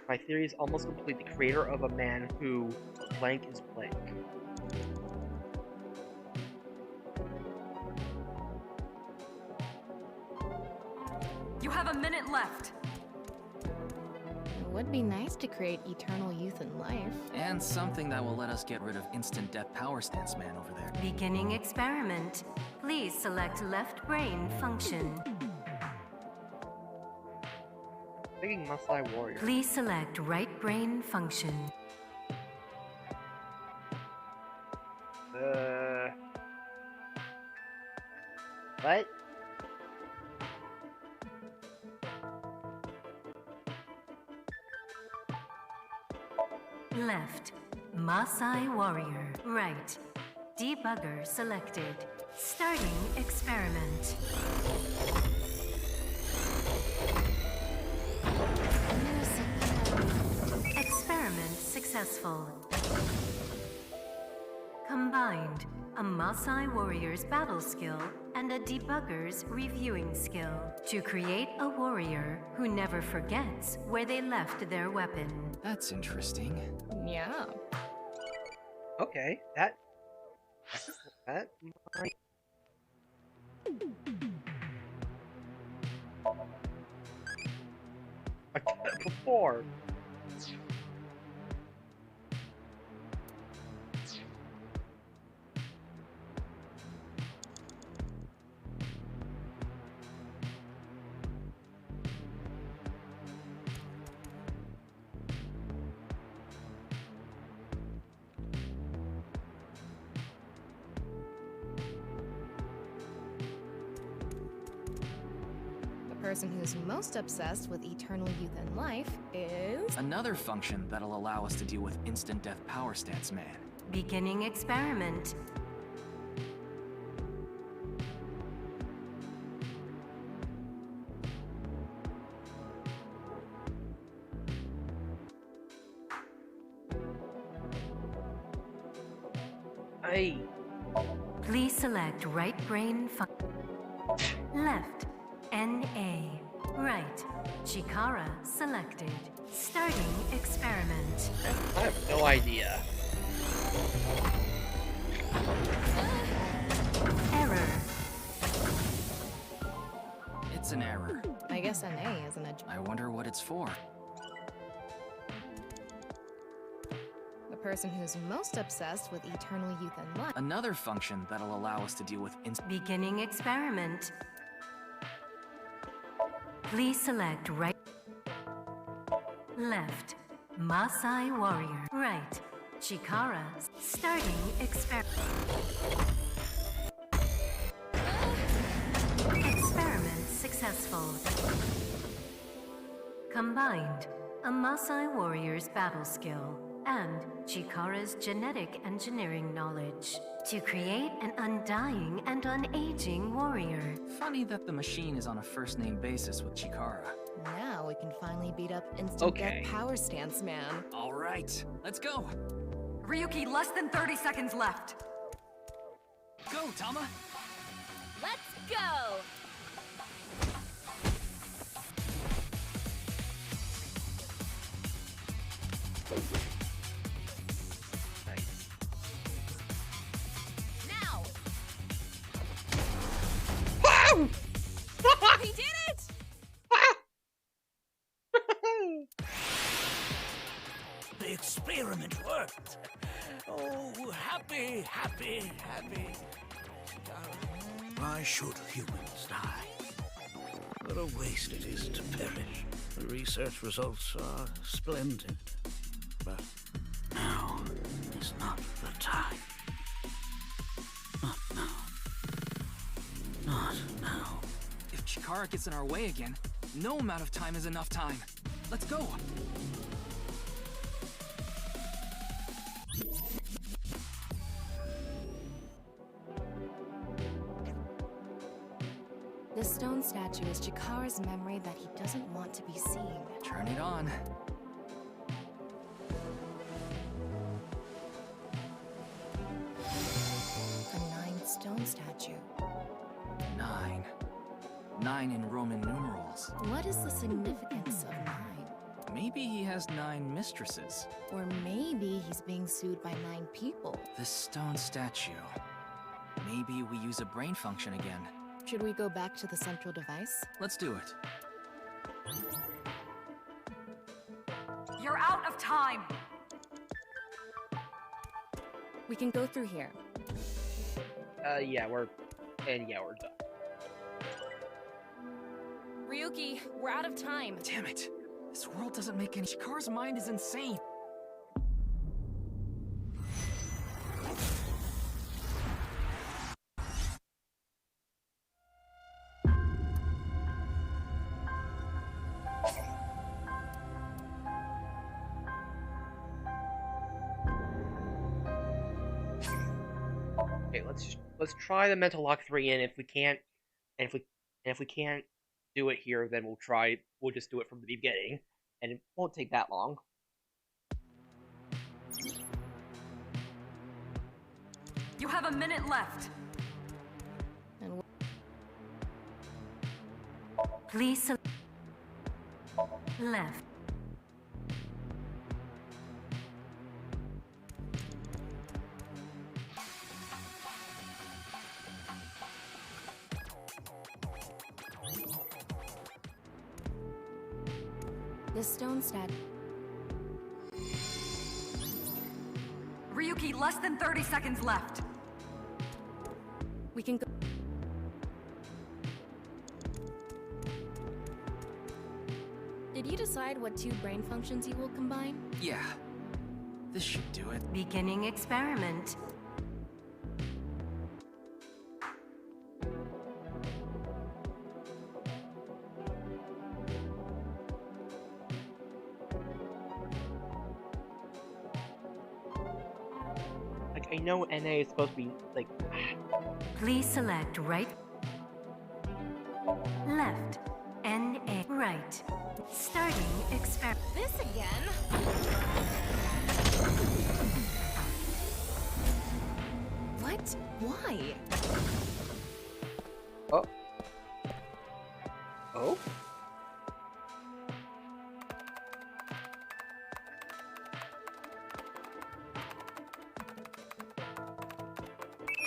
My theory is almost complete. The creator of a man who blank is blank. You have a minute left. It would be nice to create eternal youth and life. And something that will let us get rid of Instant Death Power Stance Man over there. Beginning experiment. Please select left brain function. Thinking Muscle Warrior. Please select right brain function. What? Left, Maasai Warrior. Right, Debugger selected. Starting experiment. Experiment successful. Combined, a Maasai Warrior's battle skill and a Debugger's reviewing skill to create a warrior who never forgets where they left their weapon. That's interesting. Yeah. Okay, that might... I did it before. The person who's most obsessed with eternal youth and life is... Another function that'll allow us to deal with Instant Death Power Stance Man. Beginning experiment. Please select right brain left, NA. Right, Chikara selected. Starting experiment. I have no idea. Error. It's an error. I guess NA isn't a... I wonder what it's for. The person who's most obsessed with eternal youth and life... Another function that'll allow us to deal with Beginning experiment. Please select right, left, Maasai Warrior. Right, Chikara. Starting experiment. Experiment successful. Combined, a Maasai warrior's battle skill, and Chikara's genetic engineering knowledge to create an undying and unaging warrior. Funny that the machine is on a first-name basis with Chikara. Now we can finally beat up instant death power stance man. All right, let's go. Ryuki, less than 30 seconds left. Go, Tama. Let's go! Now! Wow! He did it! The experiment worked. Oh, happy, happy, happy. Why should humans die? What a waste it is to perish. The research results are splendid. But now is not the time. Not now. Not now. If Chikara gets in our way again, no amount of time is enough time. Let's go. The stone statue is Chikara's memory that he doesn't want to be seen. Turn it on. A 9-stone statue. 9. 9 in Roman numerals. What is the significance of 9? Maybe he has 9 mistresses. Or maybe he's being sued by 9 people. This stone statue. Maybe we use a brain function again. Should we go back to the central device? Let's do it. You're out of time! We can go through here. Yeah, we're done. Ryuki, we're out of time. Damn it. This world doesn't make any... Chikara's mind is insane. Okay, let's try the mental lock 3 in. If we can't, and if we can't do it here, then we'll just do it from the beginning, and it won't take that long. You have a minute left. Please left. The stone statue. Ryuki, less than 30 seconds left. We can go. Did you decide what 2 brain functions you will combine? Yeah. This should do it. Beginning experiment. Like, I know NA is supposed to be, like... Please select right, left, NA, right. Starting experiment. This again? What? Why? Oh. Oh?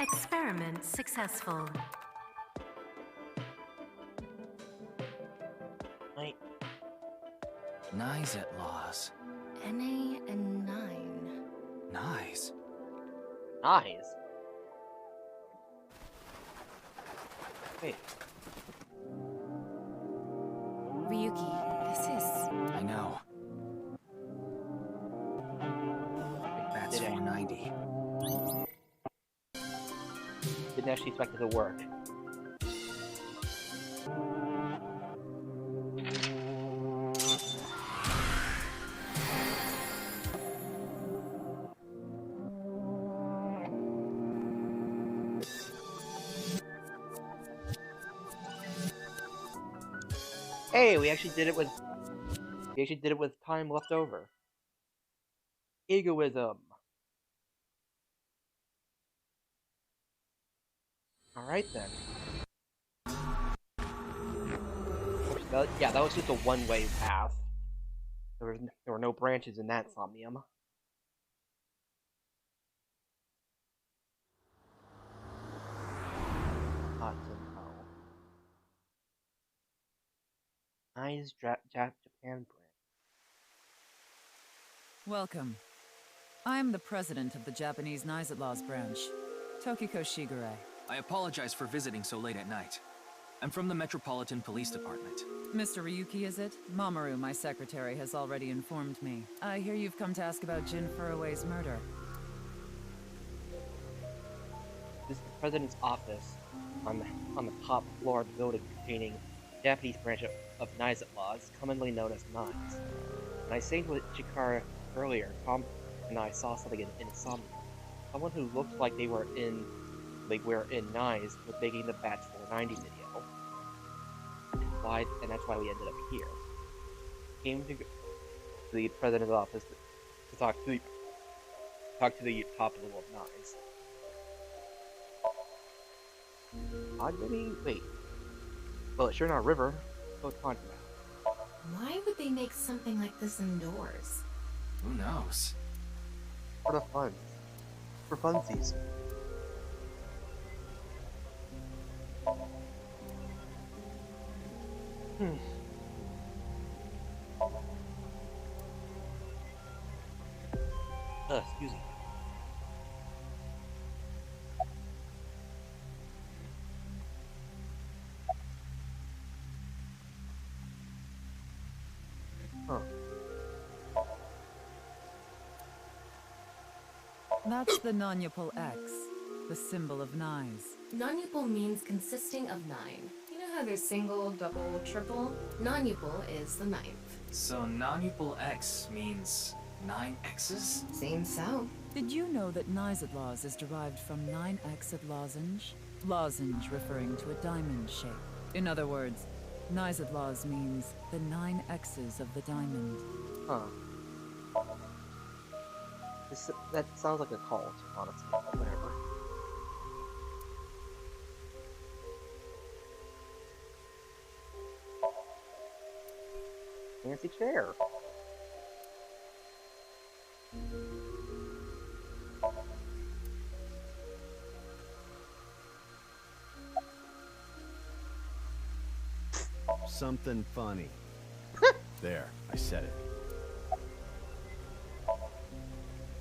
Experiment successful. Wait. Nice at laws. NA and 9. Nice. Nice. Wait. Ryuki, this is... I know. That's 490. Didn't actually expect it to work. Hey, we actually did it with time left over. Egoism. Alright then. Yeah, that was just a one-way path. There were no branches in that Somnium. Hot to know. Nice Japan branch. Welcome. I'm the president of the Japanese Knives at Laws branch, Tokiko Shigure. I apologize for visiting so late at night. I'm from the Metropolitan Police Department. Mr. Ryuki, is it? Mamoru, my secretary, has already informed me. I hear you've come to ask about Jin Furue's murder. This is the president's office on the top floor of the building containing the Japanese branch of Knives at Laws, commonly known as Knives. When I stayed with Chikara earlier, Tom and I saw something in Somnium. Someone who looked like they were in Knives was making the Batch 490 video. And that's why we ended up here. Came to the president's office to talk to the top level of Knives. Odd, maybe? Wait. Well, it's sure not a river. So it's haunted now. Why would they make something like this indoors? Who knows? For the fun. For funsies. Excuse me. Huh. That's the Nonyapul X, the symbol of knives. Nonyapul means consisting of 9. You know how there's single, double, triple? Nonyapul is the 9th. So Nonyapul X means 9 X's? Seems so. Did you know that Knives at Laws is derived from 9-Xed lozenge? Lozenge referring to a diamond shape. In other words, Knives at Laws means the 9 X's of the diamond. Huh. That sounds like a cult, honestly, but whatever. Fancy chair. Something funny. There, I said it.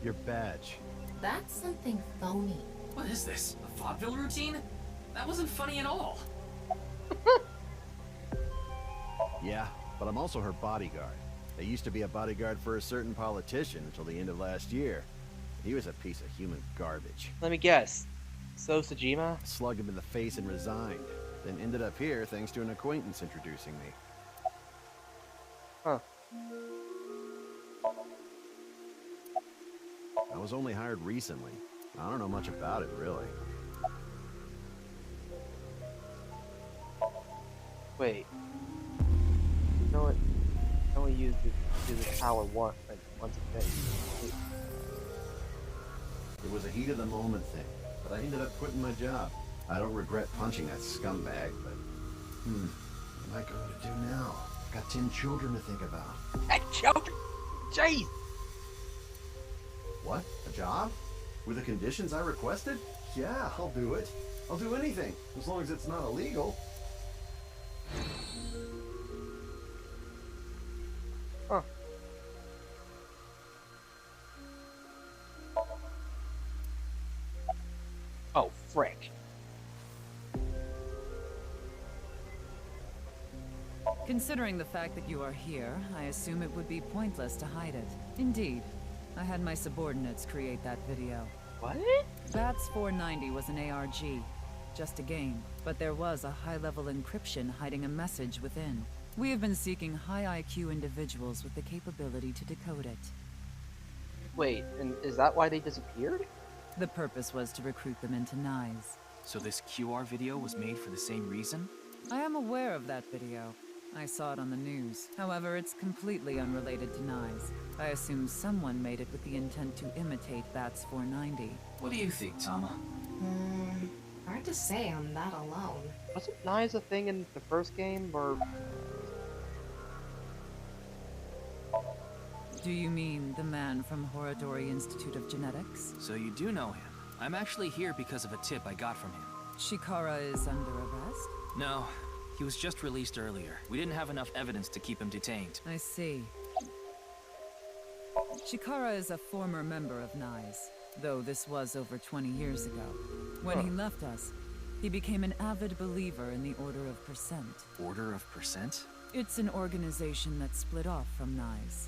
Your badge. That's something phony. What is this? A vaudeville routine? That wasn't funny at all. Yeah, but I'm also her bodyguard. I used to be a bodyguard for a certain politician until the end of last year. He was a piece of human garbage. Let me guess. So Sajima? Slugged him in the face and resigned. Then ended up here thanks to an acquaintance introducing me. Huh. I was only hired recently. I don't know much about it, really. Wait. You know what? I only use this power once a day. It was a heat of the moment thing, but I ended up quitting my job. I don't regret punching that scumbag, but... what am I going to do now? I've got 10 children to think about. Hey, children! Jeez! What? A job? With the conditions I requested? Yeah, I'll do it. I'll do anything, as long as it's not illegal. Huh. Oh, frick. Considering the fact that you are here, I assume it would be pointless to hide it. Indeed. I had my subordinates create that video. What? Bats 490 was an ARG. Just a game. But there was a high-level encryption hiding a message within. We have been seeking high IQ individuals with the capability to decode it. Wait, and is that why they disappeared? The purpose was to recruit them into knives. So this QR video was made for the same reason? I am aware of that video. I saw it on the news. However, it's completely unrelated to Nyes. I assume someone made it with the intent to imitate Bats 490. What do you think, Tama? Hard to say on that alone. Wasn't Nyes a thing in the first game, or... Do you mean the man from Horodori Institute of Genetics? So you do know him. I'm actually here because of a tip I got from him. Shikara is under arrest? No, he was just released earlier. We didn't have enough evidence to keep him detained. I see. Shikara is a former member of Nyes, though this was over 20 years ago. When he left us, he became an avid believer in the Order of Percent. Order of Percent? It's an organization that split off from Nyes.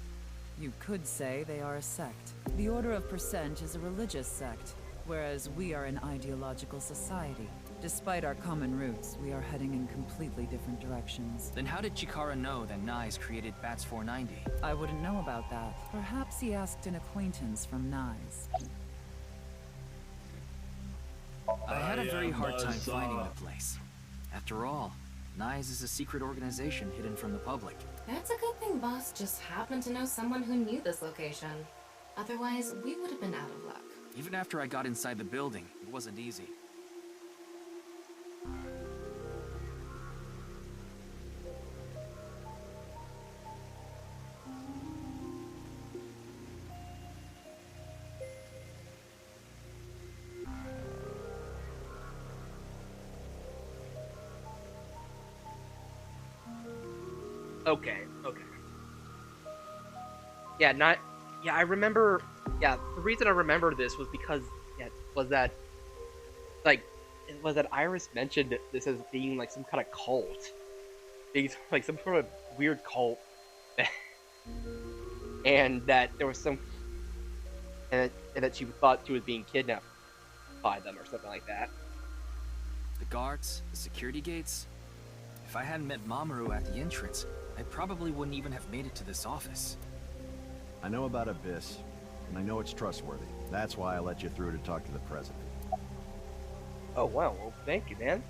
You could say they are a sect. The Order of Percent is a religious sect, whereas we are an ideological society. Despite our common roots, we are heading in completely different directions. Then how did Chikara know that Nyes created Bats 490? I wouldn't know about that. Perhaps he asked an acquaintance from Nyes. I had a very hard time finding the place. After all, Nyes is a secret organization hidden from the public. That's a good thing Boss just happened to know someone who knew this location. Otherwise, we would have been out of luck. Even after I got inside the building, it wasn't easy. Okay. Yeah, I remember... Yeah, the reason I remember this was because... was that Iris mentioned this as being like some kind of cult. Being like some sort of weird cult. And that there was some... And that she thought she was being kidnapped by them or something like that. The guards, the security gates... If I hadn't met Mamoru at the entrance, I probably wouldn't even have made it to this office. I know about Abyss, and I know it's trustworthy. That's why I let you through to talk to the president. Oh, wow. Well, thank you, man.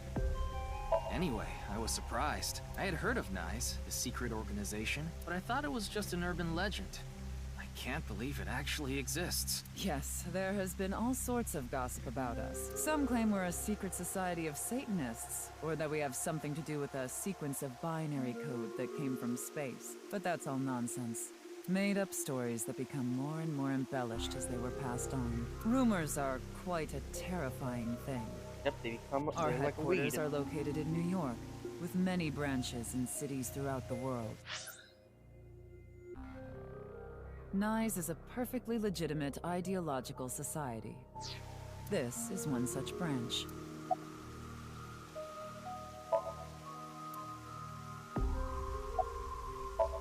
Anyway, I was surprised. I had heard of Nyes, the secret organization, but I thought it was just an urban legend. I can't believe it actually exists. Yes, there has been all sorts of gossip about us. Some claim we're a secret society of Satanists, or that we have something to do with a sequence of binary code that came from space. But that's all nonsense. Made-up stories that become more and more embellished as they were passed on. Rumors are quite a terrifying thing. Yep, they become Our like headquarters weed. are located in New York, with many branches in cities throughout the world. Nyes is a perfectly legitimate ideological society. This is one such branch.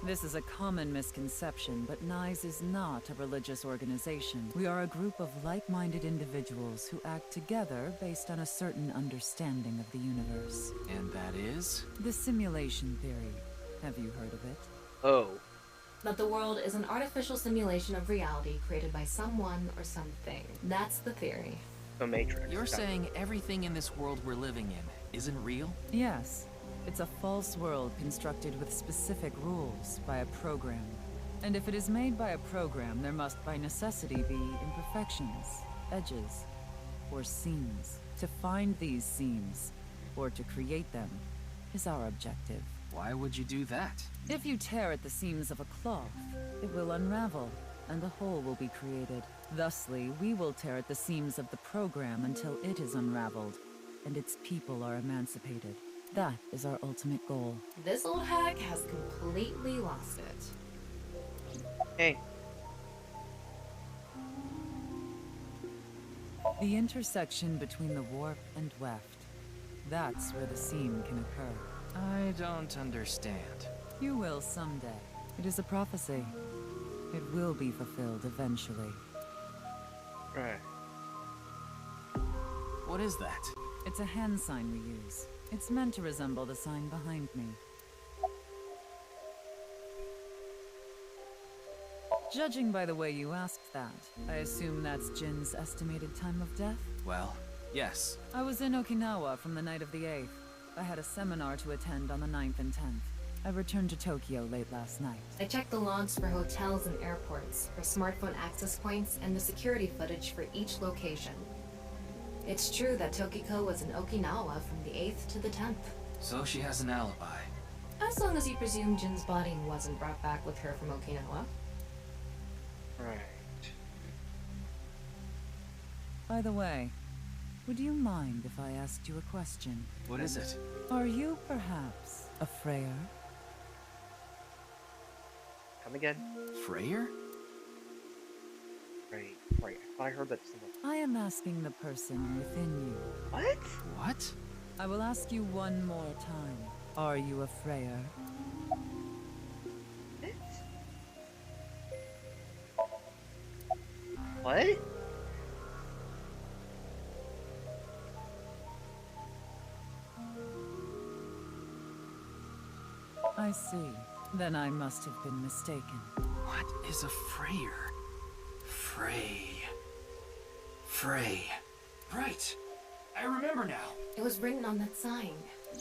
This is a common misconception, but Nyes is not a religious organization. We are a group of like-minded individuals who act together based on a certain understanding of the universe. And that is? The simulation theory. Have you heard of it? Oh. That the world is an artificial simulation of reality created by someone or something. That's the theory. The Matrix. You're saying everything in this world we're living in isn't real? Yes. It's a false world constructed with specific rules by a program. And if it is made by a program, there must by necessity be imperfections, edges, or seams. To find these seams, or to create them, is our objective. Why would you do that? If you tear at the seams of a cloth, it will unravel, and a hole will be created. Thusly, we will tear at the seams of the program until it is unraveled, and its people are emancipated. That is our ultimate goal. This old hag has completely lost it. Hey. The intersection between the warp and weft. That's where the seam can occur. I don't understand. You will someday. It is a prophecy. It will be fulfilled eventually. Right. What is that? It's a hand sign we use. It's meant to resemble the sign behind me. Judging by the way you asked that, I assume that's Jin's estimated time of death? Well, yes. I was in Okinawa from the night of the 8th. I had a seminar to attend on the 9th and 10th. I returned to Tokyo late last night. I checked the logs for hotels and airports, for smartphone access points, and the security footage for each location. It's true that Tokiko was in Okinawa from the 8th to the 10th. So she has an alibi. As long as you presume Jin's body wasn't brought back with her from Okinawa. Right. By the way, would you mind if I asked you a question? What is it? Are you perhaps a Freyer? Come again? Freyer? Right. I thought I heard that someone. I am asking the person within you. What? What? I will ask you one more time. Are you a Freyer? What? I see. Then I must have been mistaken. What is a Freyer? Frey. Right. I remember now. It was written on that sign.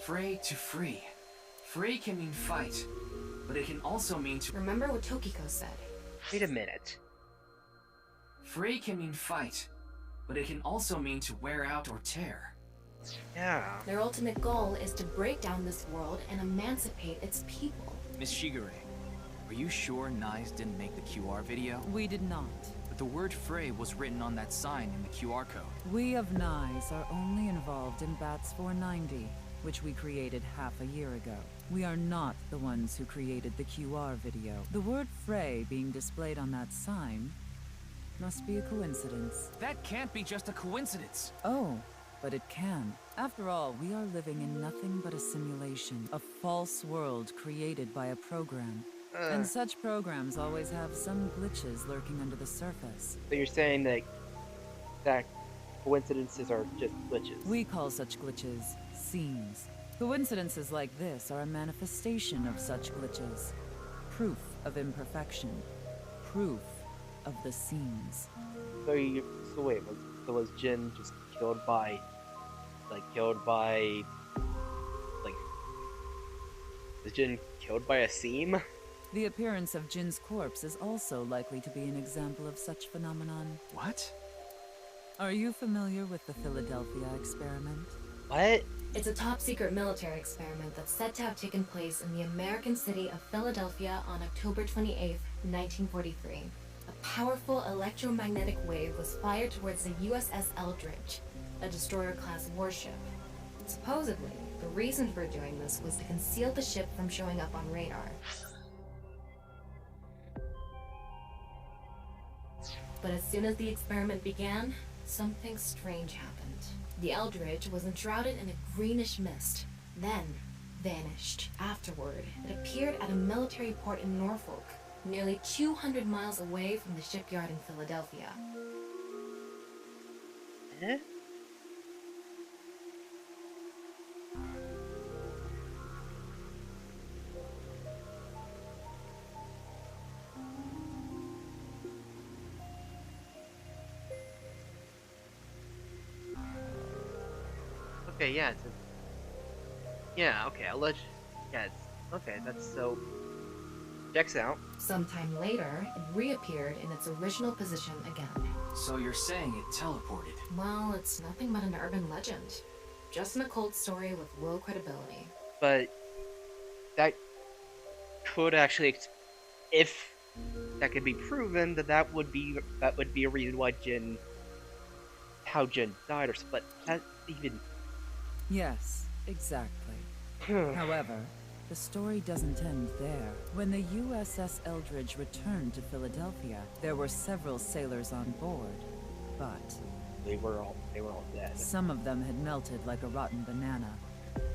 Frey to free. Frey can mean fight, but it can also mean to... Remember what Tokiko said. Wait a minute. Frey can mean fight, but it can also mean to wear out or tear. Yeah. Their ultimate goal is to break down this world and emancipate its people. Miss Shigure, are you sure Nyes didn't make the QR video? We did not. But the word Frey was written on that sign in the QR code. We of Nyes are only involved in Bats 490, which we created half a year ago. We are not the ones who created the QR video. The word Frey being displayed on that sign must be a coincidence. That can't be just a coincidence. Oh, but it can. After all, we are living in nothing but a simulation, a false world created by a program. And such programs always have some glitches lurking under the surface. So you're saying that coincidences are just glitches? We call such glitches seams. Coincidences like this are a manifestation of such glitches. Proof of imperfection. Proof of the seams. So was Jin just killed by was Jin killed by a seam? The appearance of Jin's corpse is also likely to be an example of such phenomenon. What? Are you familiar with the Philadelphia experiment? What? It's a top-secret military experiment that's said to have taken place in the American city of Philadelphia on October 28, 1943. A powerful electromagnetic wave was fired towards the USS Eldridge, a destroyer-class warship. Supposedly, the reason for doing this was to conceal the ship from showing up on radar. But as soon as the experiment began, something strange happened. The Eldridge was enshrouded in a greenish mist, then vanished. Afterward, it appeared at a military port in Norfolk, nearly 200 miles away from the shipyard in Philadelphia. Eh? Okay, yeah, okay, I'll let you, okay, that's so, checks out. Sometime later, it reappeared in its original position again. So you're saying it teleported? Well, it's nothing but an urban legend. Just an occult story with low credibility. But that could actually, if that could be proven, that would be a reason why how Jin died, or but that even. Yes, exactly. However, the story doesn't end there. When the USS Eldridge returned to Philadelphia, there were several sailors on board, but they were all dead. Some of them had melted like a rotten banana,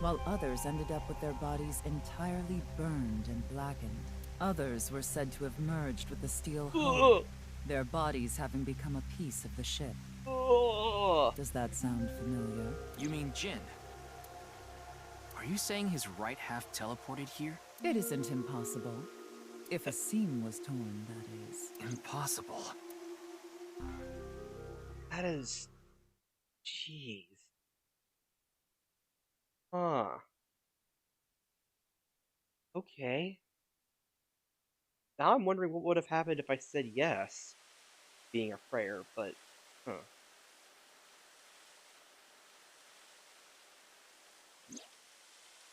while others ended up with their bodies entirely burned and blackened. Others were said to have merged with the steel hull, their bodies having become a piece of the ship. Does that sound familiar? You mean Jin? Are you saying his right half teleported here? It isn't impossible. If a seam was torn, that is. Impossible. That is... Jeez. Huh. Okay. Now I'm wondering what would have happened if I said yes, being a prayer, but, huh.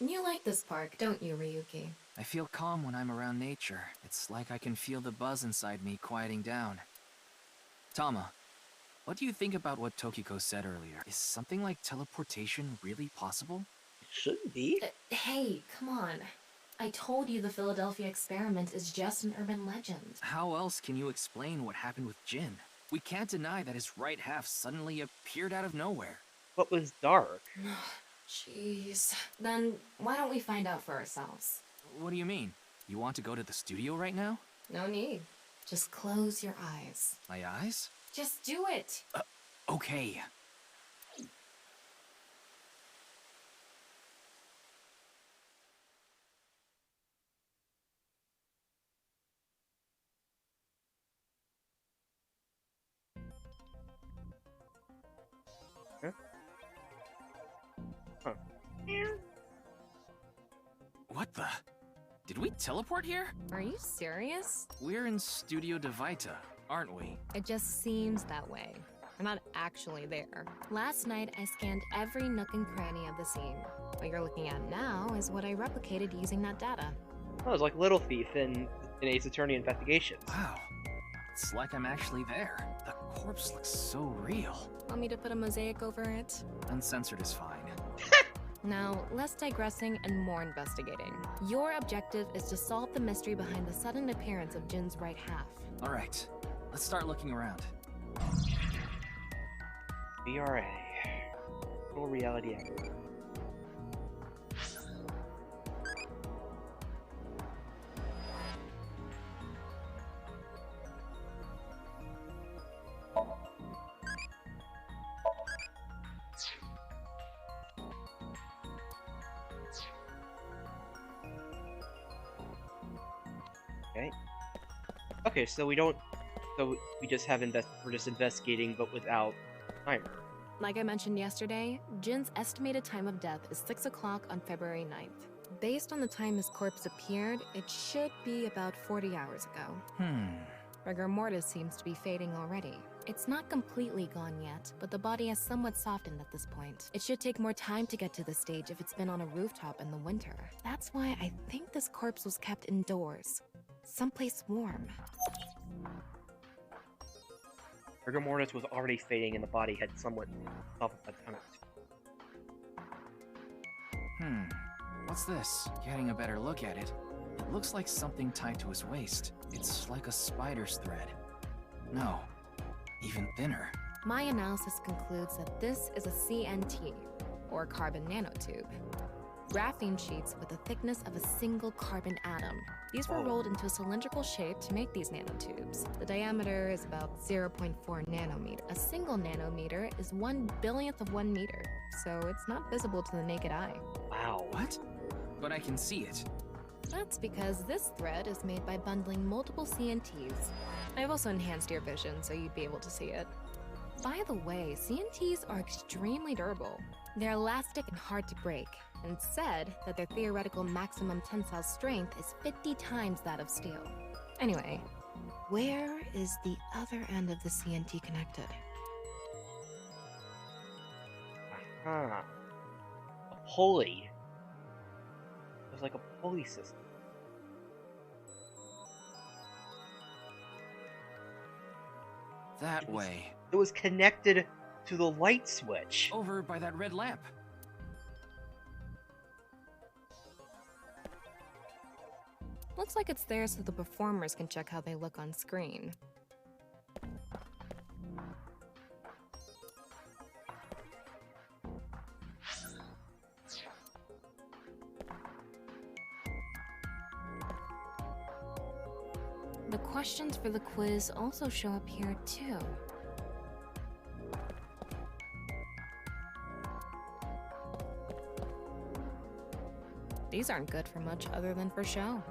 You like this park, don't you, Ryuki? I feel calm when I'm around nature. It's like I can feel the buzz inside me quieting down. Tama, what do you think about what Tokiko said earlier? Is something like teleportation really possible? It shouldn't be. Hey, come on. I told you the Philadelphia experiment is just an urban legend. How else can you explain what happened with Jin? We can't deny that his right half suddenly appeared out of nowhere. What was dark? Jeez. Then why don't we find out for ourselves? What do you mean? You want to go to the studio right now? No need. Just close your eyes. My eyes? Just do it! Okay. Huh? Huh. What the? Did we teleport here? Are you serious? We're in Studio Devita, aren't we? It just seems that way. We're not actually there. Last night, I scanned every nook and cranny of the scene. What you're looking at now is what I replicated using that data. Oh, it's like Little Thief in Ace Attorney Investigations. Wow. It's like I'm actually there. The corpse looks so real. Want me to put a mosaic over it? Uncensored is fine. Now, less digressing and more investigating. Your objective is to solve the mystery behind the sudden appearance of Jin's right half. Alright, let's start looking around. VRA. Full reality accurate. Okay. Okay, so we don't. So we just have we're just investigating, but without timer. Like I mentioned yesterday, Jin's estimated time of death is 6 o'clock on February 9th. Based on the time his corpse appeared, it should be about 40 hours ago. Rigor mortis seems to be fading already. It's not completely gone yet, but the body has somewhat softened at this point. It should take more time to get to this stage if it's been on a rooftop in the winter. That's why I think this corpse was kept indoors. Someplace warm. Rigor mortis was already fading and the body had somewhat softened by the time. What's this? Getting a better look at it. It looks like something tied to his waist. It's like a spider's thread. No, even thinner. My analysis concludes that this is a CNT, or carbon nanotube. Graphene sheets with the thickness of a single carbon atom. These were rolled into a cylindrical shape to make these nanotubes. The diameter is about 0.4 nanometer. A single nanometer is 1/1000th of 1 meter, so it's not visible to the naked eye. Wow. What? But I can see it. That's because this thread is made by bundling multiple CNTs. I've also enhanced your vision so you'd be able to see it. By the way, CNTs are extremely durable. They're elastic and hard to break, and it's said that their theoretical maximum tensile strength is 50 times that of steel. Anyway, where is the other end of the CNT connected? Aha. A pulley. It was like a pulley system. That way. It was connected to the light switch. Over by that red lamp. Looks like it's there so the performers can check how they look on screen. The questions for the quiz also show up here too. These aren't good for much other than for show.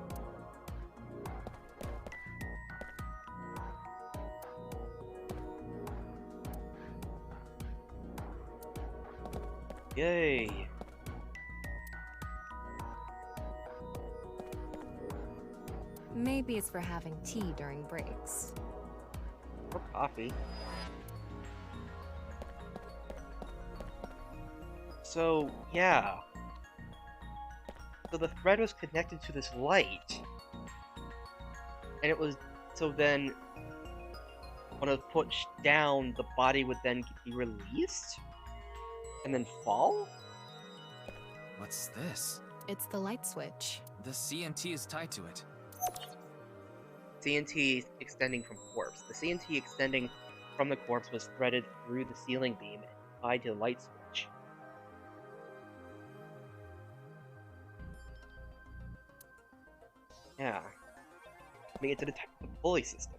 Yay. Maybe it's for having tea during breaks. Or coffee. So, yeah. So the thread was connected to this light. And it was... So then... when it was pushed down, the body would then be released? And then fall? What's this? It's the light switch. The CNT is tied to it. CNT extending from corpse. The CNT extending from the corpse was threaded through the ceiling beam and tied to the light switch. Yeah. Make it to the pulley system.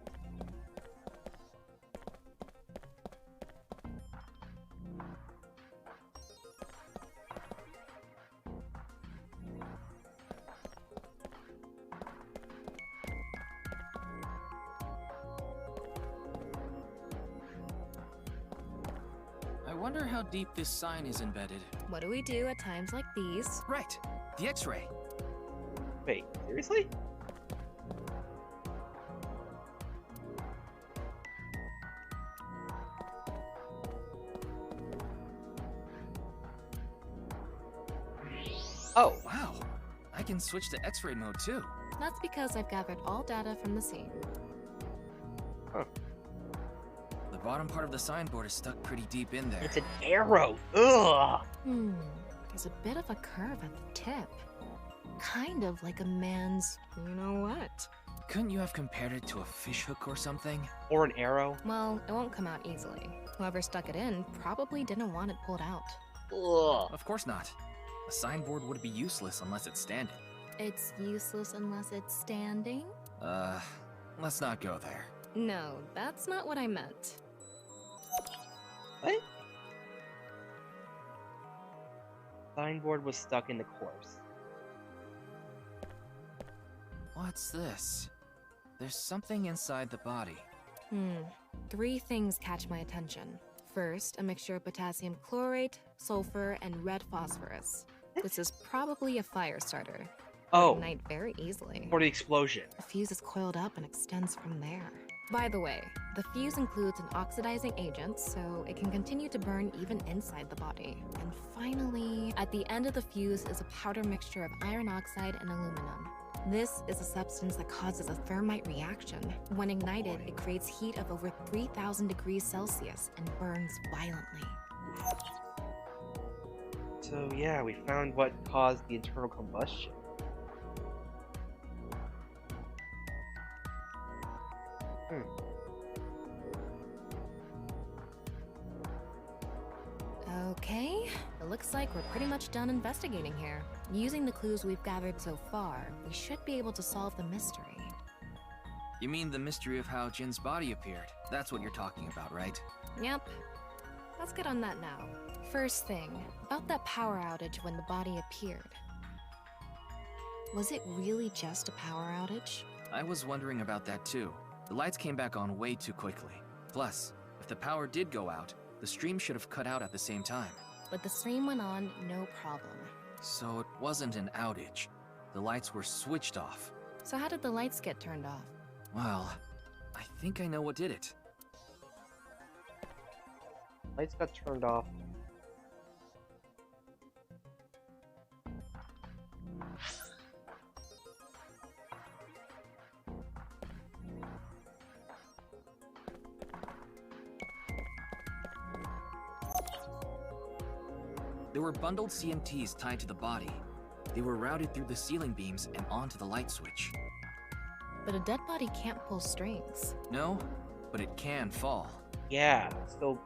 I wonder how deep this sign is embedded. What do we do at times like these? Right, the X-ray. Wait, seriously? Oh. Wow, I can switch to X-ray mode too. That's because I've gathered all data from the scene. Huh. The bottom part of the signboard is stuck pretty deep in there. It's an arrow. Ugh. There's a bit of a curve at the tip. Kind of like a man's, you know what? Couldn't you have compared it to a fishhook or something? Or an arrow? Well, it won't come out easily. Whoever stuck it in probably didn't want it pulled out. Ugh. Of course not. A signboard would be useless unless it's standing. It's useless unless it's standing? Let's not go there. No, that's not what I meant. What? Signboard was stuck in the corpse. What's this? There's something inside the body. 3 things catch my attention. First, a mixture of potassium chlorate, sulfur, and red phosphorus. This is probably a fire starter. Oh. Ignite very easily. For the explosion. The fuse is coiled up and extends from there. By the way, the fuse includes an oxidizing agent, so it can continue to burn even inside the body. And finally, at the end of the fuse is a powder mixture of iron oxide and aluminum. This is a substance that causes a thermite reaction. When ignited, it creates heat of over 3,000 degrees Celsius and burns violently. So yeah, we found what caused the internal combustion. Okay, it looks like we're pretty much done investigating here. Using the clues we've gathered so far, we should be able to solve the mystery. You mean the mystery of how Jin's body appeared? That's what you're talking about, right? Yep. Let's get on that now. First thing, about that power outage when the body appeared. Was it really just a power outage? I was wondering about that too. The lights came back on way too quickly. Plus, if the power did go out, the stream should have cut out at the same time. But the stream went on, no problem. So it wasn't an outage. The lights were switched off. So how did the lights get turned off? Well, I think I know what did it. Lights got turned off. There were bundled CNTs tied to the body. They were routed through the ceiling beams and onto the light switch. But a dead body can't pull strings. No, but it can fall. Yeah, so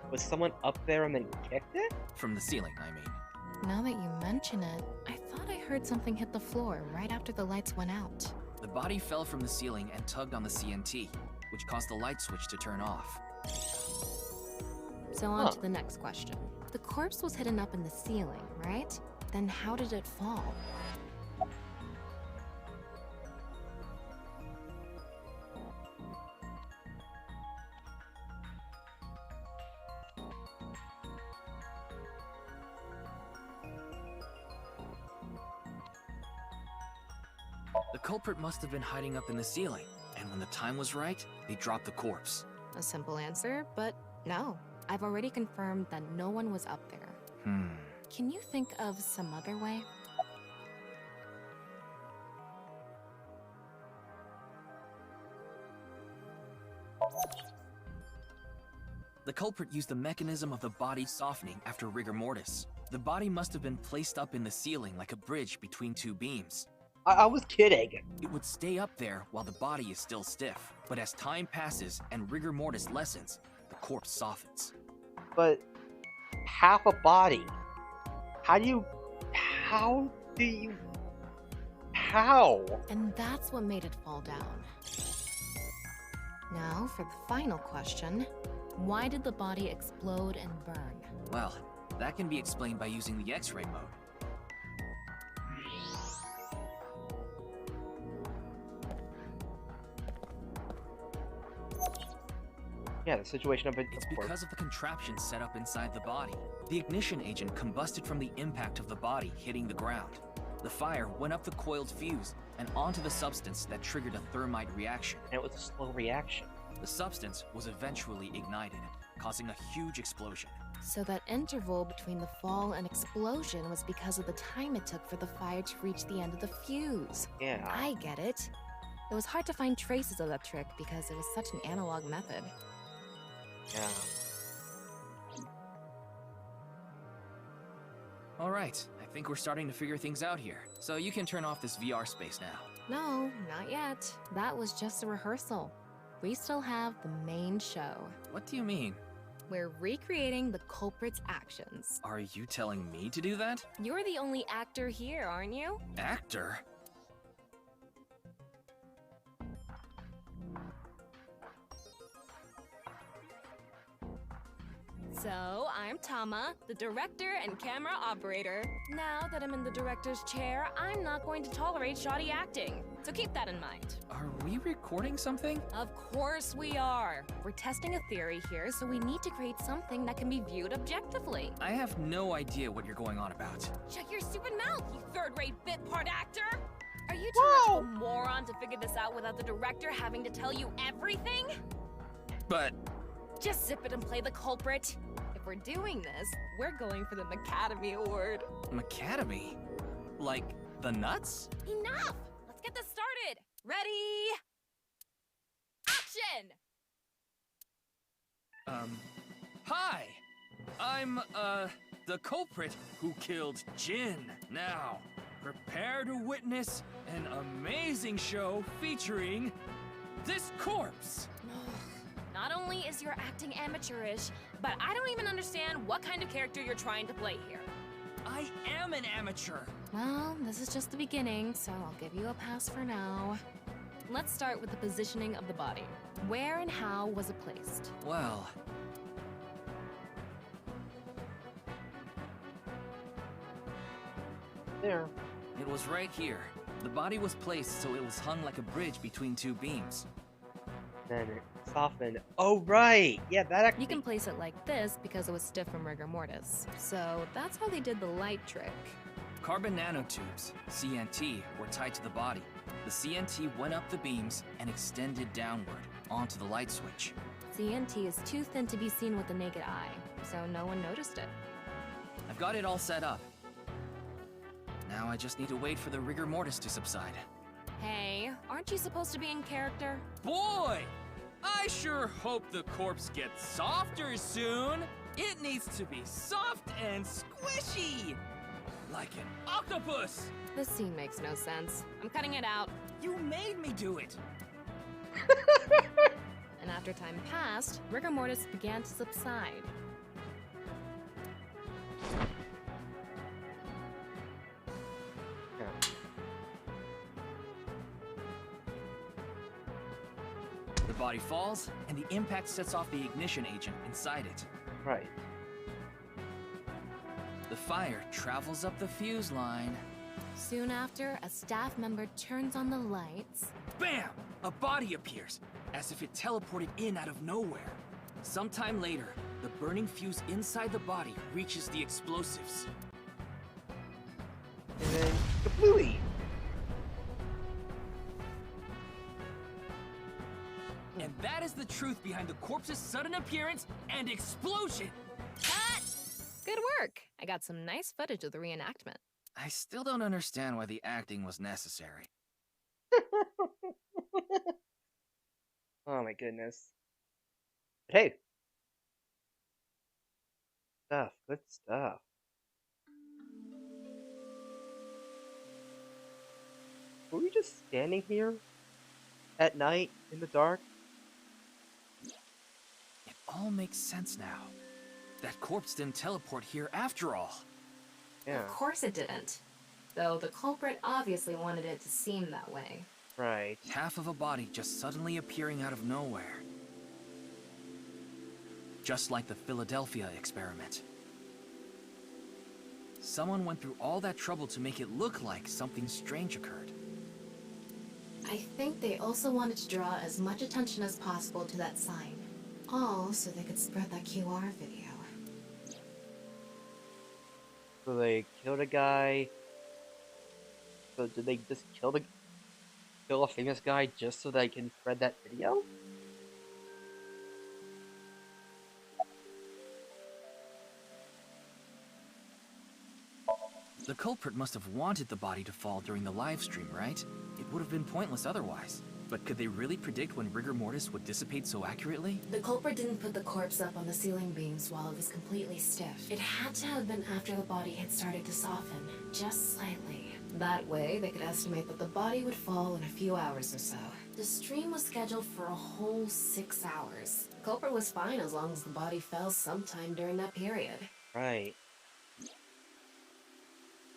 was someone up there and then kicked it? From the ceiling, I mean. Now that you mention it, I thought I heard something hit the floor right after the lights went out. The body fell from the ceiling and tugged on the CNT, which caused the light switch to turn off. So on to the next question. The corpse was hidden up in the ceiling, right? Then how did it fall? The culprit must have been hiding up in the ceiling, and when the time was right, they dropped the corpse. A simple answer, but no. I've already confirmed that no one was up there. Can you think of some other way? The culprit used the mechanism of the body softening after rigor mortis. The body must have been placed up in the ceiling like a bridge between two beams. I was kidding. It would stay up there while the body is still stiff, but as time passes and rigor mortis lessens, the corpse softens. But half a body. How? And that's what made it fall down. Now, for the final question, why did the body explode and burn? Well, that can be explained by using the X-ray mode. Yeah, the situation of it. It's because of the contraption set up inside the body. The ignition agent combusted from the impact of the body hitting the ground. The fire went up the coiled fuse and onto the substance that triggered a thermite reaction. And it was a slow reaction. The substance was eventually ignited, causing a huge explosion. So that interval between the fall and explosion was because of the time it took for the fire to reach the end of the fuse. Yeah. I get it. It was hard to find traces of that trick because it was such an analog method. Yeah. Alright, I think we're starting to figure things out here. So you can turn off this VR space now. No, not yet. That was just a rehearsal. We still have the main show. What do you mean? We're recreating the culprit's actions. Are you telling me to do that? You're the only actor here, aren't you? Actor? So, I'm Tama, the director and camera operator. Now that I'm in the director's chair, I'm not going to tolerate shoddy acting. So keep that in mind. Are we recording something? Of course we are. We're testing a theory here, so we need to create something that can be viewed objectively. I have no idea what you're going on about. Shut your stupid mouth, you third-rate bit part actor! Are you too much of a moron to figure this out without the director having to tell you everything? But... Just zip it and play the culprit. If we're doing this, we're going for the Macademy Award. Macademy? Like, the nuts? Enough! Let's get this started! Ready? Action! Hi! I'm, the culprit who killed Jin. Now, prepare to witness an amazing show featuring this corpse. Not only is your acting amateurish, but I don't even understand what kind of character you're trying to play here. I am an amateur. Well, this is just the beginning, so I'll give you a pass for now. Let's start with the positioning of the body. Where and how was it placed? Well... There. It was right here. The body was placed so it was hung like a bridge between two beams. Then it softened. Oh, right! Yeah, that actually... You can place it like this because it was stiff from rigor mortis. So that's how they did the light trick. Carbon nanotubes, CNT, were tied to the body. The CNT went up the beams and extended downward onto the light switch. CNT is too thin to be seen with the naked eye, so no one noticed it. I've got it all set up. Now I just need to wait for the rigor mortis to subside. Hey, aren't you supposed to be in character? Boy! I sure hope the corpse gets softer soon! It needs to be soft and squishy! Like an octopus! This scene makes no sense. I'm cutting it out. You made me do it! And after time passed, rigor mortis began to subside. The body falls, and the impact sets off the ignition agent inside it. Right. The fire travels up the fuse line. Soon after, a staff member turns on the lights. Bam! A body appears, as if it teleported in out of nowhere. Sometime later, the burning fuse inside the body reaches the explosives. And then, kablooey! That is the truth behind the corpse's sudden appearance and explosion! Cut! Good work. I got some nice footage of the reenactment. I still don't understand why the acting was necessary. Oh my goodness. But hey. Good stuff. Were we just standing here at night in the dark? It all makes sense now. That corpse didn't teleport here after all. Yeah. Of course it didn't. Though the culprit obviously wanted it to seem that way. Right. Half of a body just suddenly appearing out of nowhere. Just like the Philadelphia experiment. Someone went through all that trouble to make it look like something strange occurred. I think they also wanted to draw as much attention as possible to that sign. All so they could spread that QR video. So they killed a guy. So did they just kill a famous guy just so they can spread that video? The culprit must have wanted the body to fall during the live stream, right? It would have been pointless otherwise. But could they really predict when rigor mortis would dissipate so accurately? The culprit didn't put the corpse up on the ceiling beams while it was completely stiff. It had to have been after the body had started to soften, just slightly. That way, they could estimate that the body would fall in a few hours or so. The stream was scheduled for a whole 6 hours. The culprit was fine as long as the body fell sometime during that period. Right.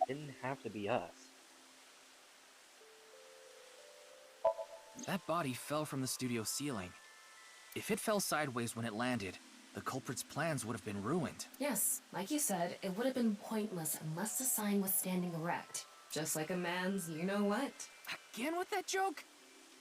Didn't have to be us. That body fell from the studio ceiling. If it fell sideways when it landed, the culprit's plans would have been ruined. Yes, like you said, it would have been pointless unless the sign was standing erect. Just like a man's you-know-what. Again with that joke?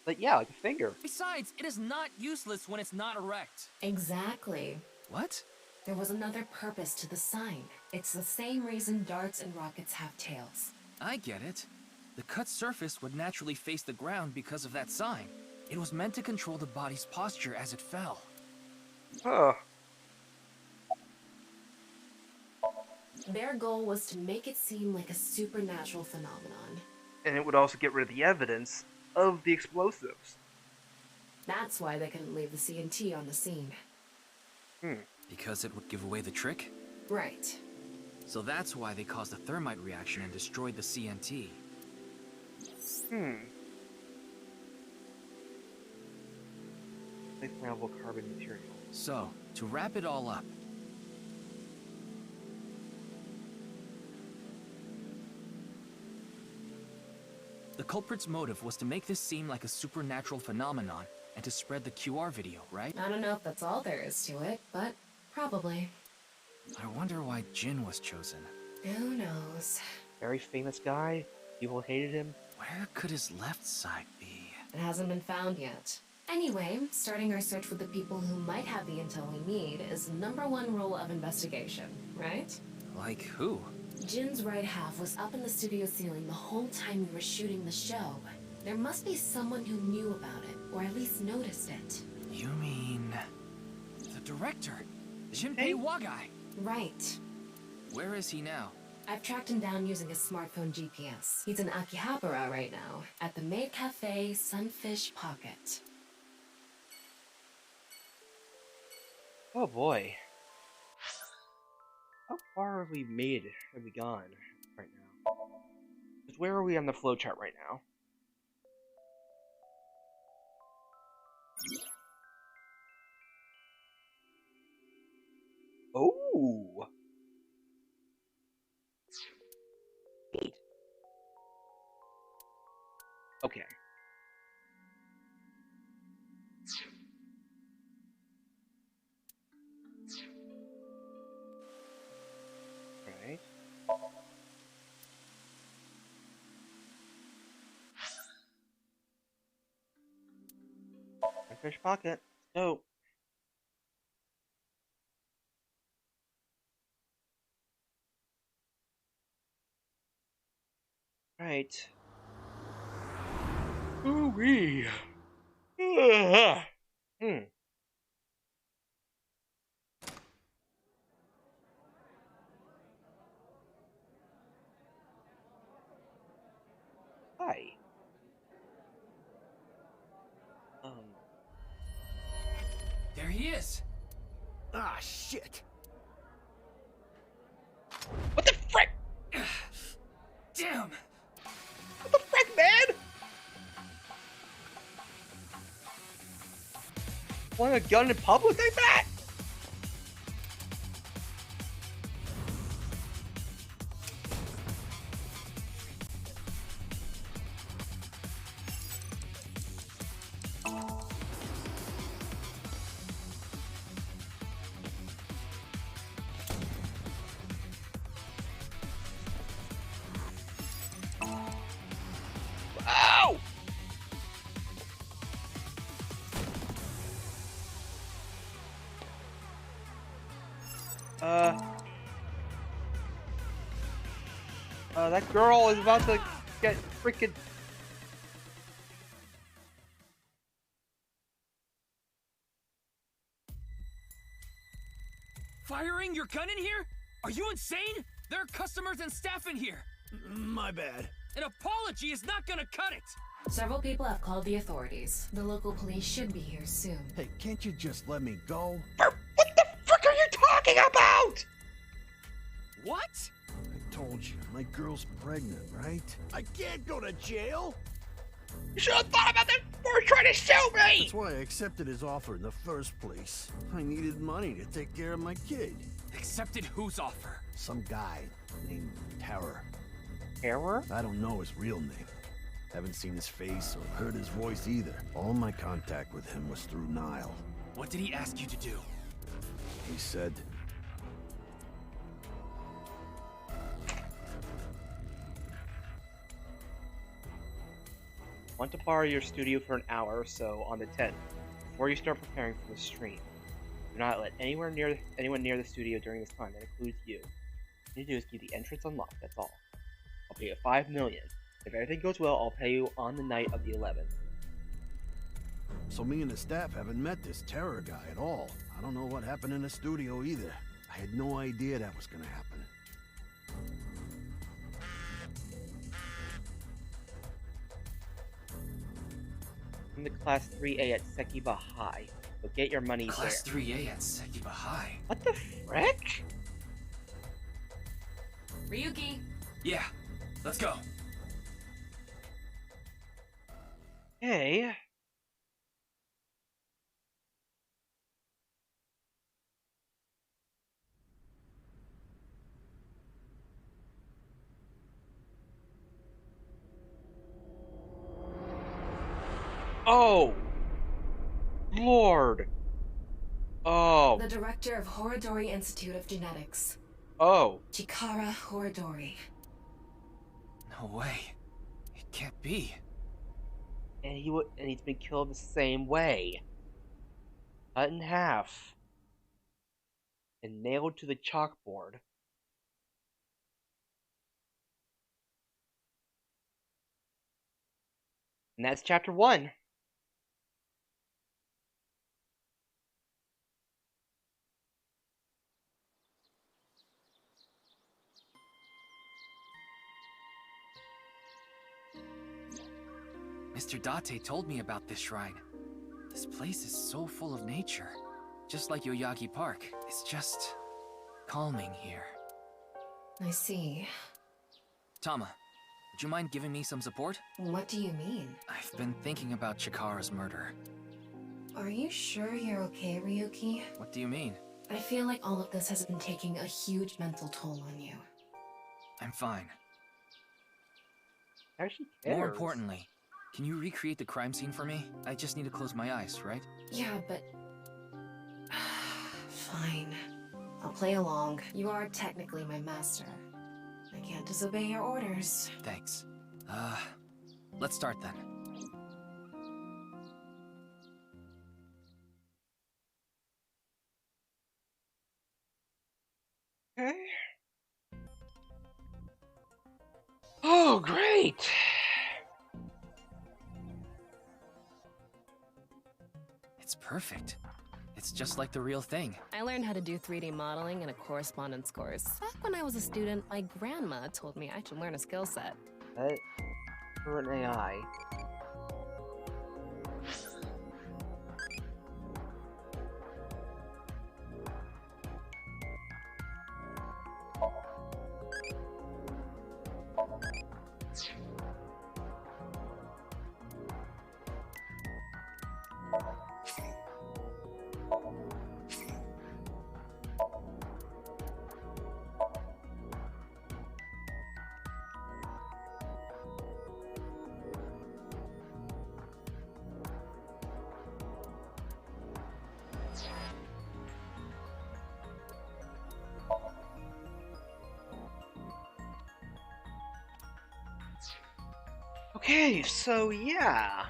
But yeah, like a finger. Besides, it is not useless when it's not erect. Exactly. What? There was another purpose to the sign. It's the same reason darts and rockets have tails. I get it. The cut surface would naturally face the ground because of that sign. It was meant to control the body's posture as it fell. Huh. Their goal was to make it seem like a supernatural phenomenon. And it would also get rid of the evidence of the explosives. That's why they couldn't leave the CNT on the scene. Because it would give away the trick? Right. So that's why they caused a thermite reaction and destroyed the CNT. Flammable carbon material. So, to wrap it all up, the culprit's motive was to make this seem like a supernatural phenomenon and to spread the QR video, right? I don't know if that's all there is to it, but probably. I wonder why Jin was chosen. Who knows? Very famous guy. People hated him. Where could his left side be? It hasn't been found yet. Anyway, starting our search with the people who might have the intel we need is the #1 rule of investigation, right? Like who? Jin's right half was up in the studio ceiling the whole time we were shooting the show. There must be someone who knew about it, or at least noticed it. You mean... the director? Jinpei Wagai? Right. Where is he now? I've tracked him down using his smartphone GPS. He's in Akihabara right now, at the Maid Cafe Sunfish Pocket. Oh boy. How far have we made? Have we gone right now? Because where are we on the flowchart right now? Oh! 8. Okay. Right. Fish pocket. Oh. Right. Ooh-wee. Hmm. Hi. There he is. Ah, shit. What the frick? Damn. What the frick, man? Want a gun in public like that? Ow! That girl is about to get freaking. Firing your gun in here? Are you insane? There are customers and staff in here. My bad. An apology is not gonna cut it. Several people have called the authorities. The local police should be here soon. Hey, can't you just let me go? What the frick are you talking about? What? I told you, my girl's pregnant, right? I can't go to jail. You should have thought about that before trying to shoot me! That's why I accepted his offer in the first place. I needed money to take care of my kid. Accepted whose offer? Some guy named Terror. Terror? I don't know his real name. Haven't seen his face or heard his voice either. All my contact with him was through Nile. What did he ask you to do? He said, Want to borrow your studio for an hour or so on the 10th, before you start preparing for the stream. Do not let anyone near the studio during this time. That includes you. What you need to do is keep the entrance unlocked, that's all. I'll pay you $5 million. If everything goes well, I'll pay you on the night of the 11th. so me and the staff haven't met this Terror guy at all. I don't know what happened in the studio either. I had no idea that was gonna happen. I'm the Class 3A at Sekiba High, so get your money Class there. 3A at Sekiba High. What the frick? Ryuki! Yeah, let's go. Hey. Oh! Lord! Oh. The director of Horodori Institute of Genetics. Oh. Chikara Horodori. No way. It can't be. And he's been killed the same way. Cut in half. And nailed to the chalkboard. And that's chapter 1. Mr. Date told me about this shrine. This place is so full of nature. Just like Yoyagi Park. It's just calming here. I see. Tama, would you mind giving me some support? What do you mean? I've been thinking about Chikara's murder. Are you sure you're okay, Ryuki? What do you mean? I feel like all of this has been taking a huge mental toll on you. I'm fine. Actually, more importantly, can you recreate the crime scene for me? I just need to close my eyes, right? Yeah, but... Fine. I'll play along. You are technically my master. I can't disobey your orders. Thanks. Let's start then. Okay. Oh, great! perfect. It's just like the real thing. I learned how to do 3D modeling in a correspondence course. Back when I was a student, my grandma told me I should learn a skill set. For an AI. Okay, so yeah.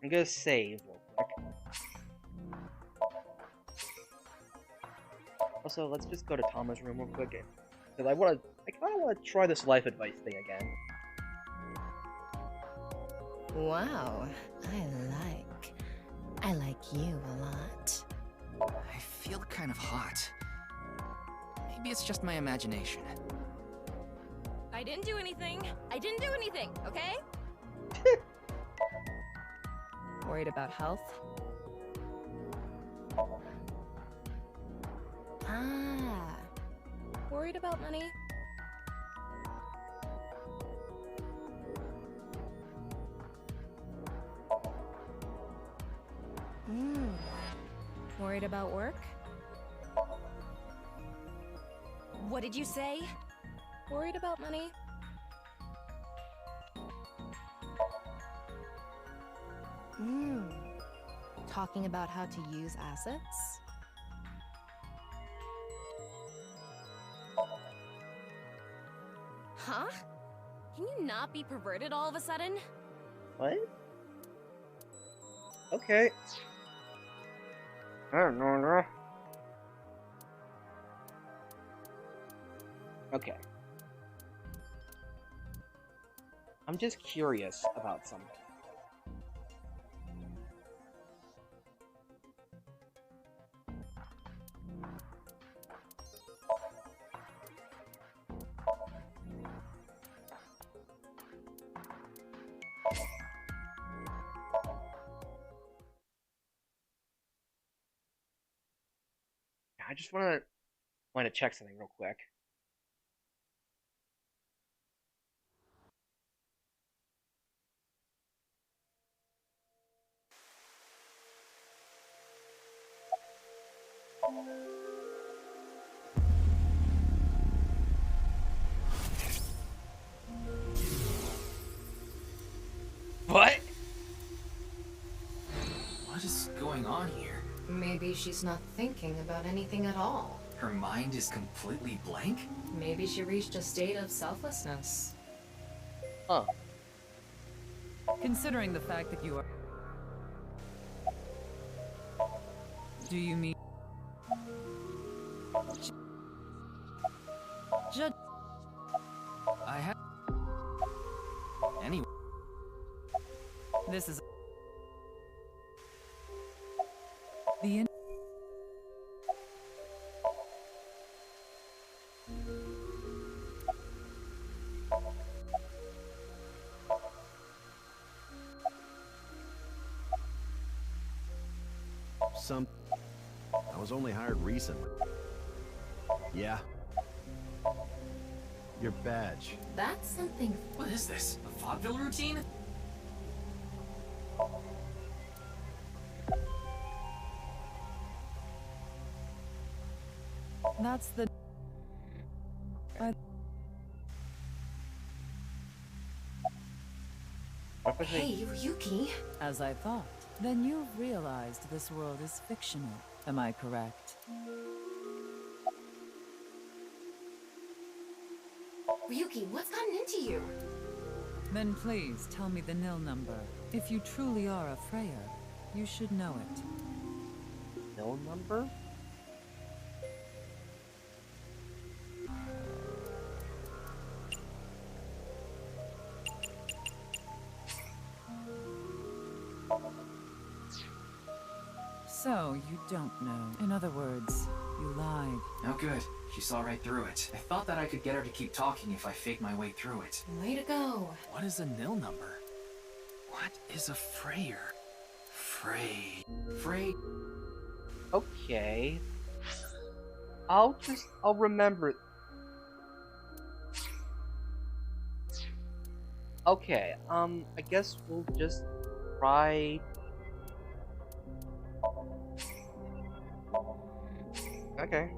I'm gonna save real quick. Also, let's just go to Tama's room real quick, because I kind of wanna try this life advice thing again. Wow, I like you a lot. I feel kind of hot. Maybe it's just my imagination. I didn't do anything. I didn't do anything, okay? Worried about health? Ah. Worried about money? Worried about work? What did you say? Worried about money? Talking about how to use assets? Huh? Can you not be perverted all of a sudden? What? Okay. I don't know. Okay. I'm just curious about something. I just want to check something real quick. What? What is going on here? Maybe she's not thinking about anything at all. Her mind is completely blank? Maybe she reached a state of selflessness. Huh. Considering the fact that you are... Do you mean... Judge... I have... Anyway... This is... The... I was only hired recently. Yeah. Your badge. That's something... What is this? A vaudeville routine? That's the... Hey, Ryuki. As I thought. Then you've realized this world is fictional. Am I correct? Ryuki, what's gotten into you? Then please tell me the nil number. If you truly are a Freya, you should know it. Nil number? So, you don't know. In other words, you lied. No good. She saw right through it. I thought that I could get her to keep talking if I faked my way through it. Way to go. What is a nil number? What is a Freyer? Frey. Okay. I'll remember it. Okay, I guess we'll just try. Okay.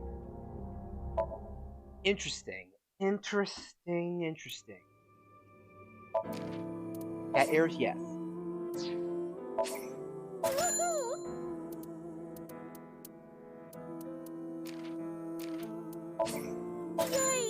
Interesting. Cat ears, yes. Yay!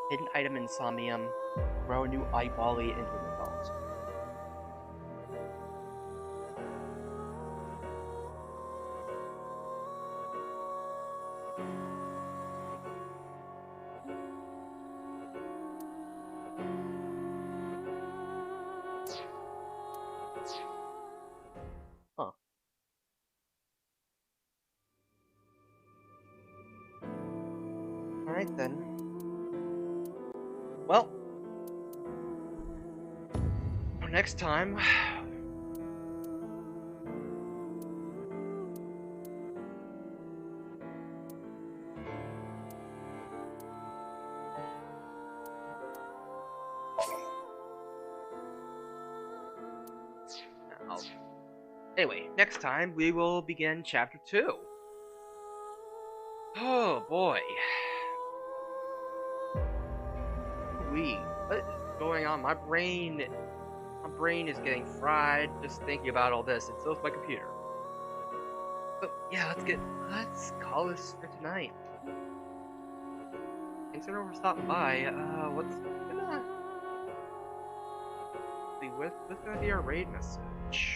Hidden item in Somnium. Grow a new eyeball-y into an adult. Huh. Alright then. Well, for next time, anyway, next time we will begin chapter 2. Oh boy. What is going on? My brain is getting fried just thinking about all this, and so is my computer. But yeah, let's call this for tonight. Thanks everyone for stopping by. What's gonna be our raid message?